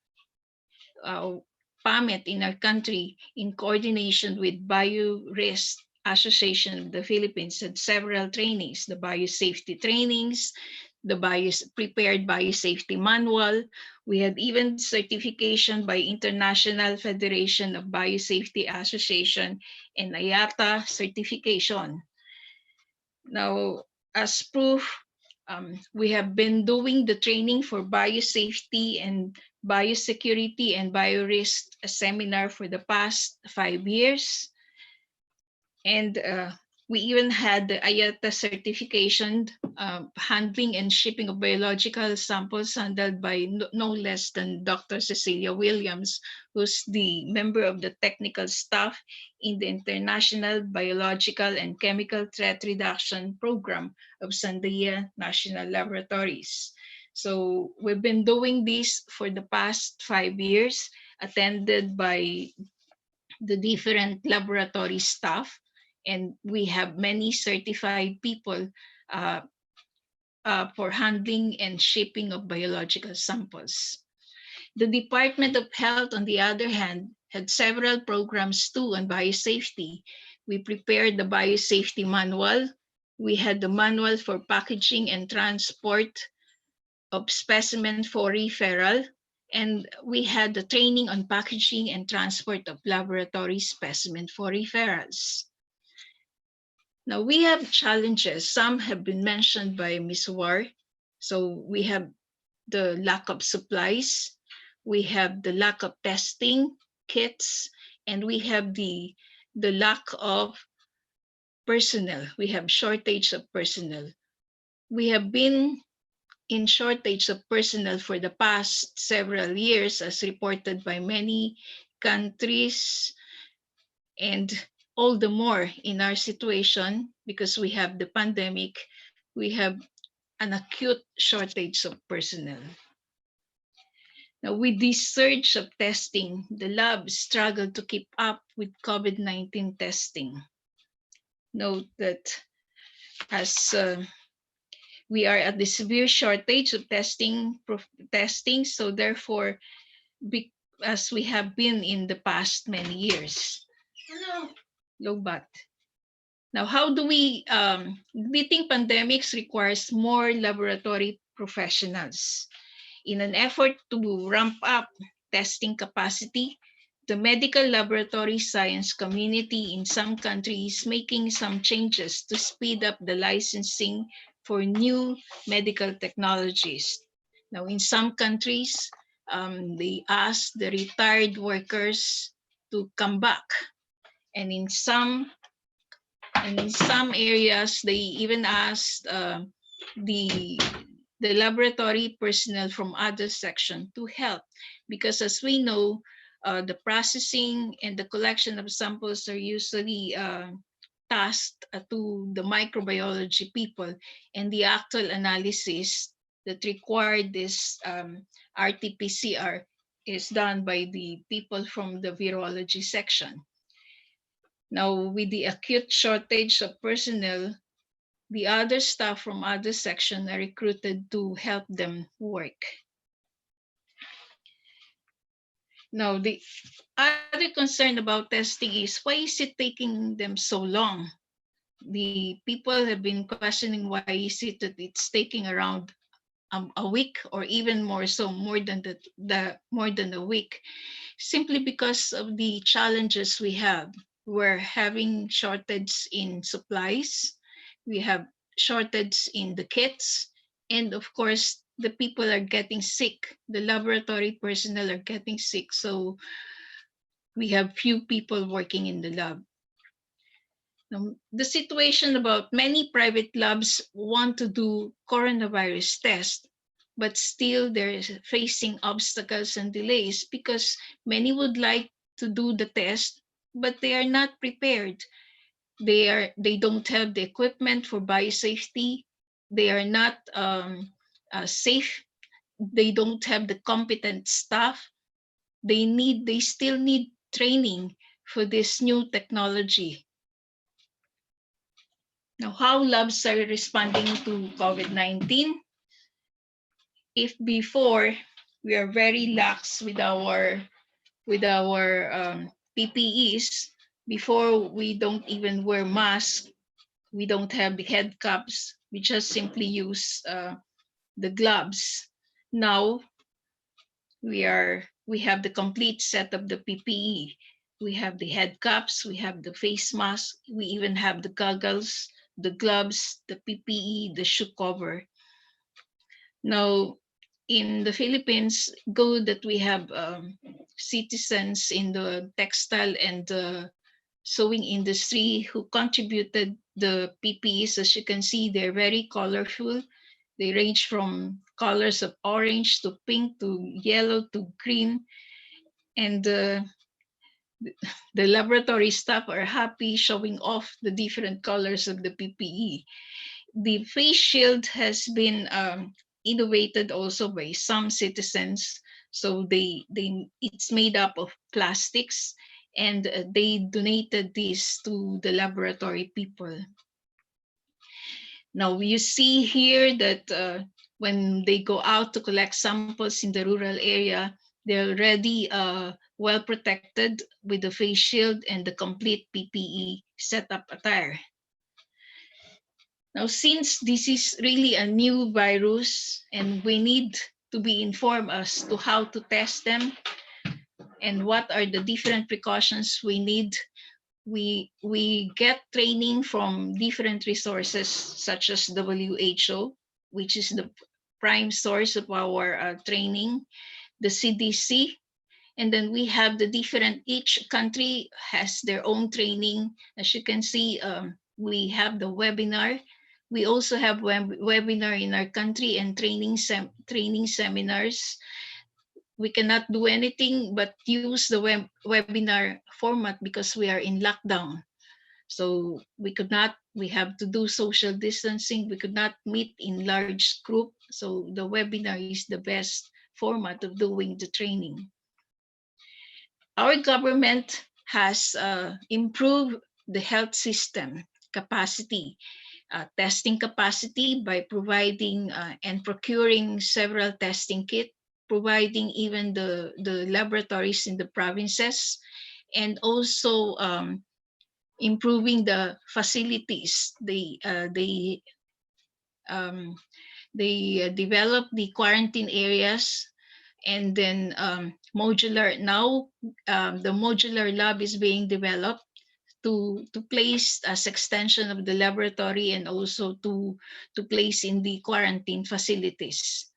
PAMET in our country, in coordination with BioRisk Association of the Philippines, had several trainings, the biosafety trainings, the prepared biosafety manual. We had even certification by International Federation of Biosafety Association and IATA certification. Now, as proof, we have been doing the training for biosafety and biosecurity and biorisk seminar for the past 5 years. And we even had the IATA certification, handling and shipping of biological samples handled by no less than Dr. Cecilia Williams, who's the member of the technical staff in the International Biological and Chemical Threat Reduction Program of Sandia National Laboratories. So we've been doing this for the past 5 years, attended by the different laboratory staff, and we have many certified people for handling and shipping of biological samples. The Department of Health, on the other hand, had several programs too on biosafety. We prepared the biosafety manual. We had the manual for packaging and transport of specimen for referral, and we had the training on packaging and transport of laboratory specimen for referrals. Now we have challenges. Some have been mentioned by Ms. War. So we have the lack of supplies, we have the lack of testing kits, and we have the lack of personnel. We have shortage of personnel. We have been in shortage of personnel for the past several years, as reported by many countries, and all the more in our situation because we have the pandemic, we have an acute shortage of personnel. Now, with this surge of testing, the labs struggle to keep up with COVID-19 testing. Note that as we are at the severe shortage of testing, so therefore, as we have been in the past many years. Lobat. Now, how do we think pandemics requires more laboratory professionals? In an effort to ramp up testing capacity, the medical laboratory science community in some countries making some changes to speed up the licensing for new medical technologies. Now, in some countries, they ask the retired workers to come back. And in some areas, they even asked the laboratory personnel from other section to help, because as we know, the processing and the collection of samples are usually tasked to the microbiology people, and the actual analysis that required this RT-PCR is done by the people from the virology section. Now, with the acute shortage of personnel, the other staff from other sections are recruited to help them work. Now, the other concern about testing is, why is it taking them so long? The people have been questioning why is it that it's taking around a week, or even more so, more than a week, simply because of the challenges we have. We're having shortage in supplies, we have shortage in the kits, and of course, the people are getting sick. The laboratory personnel are getting sick, so we have few people working in the lab. Now, the situation about many private labs want to do coronavirus tests, but still they're facing obstacles and delays because many would like to do the test, but they are not prepared. They don't have the equipment for biosafety. They are not safe. They don't have the competent staff. They still need training for this new technology. Now, how labs are responding to COVID-19? If before we are very lax with our PPEs, before we don't even wear masks, we don't have the head caps, we just simply use the gloves. Now we have the complete set of the PPE. We have the head caps, we have the face mask, we even have the goggles, the gloves, the PPE, the shoe cover. Now, in the Philippines, good that we have citizens in the textile and the sewing industry who contributed the PPEs. As you can see, they're very colorful. They range from colors of orange to pink to yellow to green. And the laboratory staff are happy showing off the different colors of the PPE. The face shield has been innovated also by some citizens. So it's made up of plastics, and they donated this to the laboratory people. Now you see here that when they go out to collect samples in the rural area, they're already well protected with the face shield and the complete PPE setup attire. Now, since this is really a new virus and we need to be informed as to how to test them and what are the different precautions we need, we get training from different resources such as WHO, which is the prime source of our training, the CDC, and then we have each country has their own training. As you can see, we have the webinar. We also have webinar in our country and training seminars. We cannot do anything but use the webinar format because we are in lockdown. So we have to do social distancing. We could not meet in large group. So the webinar is the best format of doing the training. Our government has improved the health system capacity, testing capacity by providing and procuring several testing kits, providing even the laboratories in the provinces, and also improving the facilities. They develop the quarantine areas, and then modular. Now the modular lab is being developed to place as extension of the laboratory and also to place in the quarantine facilities.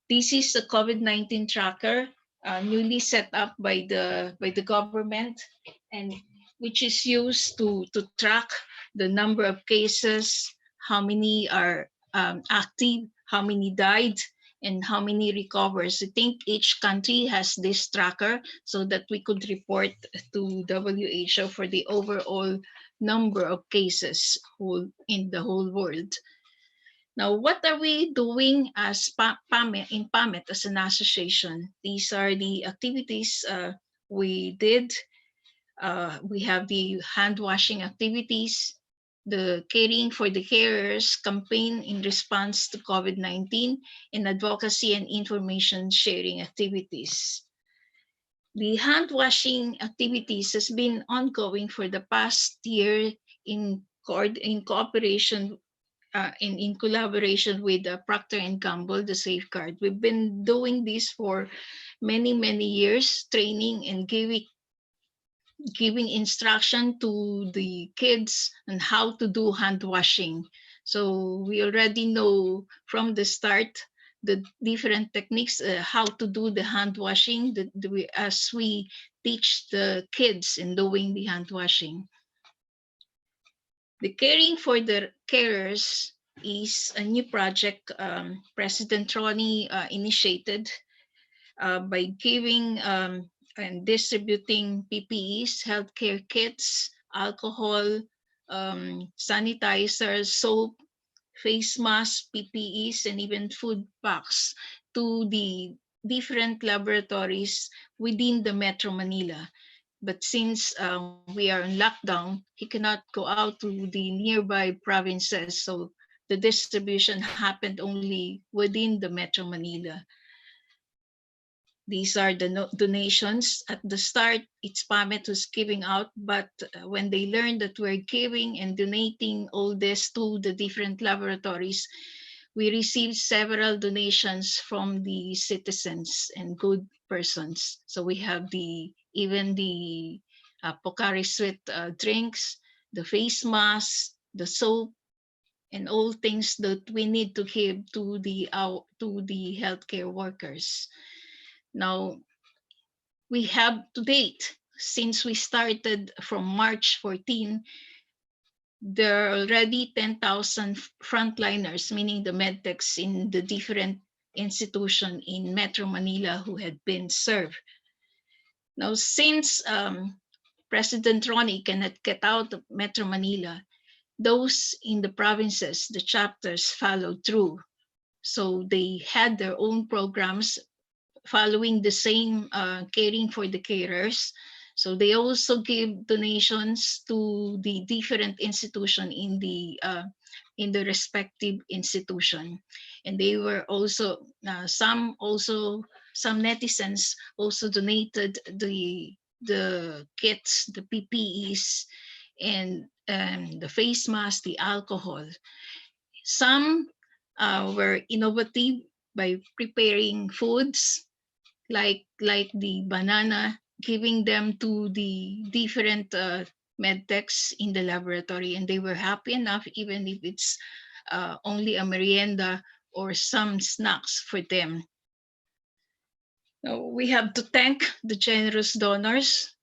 This is a COVID-19 tracker newly set up by the government, and which is used to track the number of cases, how many are active, how many died, and how many recovers. I think each country has this tracker so that we could report to WHO for the overall number of cases in the whole world. Now, what are we doing as PAMET as an association? These are the activities we did. We have the hand washing activities, the Caring for the Carers campaign in response to COVID-19, and advocacy and information sharing activities. The hand washing activities has been ongoing for the past year in cooperation in collaboration with Procter & Gamble, the Safeguard. We've been doing this for many years, training and giving instruction to the kids on how to do hand washing. So we already know from the start the different techniques, how to do the hand washing as we teach the kids in doing the hand washing. The Caring for the Carers is a new project President Ronnie initiated by giving and distributing PPEs, healthcare kits, alcohol, sanitizers, soap, face masks, PPEs, and even food packs to the different laboratories within the Metro Manila. But since we are in lockdown, he cannot go out to the nearby provinces. So the distribution happened only within the Metro Manila. These are the donations. At the start, it's PAMET who's giving out, but when they learned that we're giving and donating all this to the different laboratories, we received several donations from the citizens and good persons. So we have even the Pocari Sweat drinks, the face masks, the soap, and all things that we need to give to the healthcare workers. Now, we have to date, since we started from March 14, there are already 10,000 frontliners, meaning the medtechs in the different institutions in Metro Manila who had been served. Now, since President Ronnie cannot get out of Metro Manila, those in the provinces, the chapters followed through. So they had their own programs following the same caring for the carers. So they also give donations to the different institution in the respective institution, and they were also some netizens also donated the kits, the PPEs, and the face mask, the alcohol. Some were innovative by preparing foods like the banana, giving them to the different medtechs in the laboratory, and they were happy enough even if it's only a merienda or some snacks for them. Now, we have to thank the generous donors.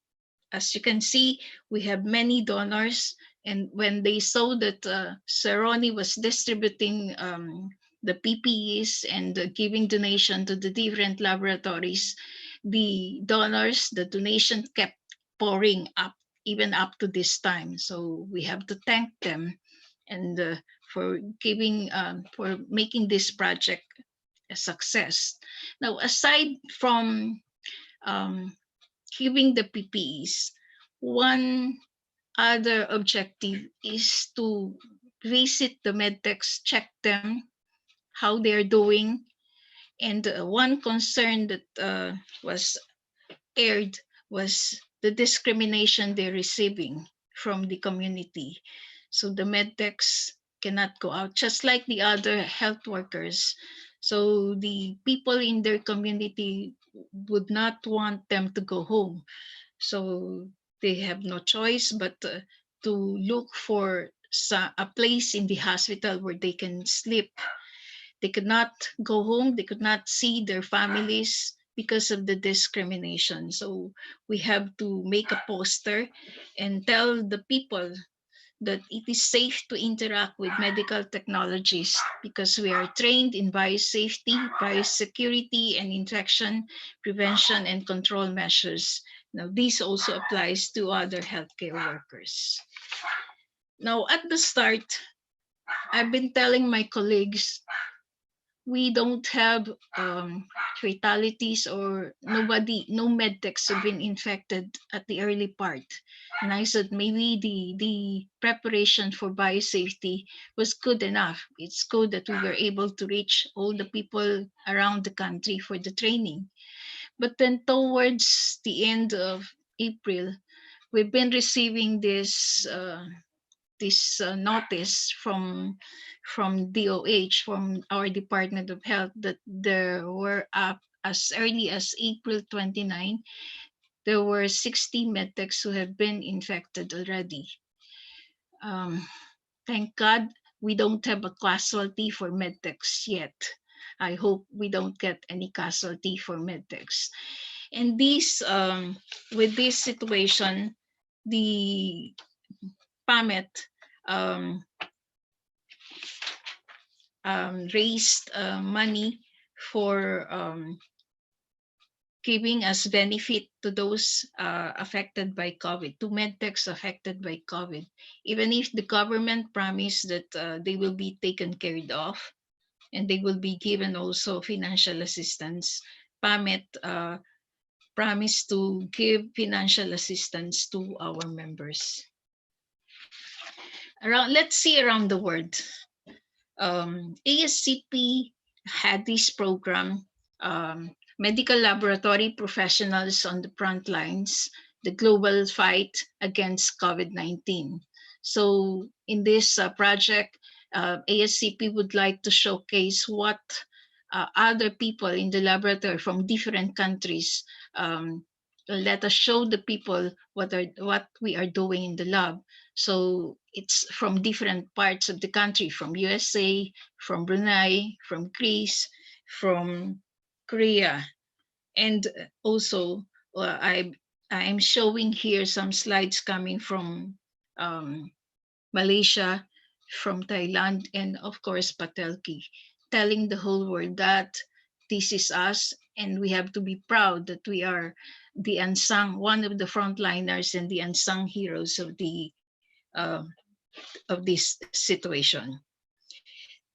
As you can see, we have many donors, and when they saw that Sir Ronnie was distributing the PPEs and giving donation to the different laboratories, the donors, the donation kept pouring up, even up to this time. So we have to thank them and for making this project a success. Now, aside from giving the PPEs, one other objective is to visit the medtechs, check them, how they're doing. And one concern that was aired was the discrimination they're receiving from the community. So the medtechs cannot go out, just like the other health workers. So the people in their community would not want them to go home. So they have no choice but to look for a place in the hospital where they can sleep. They could not go home, they could not see their families because of the discrimination. So we have to make a poster and tell the people that it is safe to interact with medical technologies because we are trained in biosafety, biosecurity, and infection prevention and control measures. Now, this also applies to other healthcare workers. Now, at the start, I've been telling my colleagues we don't have fatalities or no medtechs have been infected at the early part. And I said maybe the preparation for biosafety was good enough. It's good that we were able to reach all the people around the country for the training. But then towards the end of April, we've been receiving this notice from DOH, from our Department of Health, that there were as early as April 29, there were 60 medtechs who have been infected already. Thank God we don't have a casualty for medtechs yet. I hope we don't get any casualty for medtechs. And with this situation, the PAMET raised money for giving as benefit to those affected by COVID, to medtechs affected by COVID, even if the government promised that they will be taken care of and they will be given also financial assistance. PAMET promised to give financial assistance to our members. Let's see around the world. ASCP had this program, medical laboratory professionals on the front lines, the global fight against COVID-19. So in this project, ASCP would like to showcase what other people in the laboratory from different countries, let us show the people what we are doing in the lab. So it's from different parts of the country, from USA, from Brunei, from Greece, from Korea. And also I'm showing here some slides coming from Malaysia, from Thailand, and of course Patelki, telling the whole world that this is us, and we have to be proud that we are the unsung, one of the frontliners and the unsung heroes of this situation.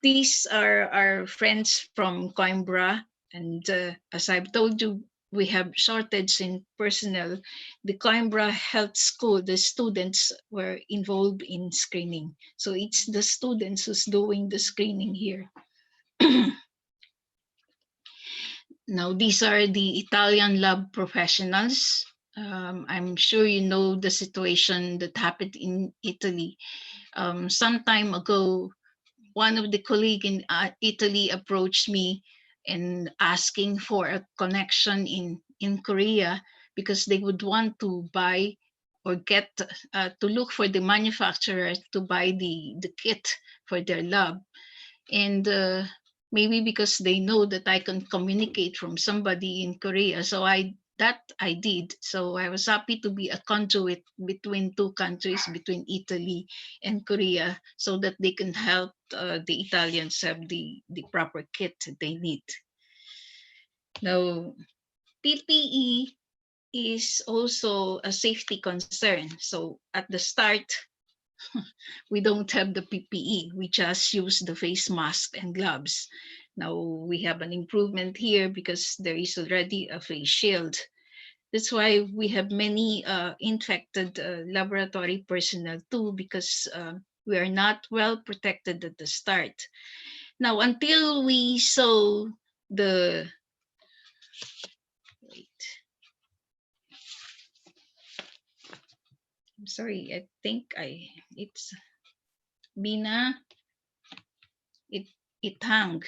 These are our friends from Coimbra, and as I've told you, we have shortage in personnel. The Coimbra Health School, the students were involved in screening. So it's the students who's doing the screening here. Now, these are the Italian lab professionals. I'm sure you know the situation that happened in Italy. Some time ago, one of the colleagues in Italy approached me and asking for a connection in Korea because they would want to buy or get to look for the manufacturer to buy the kit for their lab. And maybe because they know that I can communicate from somebody in Korea. So I did. So I was happy to be a conduit between two countries, between Italy and Korea, so that they can help the Italians have the proper kit they need. Now, PPE is also a safety concern. So at the start, we don't have the PPE. We just use the face mask and gloves. Now we have an improvement here because there is already a face shield. That's why we have many infected laboratory personnel too, because we are not well protected at the start. Now, until we saw the, I'm sorry, I think it's Bina, it hung.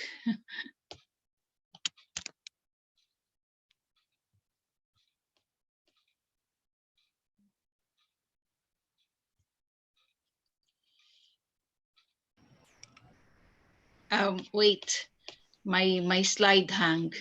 Wait, my slide hung.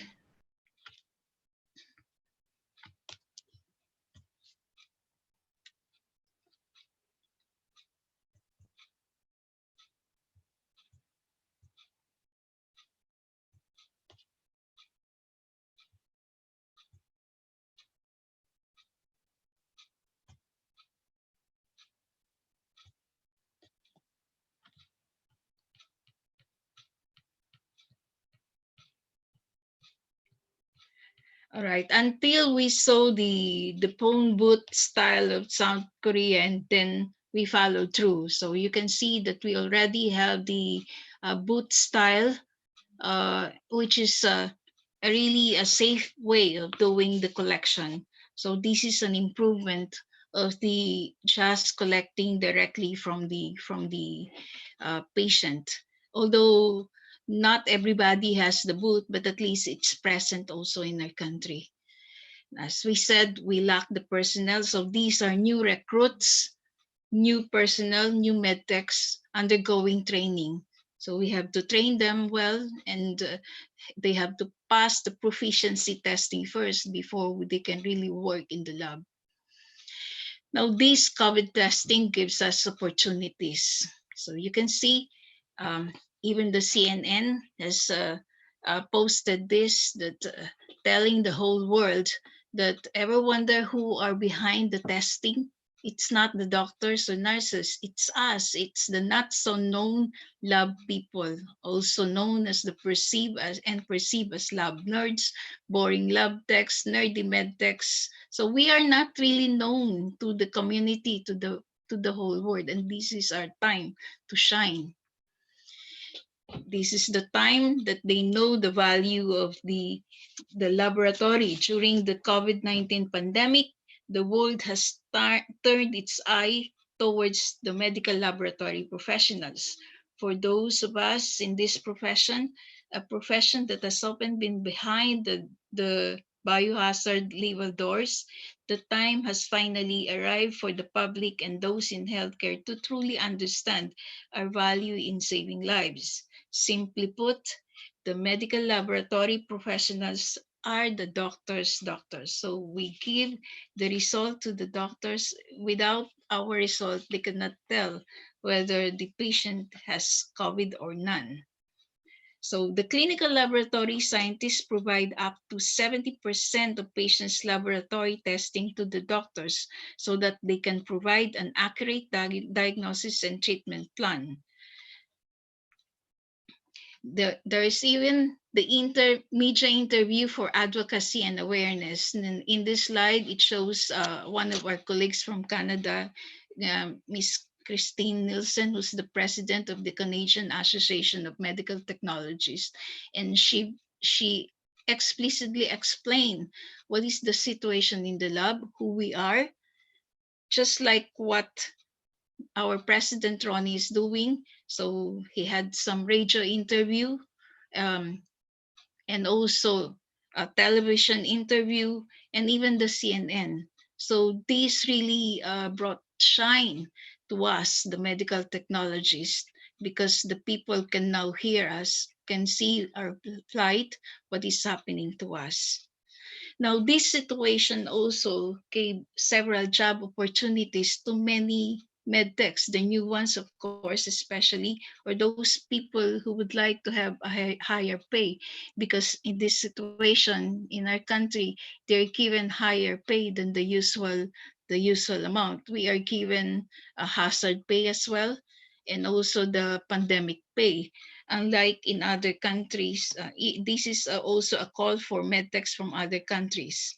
All right, until we saw the phone booth style of South Korea, and then we followed through. So you can see that we already have the booth style, which is really a safe way of doing the collection. So this is an improvement of the just collecting directly from the patient. Although not everybody has the booth, but at least it's present also in our country. As we said, we lack the personnel. So these are new recruits, new personnel, new medtechs undergoing training. So we have to train them well, and they have to pass the proficiency testing first before they can really work in the lab. Now, this COVID testing gives us opportunities. So you can see even the CNN has posted this, that telling the whole world that ever wonder who are behind the testing? It's not the doctors or nurses, it's us. It's the not so known lab people, also known as the perceived as lab nerds, boring lab techs, nerdy med techs. So we are not really known to the community, to the whole world, and this is our time to shine. This is the time that they know the value of the laboratory. During the COVID-19 pandemic, the world has turned its eye towards the medical laboratory professionals. For those of us in this profession, a profession that has often been behind the biohazard level doors, the time has finally arrived for the public and those in healthcare to truly understand our value in saving lives. Simply put, the medical laboratory professionals are the doctor's doctors. So we give the result to the doctors. Without our result, they cannot tell whether the patient has COVID or none. So the clinical laboratory scientists provide up to 70% of patients' laboratory testing to the doctors so that they can provide an accurate diagnosis and treatment plan. There is even the media interview for advocacy and awareness. And in this slide, it shows one of our colleagues from Canada, Ms. Christine Nielsen, who's the president of the Canadian Association of Medical Technologists. And she explicitly explained what is the situation in the lab, who we are, just like what our president Ronnie is doing. So he had some radio interview and also a television interview and even the CNN. So this really brought shine to us, the medical technologists, because the people can now hear us, can see our plight, what is happening to us. Now, this situation also gave several job opportunities to many medtechs, the new ones, of course, especially, or those people who would like to have a higher pay, because in this situation in our country, they're given higher pay than the usual amount. We are given a hazard pay as well, and also the pandemic pay. Unlike in other countries, this is also a call for medtechs from other countries.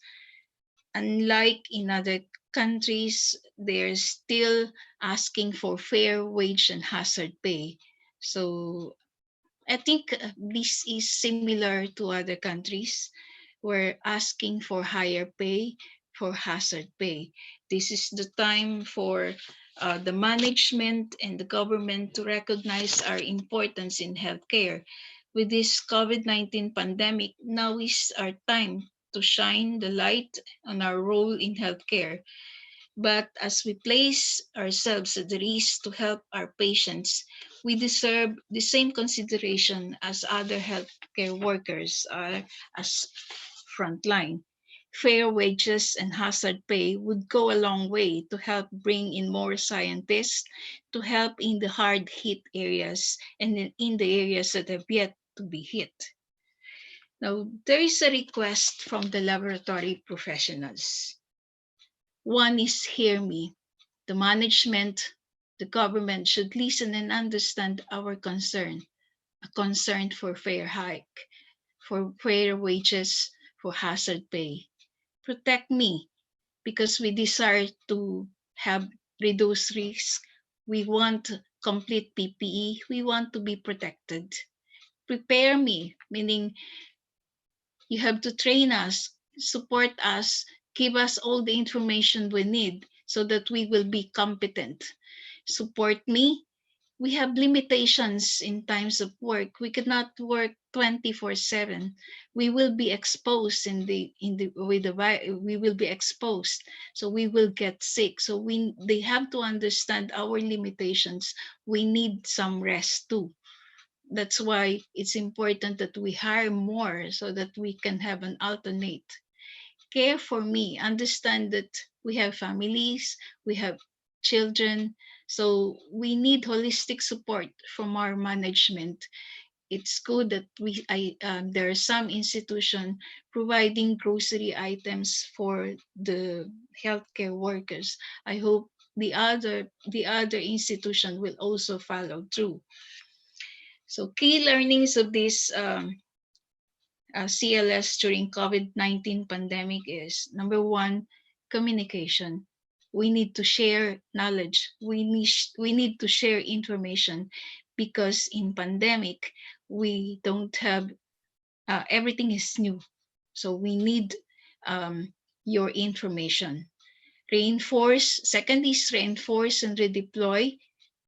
Unlike in other countries, they're still asking for fair wage and hazard pay. So I think this is similar to other countries. We're asking for higher pay, for hazard pay. This is the time for the management and the government to recognize our importance in healthcare. With this COVID-19 pandemic, now is our time to shine the light on our role in healthcare. But as we place ourselves at the risk to help our patients, we deserve the same consideration as other healthcare workers are as frontline. Fair wages and hazard pay would go a long way to help bring in more scientists to help in the hard hit areas and in the areas that have yet to be hit. Now, there is a request from the laboratory professionals. One is hear me. The management, the government should listen and understand our concern, a concern for fair hike, for fair wages, for hazard pay. Protect me, because we desire to have reduced risk. We want complete PPE. We want to be protected. Prepare me, meaning you have to train us, support us, give us all the information we need so that we will be competent. Support me. We have limitations in times of work. We cannot work 24/7. We will be exposed we will be exposed. So we will get sick. So they have to understand our limitations. We need some rest too. That's why it's important that we hire more so that we can have an alternate. Care for me. Understand that we have families, we have children, so we need holistic support from our management. it's good that there are some institution providing grocery items for the healthcare workers. I hope the other institution will also follow through. So key learnings of this CLS during COVID-19 pandemic is, number one, communication. We need to share knowledge. We need to share information, because in pandemic we don't have everything is new. So we need your information. Second is reinforce and redeploy,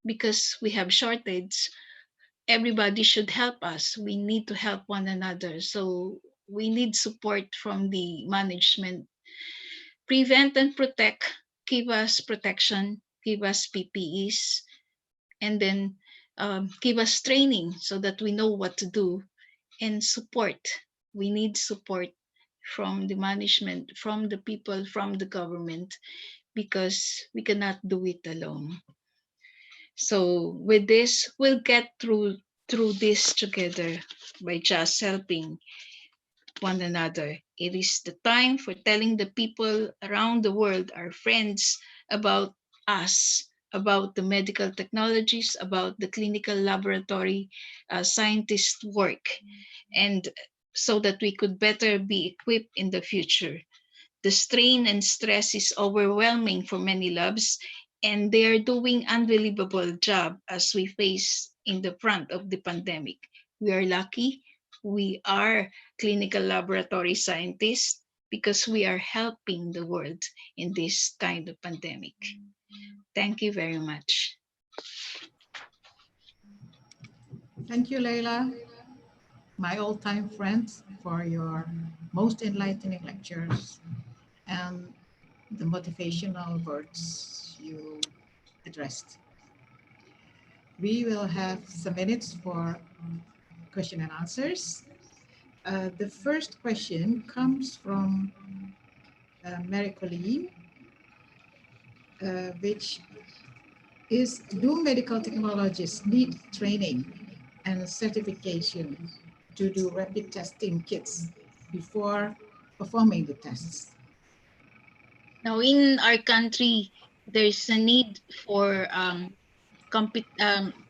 because we have shortage. Everybody should help us. We need to help one another. So we need support from the management. Prevent and protect, give us protection, give us PPEs, and then give us training so that we know what to do. And support. We need support from the management, from the people, from the government, because we cannot do it alone. So with this, we'll get through this together by just helping one another. It is the time for telling the people around the world, our friends, about us, about the medical technologies, about the clinical laboratory scientist work, and so that we could better be equipped in the future. The strain and stress is overwhelming for many labs, and they are doing unbelievable job as we face in the front of the pandemic. We are lucky. We are clinical laboratory scientists because we are helping the world in this kind of pandemic. Thank you very much. Thank you, Leila, my old-time friend, for your most enlightening lectures and the motivational words you addressed. We will have some minutes for question and answers. The first question comes from Mary Colleen, which is, do medical technologists need training and certification to do rapid testing kits before performing the tests? Now, in our country, there's a need for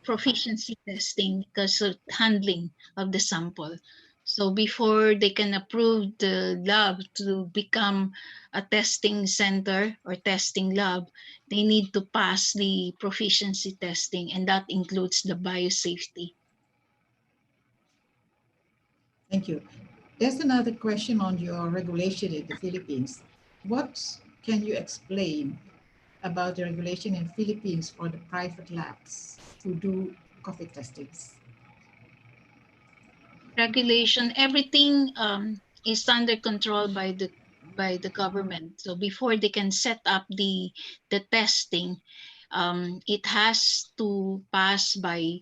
proficiency testing because of handling of the sample. So before they can approve the lab to become a testing center or testing lab, they need to pass the proficiency testing, and that includes the biosafety. Thank you. There's another question on your regulation in the Philippines. What can you explain about the regulation in Philippines for the private labs who do COVID testings? Regulation, everything is under control by the government. So before they can set up the testing, it has to pass by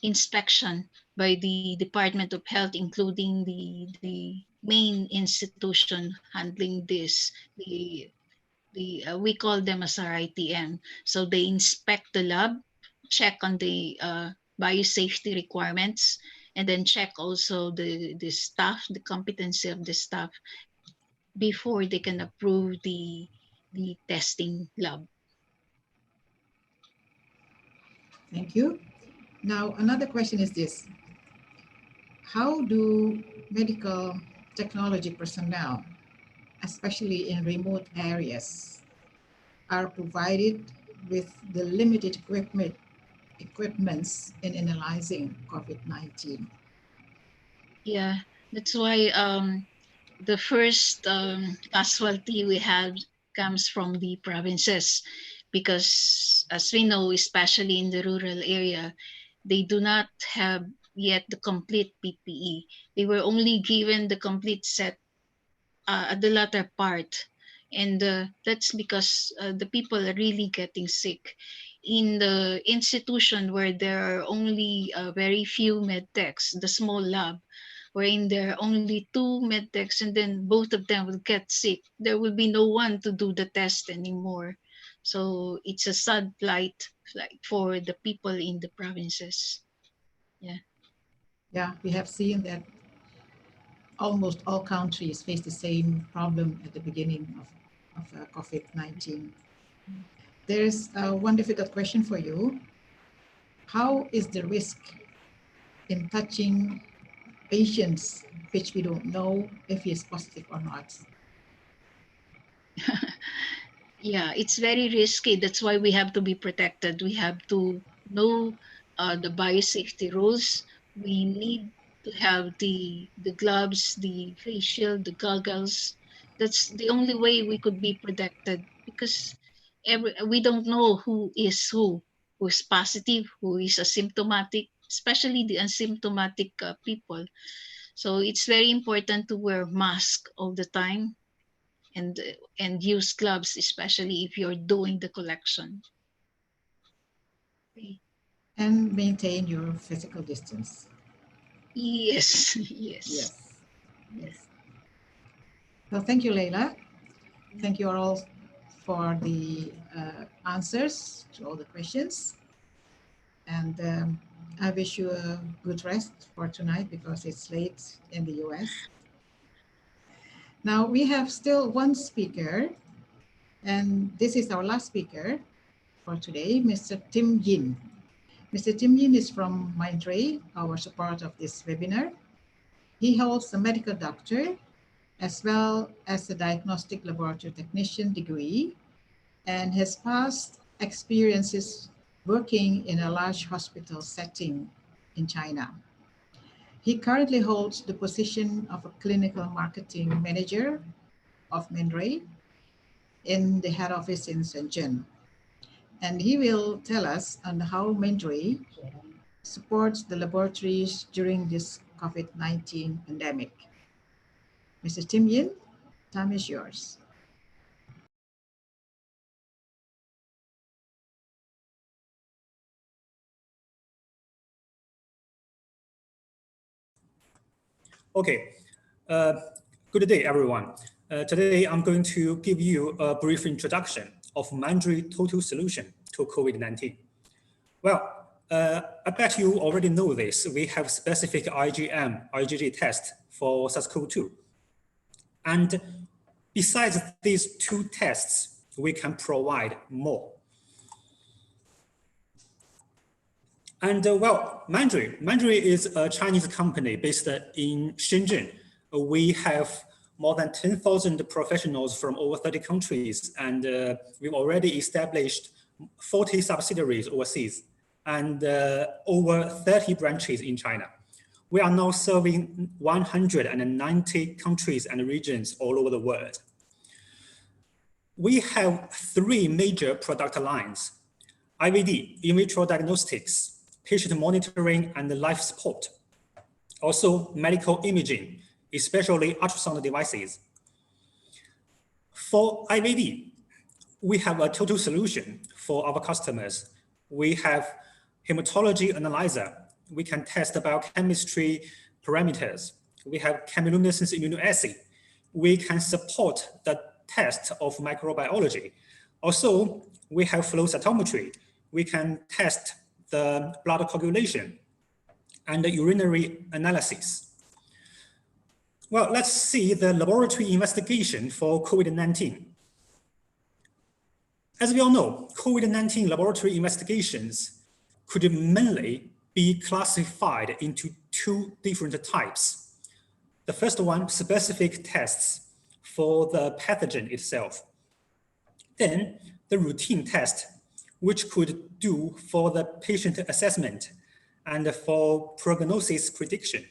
inspection by the Department of Health, including the main institution handling this, we call them as our ITM. So they inspect the lab, check on the biosafety requirements, and then check also the staff, the competency of the staff before they can approve the testing lab. Thank you. Now, another question is this. How do medical technology personnel, especially in remote areas, are provided with the limited equipments in analyzing COVID-19? Yeah, that's why the first casualty we had comes from the provinces, because as we know, especially in the rural area, they do not have yet the complete PPE. They were only given the complete set at the latter part. And that's because the people are really getting sick. In the institution where there are only very few medtechs, the small lab, wherein there are only 2 medtechs, and then both of them will get sick, there will be no one to do the test anymore. So it's a sad plight for the people in the provinces. Yeah, we have seen that almost all countries face the same problem at the beginning of COVID-19. There's one difficult question for you. How is the risk in touching patients which we don't know if he is positive or not? Yeah, it's very risky. That's why we have to be protected. We have to know the biosafety rules. We need to have the gloves, the face shield, the goggles. That's the only way we could be protected, because we don't know who is positive, who is asymptomatic, especially the asymptomatic people. So it's very important to wear mask all the time, and use gloves, especially if you're doing the collection. Okay. And maintain your physical distance. Yes, yes. Yes, yes. Well, thank you, Leila. Thank you all for the answers to all the questions. And I wish you a good rest for tonight because it's late in the US. Now we have still one speaker, and this is our last speaker for today, Mr. Tim Yin. Mr. Tim Yin is from Mindray, our support of this webinar. He holds a medical doctor as well as a diagnostic laboratory technician degree and has past experiences working in a large hospital setting in China. He currently holds the position of a clinical marketing manager of Mindray in the head office in Shenzhen. And he will tell us on how Mindray supports the laboratories during this COVID-19 pandemic. Mr. Tim Yin, time is yours. Okay, good day, everyone. Today, I'm going to give you a brief introduction of Mindray Total Solution to COVID-19. Well, I bet you already know this. We have specific IgG test for SARS-CoV-2. And besides these two tests, we can provide more. And well, Mindray is a Chinese company based in Shenzhen. We have more than 10,000 professionals from over 30 countries, and we've already established 40 subsidiaries overseas and over 30 branches in China. We are now serving 190 countries and regions all over the world. We have three major product lines: IVD, in vitro diagnostics, patient monitoring and life support. Also medical imaging, especially ultrasound devices. For IVD, we have a total solution for our customers. We have hematology analyzer. We can test biochemistry parameters. We have chemiluminescence immunoassay. We can support the test of microbiology. Also, we have flow cytometry. We can test the blood coagulation and the urinary analysis. Well, let's see the laboratory investigation for COVID-19. As we all know, COVID-19 laboratory investigations could mainly be classified into two different types. The first one, specific tests for the pathogen itself. Then the routine test, which could do for the patient assessment and for prognosis prediction.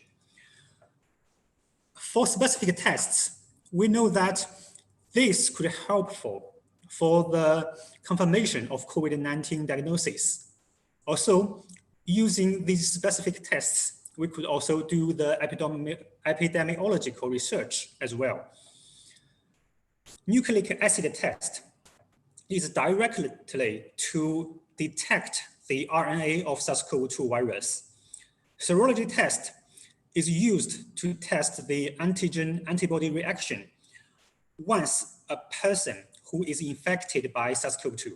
For specific tests, we know that this could help for the confirmation of COVID-19 diagnosis. Also, using these specific tests, we could also do the epidemiological research as well. Nucleic acid test is directly to detect the RNA of SARS-CoV-2 virus. Serology test is used to test the antigen-antibody reaction once a person who is infected by SARS-CoV-2.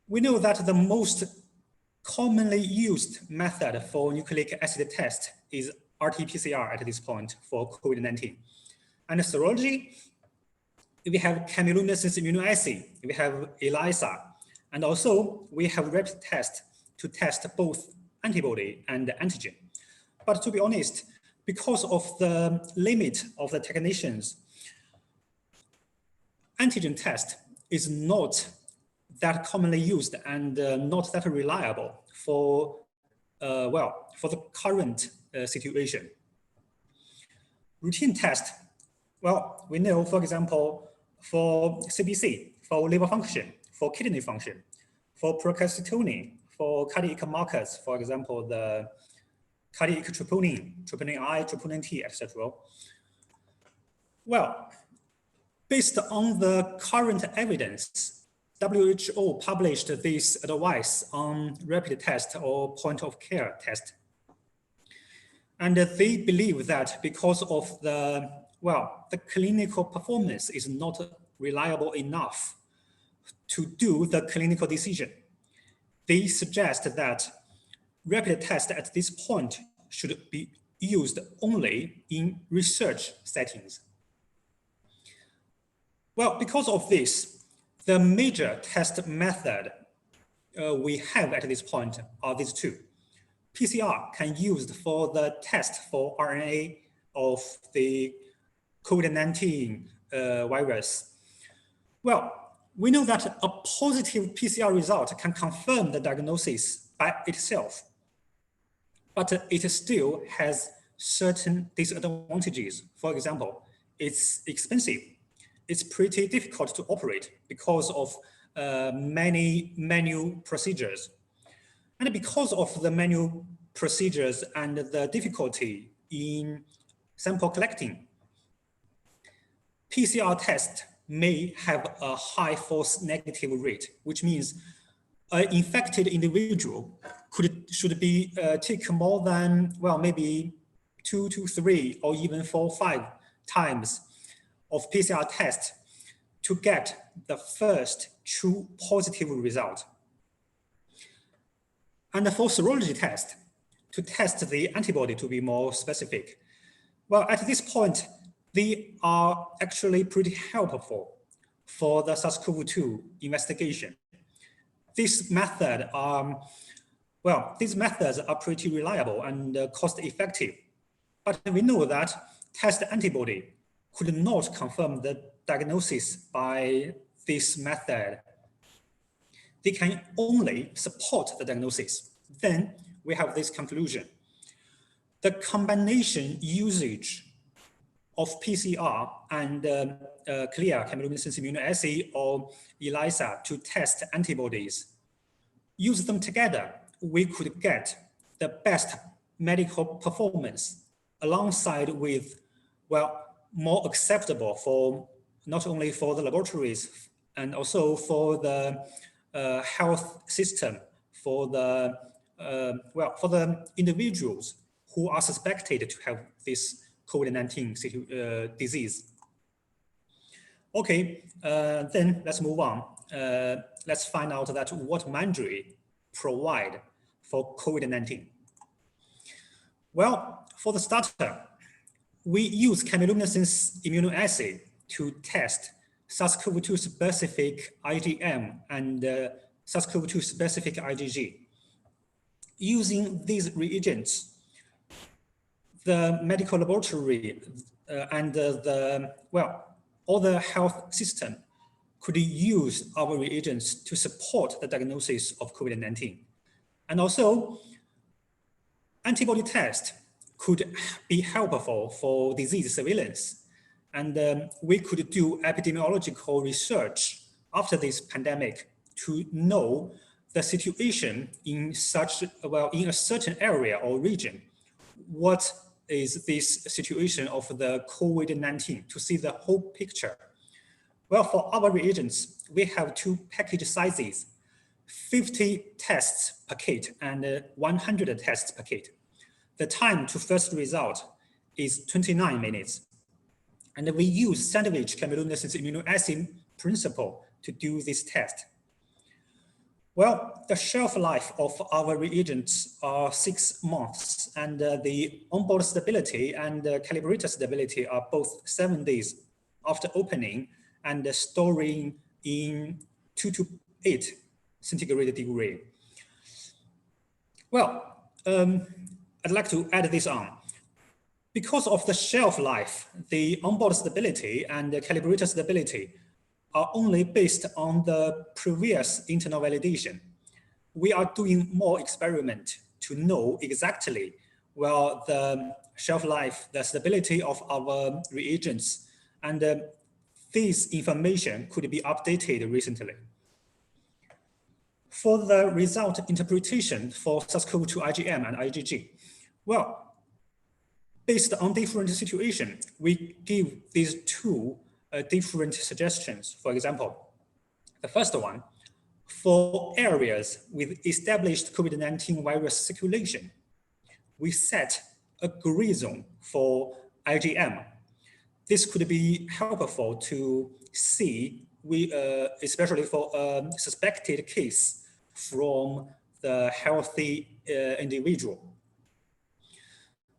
We know that the most commonly used method for nucleic acid test is RT-PCR at this point for COVID-19. And serology, we have chemiluminescence immunoassay, we have ELISA, and also we have rapid test to test both antibody and antigen. But to be honest, because of the limit of the technicians, antigen test is not that commonly used and not that reliable for, for the current situation. Routine test, well, we know, for example, for CBC, for liver function, for kidney function, for procalcitonin, for cardiac markers, for example, the cardiac troponin, troponin I, troponin T, etc. Well, based on the current evidence, WHO published this advice on rapid test or point of care test. And they believe that because of the, the clinical performance is not reliable enough to do the clinical decision, they suggest that rapid test at this point should be used only in research settings. Well, because of this, the major test method we have at this point are these two. PCR can be used for the test for RNA of the COVID-19 virus. Well, we know that a positive PCR result can confirm the diagnosis by itself, but it still has certain disadvantages. For example, it's expensive. It's pretty difficult to operate because of many manual procedures. And because of the manual procedures and the difficulty in sample collecting, PCR test may have a high false negative rate, which means an infected individual should be take more than, maybe 2 to 3 or even 4 or 5 times of PCR test to get the first true positive result. And for serology test, to test the antibody to be more specific, well, at this point, they are actually pretty helpful for the SARS-CoV-2 investigation. This method, these methods are pretty reliable and cost-effective, but we know that test antibody could not confirm the diagnosis by this method. They can only support the diagnosis. Then we have this conclusion. The combination usage of PCR and clear chemiluminescence immunoassay or ELISA to test antibodies, use them together, we could get the best medical performance alongside with, more acceptable for not only for the laboratories and also for the health system, for the individuals who are suspected to have this COVID-19 disease. Okay, then let's move on. Let's find out that what Mandarin provide for COVID-19. Well, for the starter, we use chemiluminescence immunoassay to test SARS-CoV-2 specific IgM and SARS-CoV-2 specific IgG. Using these reagents, the medical laboratory and all the health system could use our reagents to support the diagnosis of COVID-19. And also, antibody test could be helpful for disease surveillance. And we could do epidemiological research after this pandemic to know the situation in such, in a certain area or region. What is this situation of the COVID-19 to see the whole picture? Well, for our reagents, we have 2 package sizes, 50 tests per kit and 100 tests per kit. The time to first result is 29 minutes. And we use sandwich chemiluminescence immunoassay principle to do this test. Well, the shelf life of our reagents are 6 months, and the onboard stability and calibrator stability are both 7 days after opening and storing in 2 to 8 centigrade degree. Well, I'd like to add this on. Because of the shelf life, the onboard stability and the calibrator stability are only based on the previous internal validation. We are doing more experiment to know exactly well the shelf life, the stability of our reagents, and this information could be updated recently. For the result interpretation for SARS-CoV-2 IgM and IgG, well, based on different situations, we give these two different suggestions. For example, the first one, for areas with established COVID-19 virus circulation, we set a gray zone for IgM. This could be helpful to see, especially for a suspected case from the healthy individual.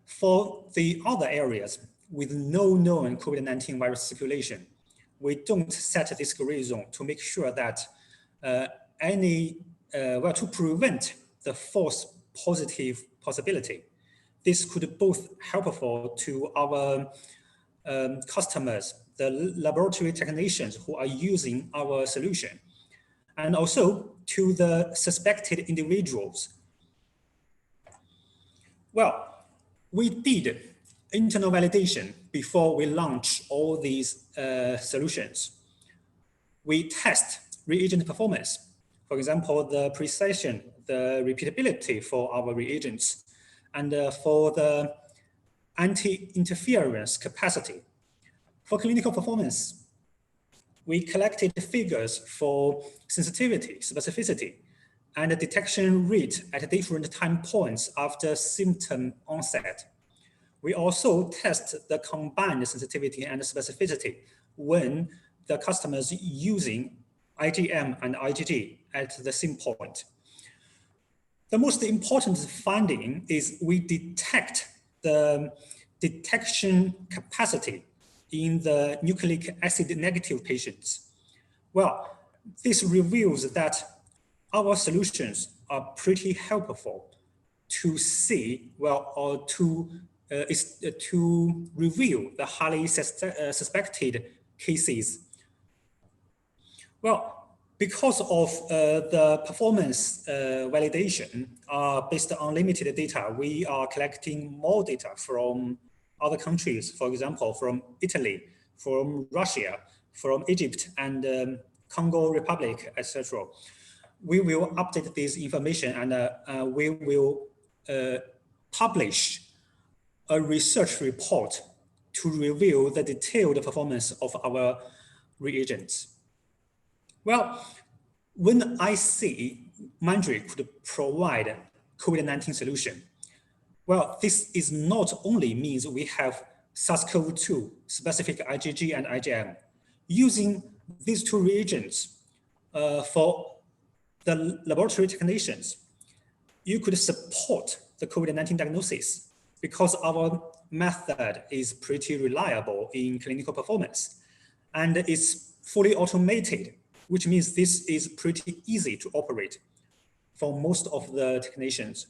For the other areas with no known COVID-19 virus circulation, we don't set this gray zone to make sure that to prevent the false positive possibility. This could both helpful to our customers, the laboratory technicians who are using our solution, and also to the suspected individuals. Well, we did internal validation before we launch all these solutions. We test reagent performance. For example, the precision, the repeatability for our reagents, and for the anti-interference capacity. For clinical performance, we collected figures for sensitivity, specificity, and the detection rate at different time points after symptom onset. We also test the combined sensitivity and specificity when the customers using IgM and IgG at the same point. The most important finding is we detect the detection capacity in the nucleic acid negative patients. Well, this reveals that our solutions are pretty helpful to see, well, or to reveal the highly suspected cases. Well, because of the performance validation based on limited data, we are collecting more data from other countries, for example, from Italy, from Russia, from Egypt, and Congo Republic, etc. We will update this information, and we will publish a research report to reveal the detailed performance of our reagents. Well, when I see Mandarin could provide COVID-19 solution, well, this is not only means we have SARS-CoV-2 specific IgG and IgM. Using these two reagents for the laboratory technicians, you could support the COVID-19 diagnosis because our method is pretty reliable in clinical performance and it's fully automated, which means this is pretty easy to operate for most of the technicians.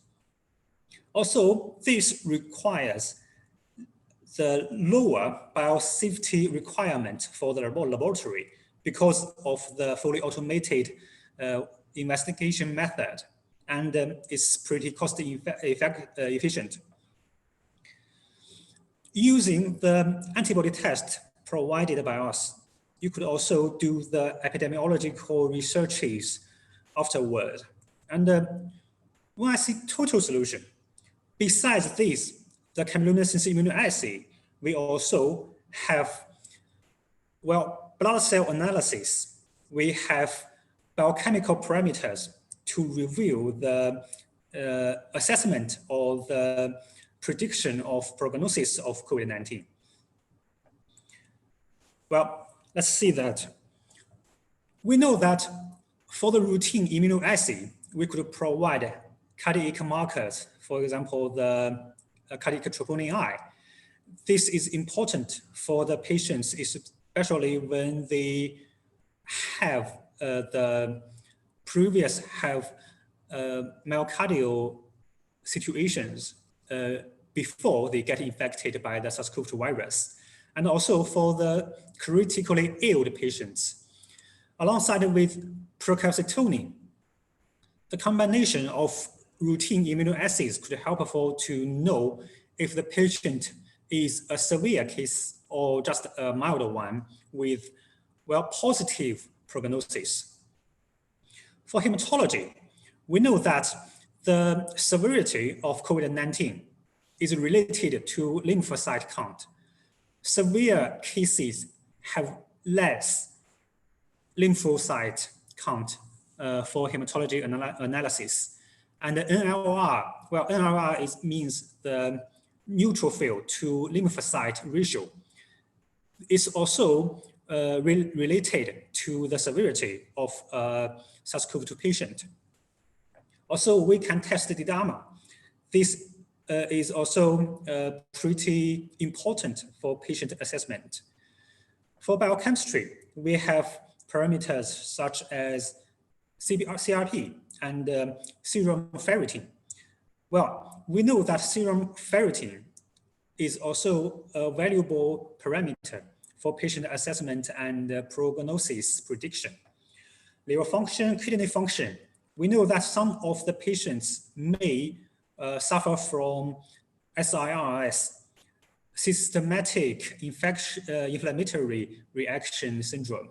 Also, this requires the lower biosafety requirement for the laboratory because of the fully automated investigation method, and it's pretty cost efficient. Using the antibody test provided by us, you could also do the epidemiological researches afterward. And when I see total solution, besides this, the chemiluminescence immunoassay, we also have, well, blood cell analysis. We have biochemical parameters to reveal the assessment of the prediction of prognosis of COVID-19. Well, let's see that. We know that For the routine immunoassay, we could provide cardiac markers, for example, the cardiac troponin I. This is important for the patients, especially when they have myocardial situations before they get infected by the SARS-CoV-2 virus, and also for the critically ill patients. Alongside with procalcitonin, the combination of routine immunoassays could help helpful to know if the patient is a severe case or just a mild one with, well, positive prognosis. For hematology, we know that the severity of COVID-19 is related to lymphocyte count. Severe cases have less lymphocyte count for hematology analysis. And the NLR, well, NLR means the neutrophil to lymphocyte ratio. Is also related to the severity of SARS-CoV-2 patient. Also, we can test the DAMA. This is also pretty important for patient assessment. For biochemistry, we have parameters such as CRP and serum ferritin. Well, we know that serum ferritin is also a valuable parameter for patient assessment and prognosis prediction. Liver function, kidney function. We know that some of the patients may suffer from SIRS, systematic inflammatory reaction syndrome.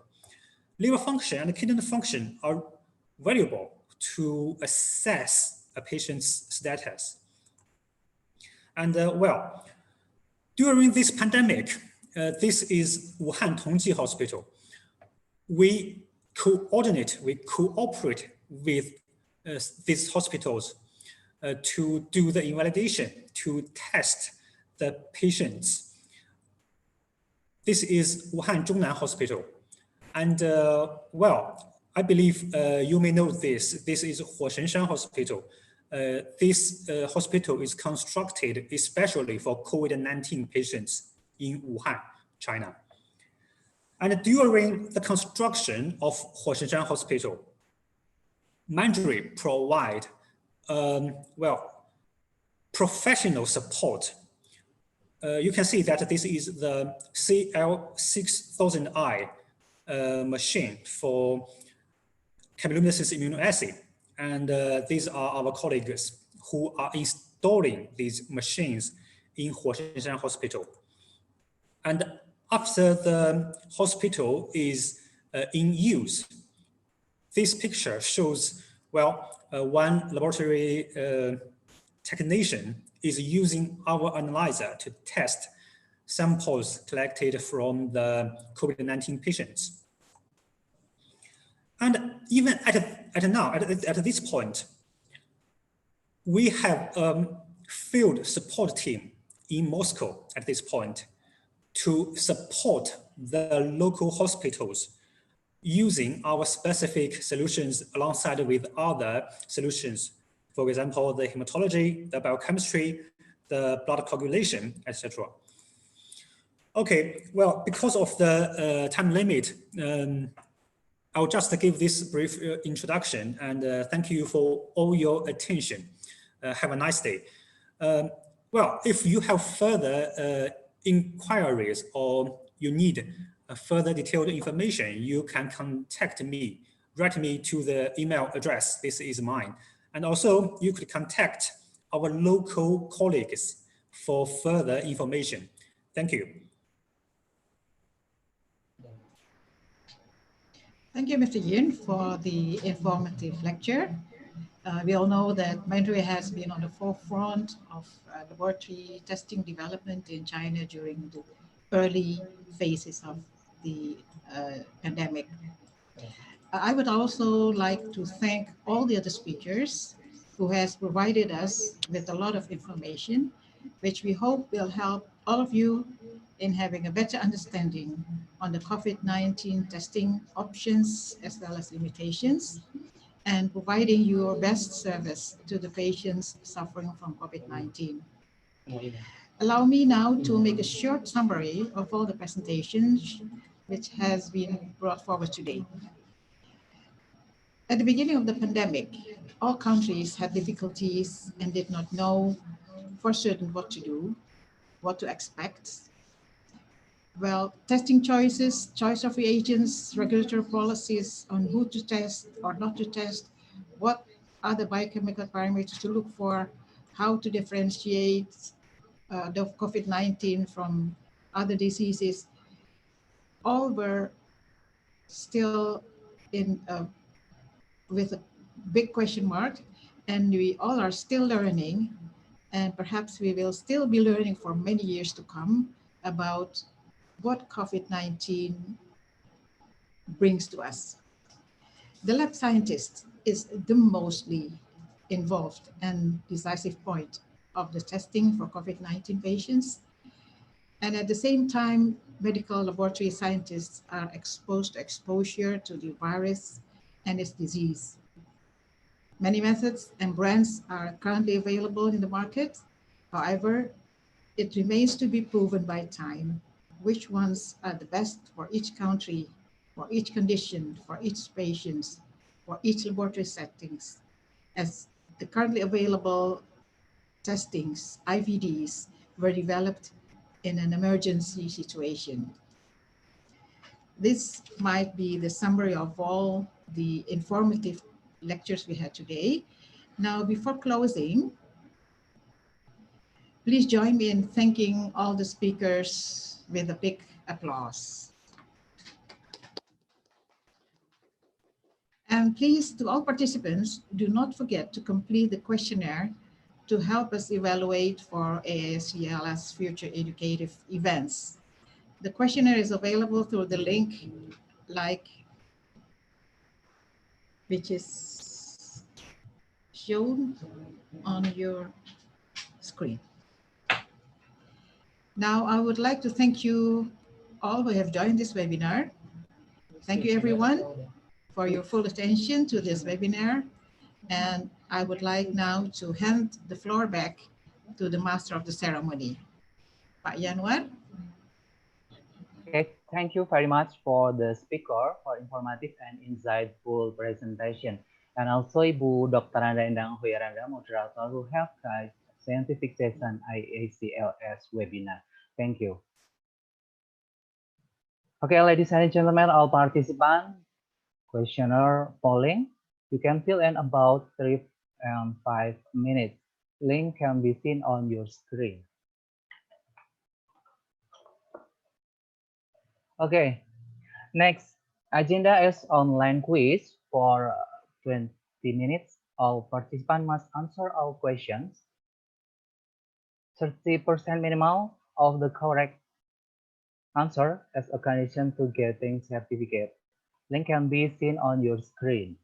Liver function and kidney function are valuable to assess a patient's status. And well, during this pandemic, this is Wuhan Tongji Hospital. We cooperate with these hospitals to do the invalidation, to test the patients. This is Wuhan Zhongnan Hospital. And well, I believe you may know this. This is Huoshenshan Hospital. This hospital is constructed especially for COVID-19 patients in Wuhan, China. And during the construction of Huoshenshan Hospital, Mandarin provide well, professional support. You can see that this is the CL6000I machine for chemiluminescence immunoassay. And these are our colleagues who are installing these machines in Huoshenshan Hospital. And after the hospital is in use, this picture shows, well, one laboratory technician is using our analyzer to test samples collected from the COVID-19 patients. And even at this point, we have a field support team in Moscow at this point to support the local hospitals using our specific solutions alongside with other solutions. For example, the hematology, the biochemistry, the blood coagulation, etc. Okay, well, because of the time limit, I'll just give this brief introduction and thank you for all your attention. Have a nice day. Well, if you have further inquiries or you need further detailed information, you can contact me, write me to the email address. This is mine. And also you could contact our local colleagues for further information. Thank you. Thank you, Mr. Yin, for the informative lecture. We all know that Mandarin has been on the forefront of laboratory testing development in China during the early phases of the pandemic. I would also like to thank all the other speakers who has provided us with a lot of information, which we hope will help all of you in having a better understanding on the COVID-19 testing options as well as limitations, and providing your best service to the patients suffering from COVID-19. Allow me now to make a short summary of all the presentations which has been brought forward today. At the beginning of the pandemic, all countries had difficulties and did not know for certain what to do, what to expect. Well, testing choices, choice of reagents, regulatory policies on who to test or not to test, what are the biochemical parameters to look for, how to differentiate the COVID-19 from other diseases, all were still in with a big question mark, and we all are still learning, and perhaps we will still be learning for many years to come about what COVID-19 brings to us. The lab scientist is the mostly involved and decisive point of the testing for COVID-19 patients. And at the same time, medical laboratory scientists are exposed to exposure to the virus and its disease. Many methods and brands are currently available in the market. However, it remains to be proven by time which ones are the best for each country, for each condition, for each patient, for each laboratory settings, as the currently available testings, IVDs, were developed in an emergency situation. This might be the summary of all the informative lectures we had today. Now, before closing, please join me in thanking all the speakers with a big applause. And please, to all participants, do not forget to complete the questionnaire to help us evaluate for AACLS future educative events. The questionnaire is available through the link which is shown on your screen. Now, I would like to thank you all who have joined this webinar. Thank you, everyone, for your full attention to this webinar. And I would like now to hand the floor back to the master of the ceremony, Pak Yanwar. Okay, thank you very much for the speaker for informative and insightful presentation. And also Ibu Dr. Anda Endang Huyaranda, moderator who helped guide scientific session AACLS webinar. Thank you. Okay, ladies and gentlemen, all participants, questionnaire polling. You can fill in about 3 and 5 minutes. Link can be seen on your screen. Okay, next agenda is online quiz for 20 minutes. All participants must answer all questions. 30% minimal of the correct answer as a condition to getting certificate. Link can be seen on your screen.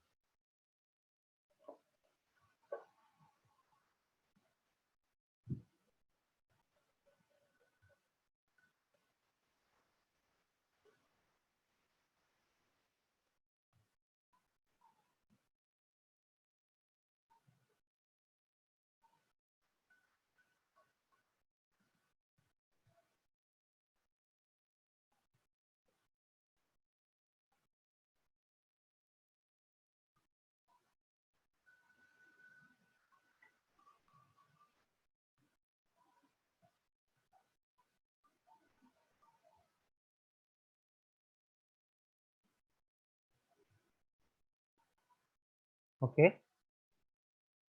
Okay,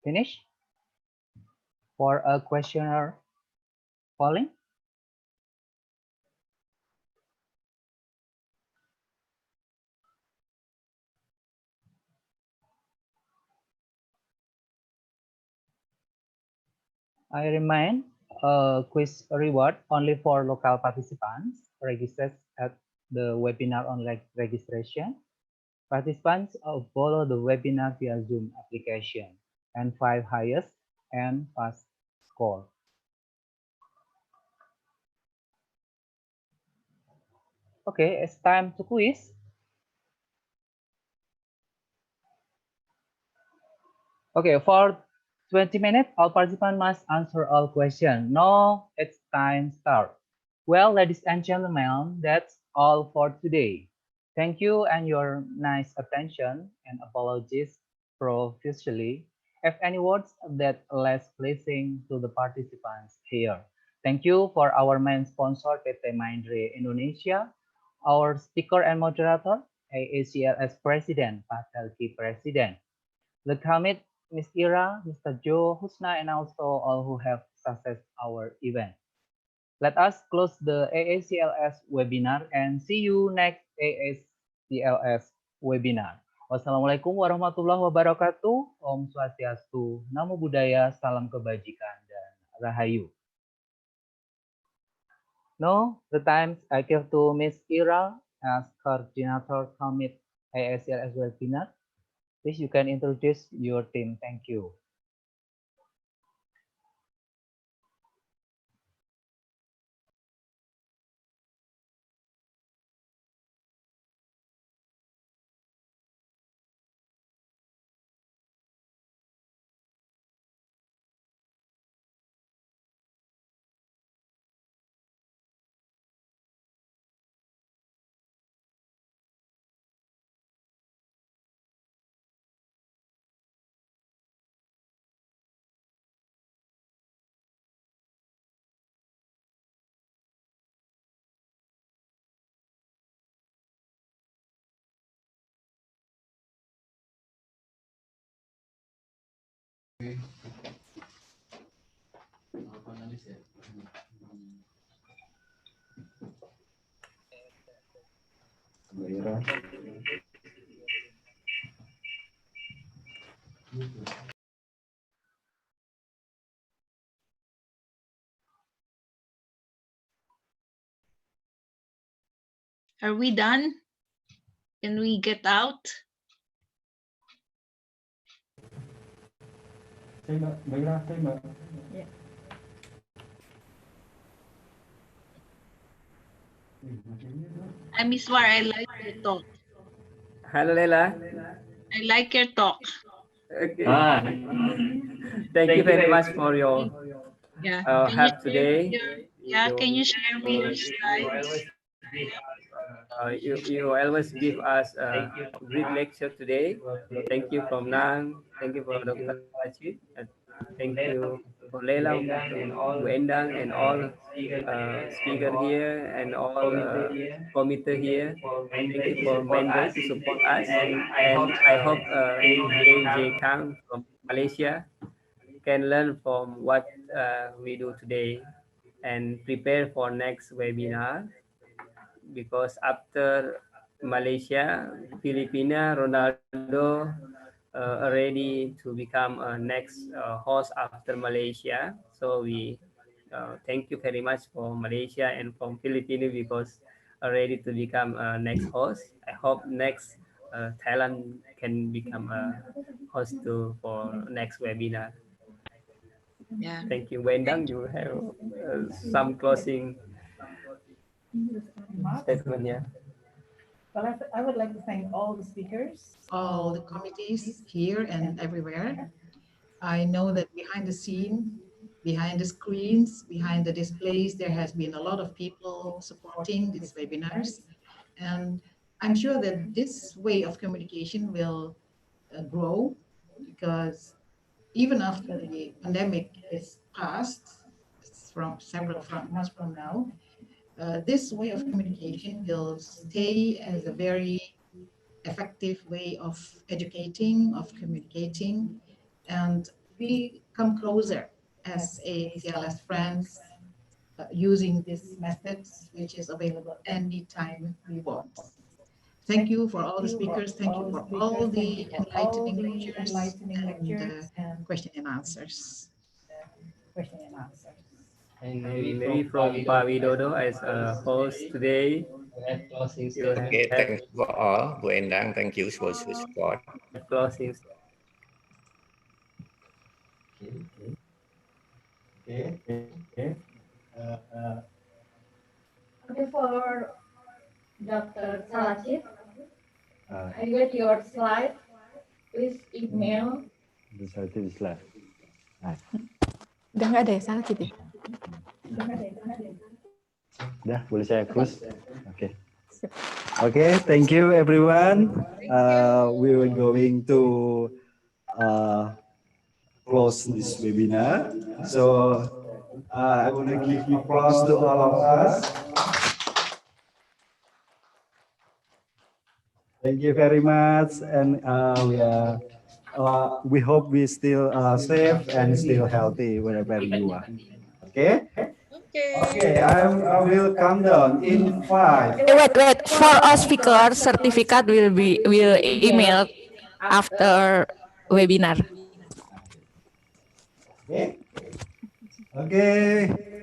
finish for a questionnaire polling. I remind a quiz reward only for local participants registered at the webinar online registration. Participants follow the webinar via Zoom application and 5 highest and pass score. Okay, it's time to quiz. Okay, for 20 minutes, all participants must answer all questions. Now it's time start. Well, ladies and gentlemen, that's all for today. Thank you and your nice attention and apologies profusely if any words that less pleasing to the participants here. Thank you for our main sponsor PT Mindre Indonesia, our speaker and moderator, AACLS President, Faculty President, the commit Miss Ira, Mr. Joe, Husna, and also all who have success our event. Let us close the AACLS webinar and see you next AACLS webinar. Wassalamualaikum warahmatullahi wabarakatuh. Om Swastiastu, Namo Buddhaya, Salam Kebajikan, dan Rahayu. Now, the times I give to Miss Ira as coordinator commit AACLS webinar. Please, you can introduce your team. Thank you. Are we done? Can we get out? Miss War, I like your talk. Hello, Leila. I like your talk. Okay. Thank you very much for your help today. Can you share me your slides? You always give us a great lecture today. Thank you from Nang. Thank you for Dr. Rachid. And thank you for Leila, Bu Endang, and all speaker here and all committee here. Thank you for Mandre to support us. And I hope AJ Kang from Malaysia can learn from what we do today and prepare for next webinar, because after Malaysia, Filipina, Ronaldo ready to become a next host after Malaysia. So we thank you very much for Malaysia and from Philippines because ready to become next host. I hope next Thailand can become a host too for next webinar. Yeah. Thank you, Wendang. You have some closing statement, yeah. Well, I would like to thank all the speakers, all the committees here and everywhere. I know that behind the scene, behind the screens, behind the displays, there has been a lot of people supporting these webinars. And I'm sure that this way of communication will grow, because even after the pandemic is past, from several months from now, this way of communication will stay as a very effective way of educating, of communicating, and we come closer as AACLS friends using these methods, which is available anytime we want. Thank you for all the speakers. Thank you for all the enlightening lectures and question and answers. And maybe from Pak Widodo as a host today. Okay, thanks for all. Bu Endang, thank you for your support. Closing. Okay, for Dr. Salachit, I get your slide. Please email. The slide. Udah nggak ada ya, Salachit ya? Udah, boleh saya close? Oke. Okay, thank you everyone. We were going to close this webinar. So I want to give applause to all of us. Thank you very much, and we hope we still safe and still healthy wherever you are. Okay. Okay, I will count down in 5. Wait. For all speakers, certificate will email after webinar. Okay.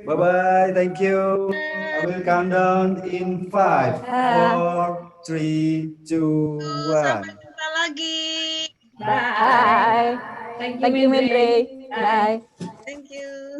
Bye-bye. Thank you. I will count down in 5, 4, 3, 2, 1. Sampai jumpa lagi. Bye. Thank you, Mendri. Bye. Thank you.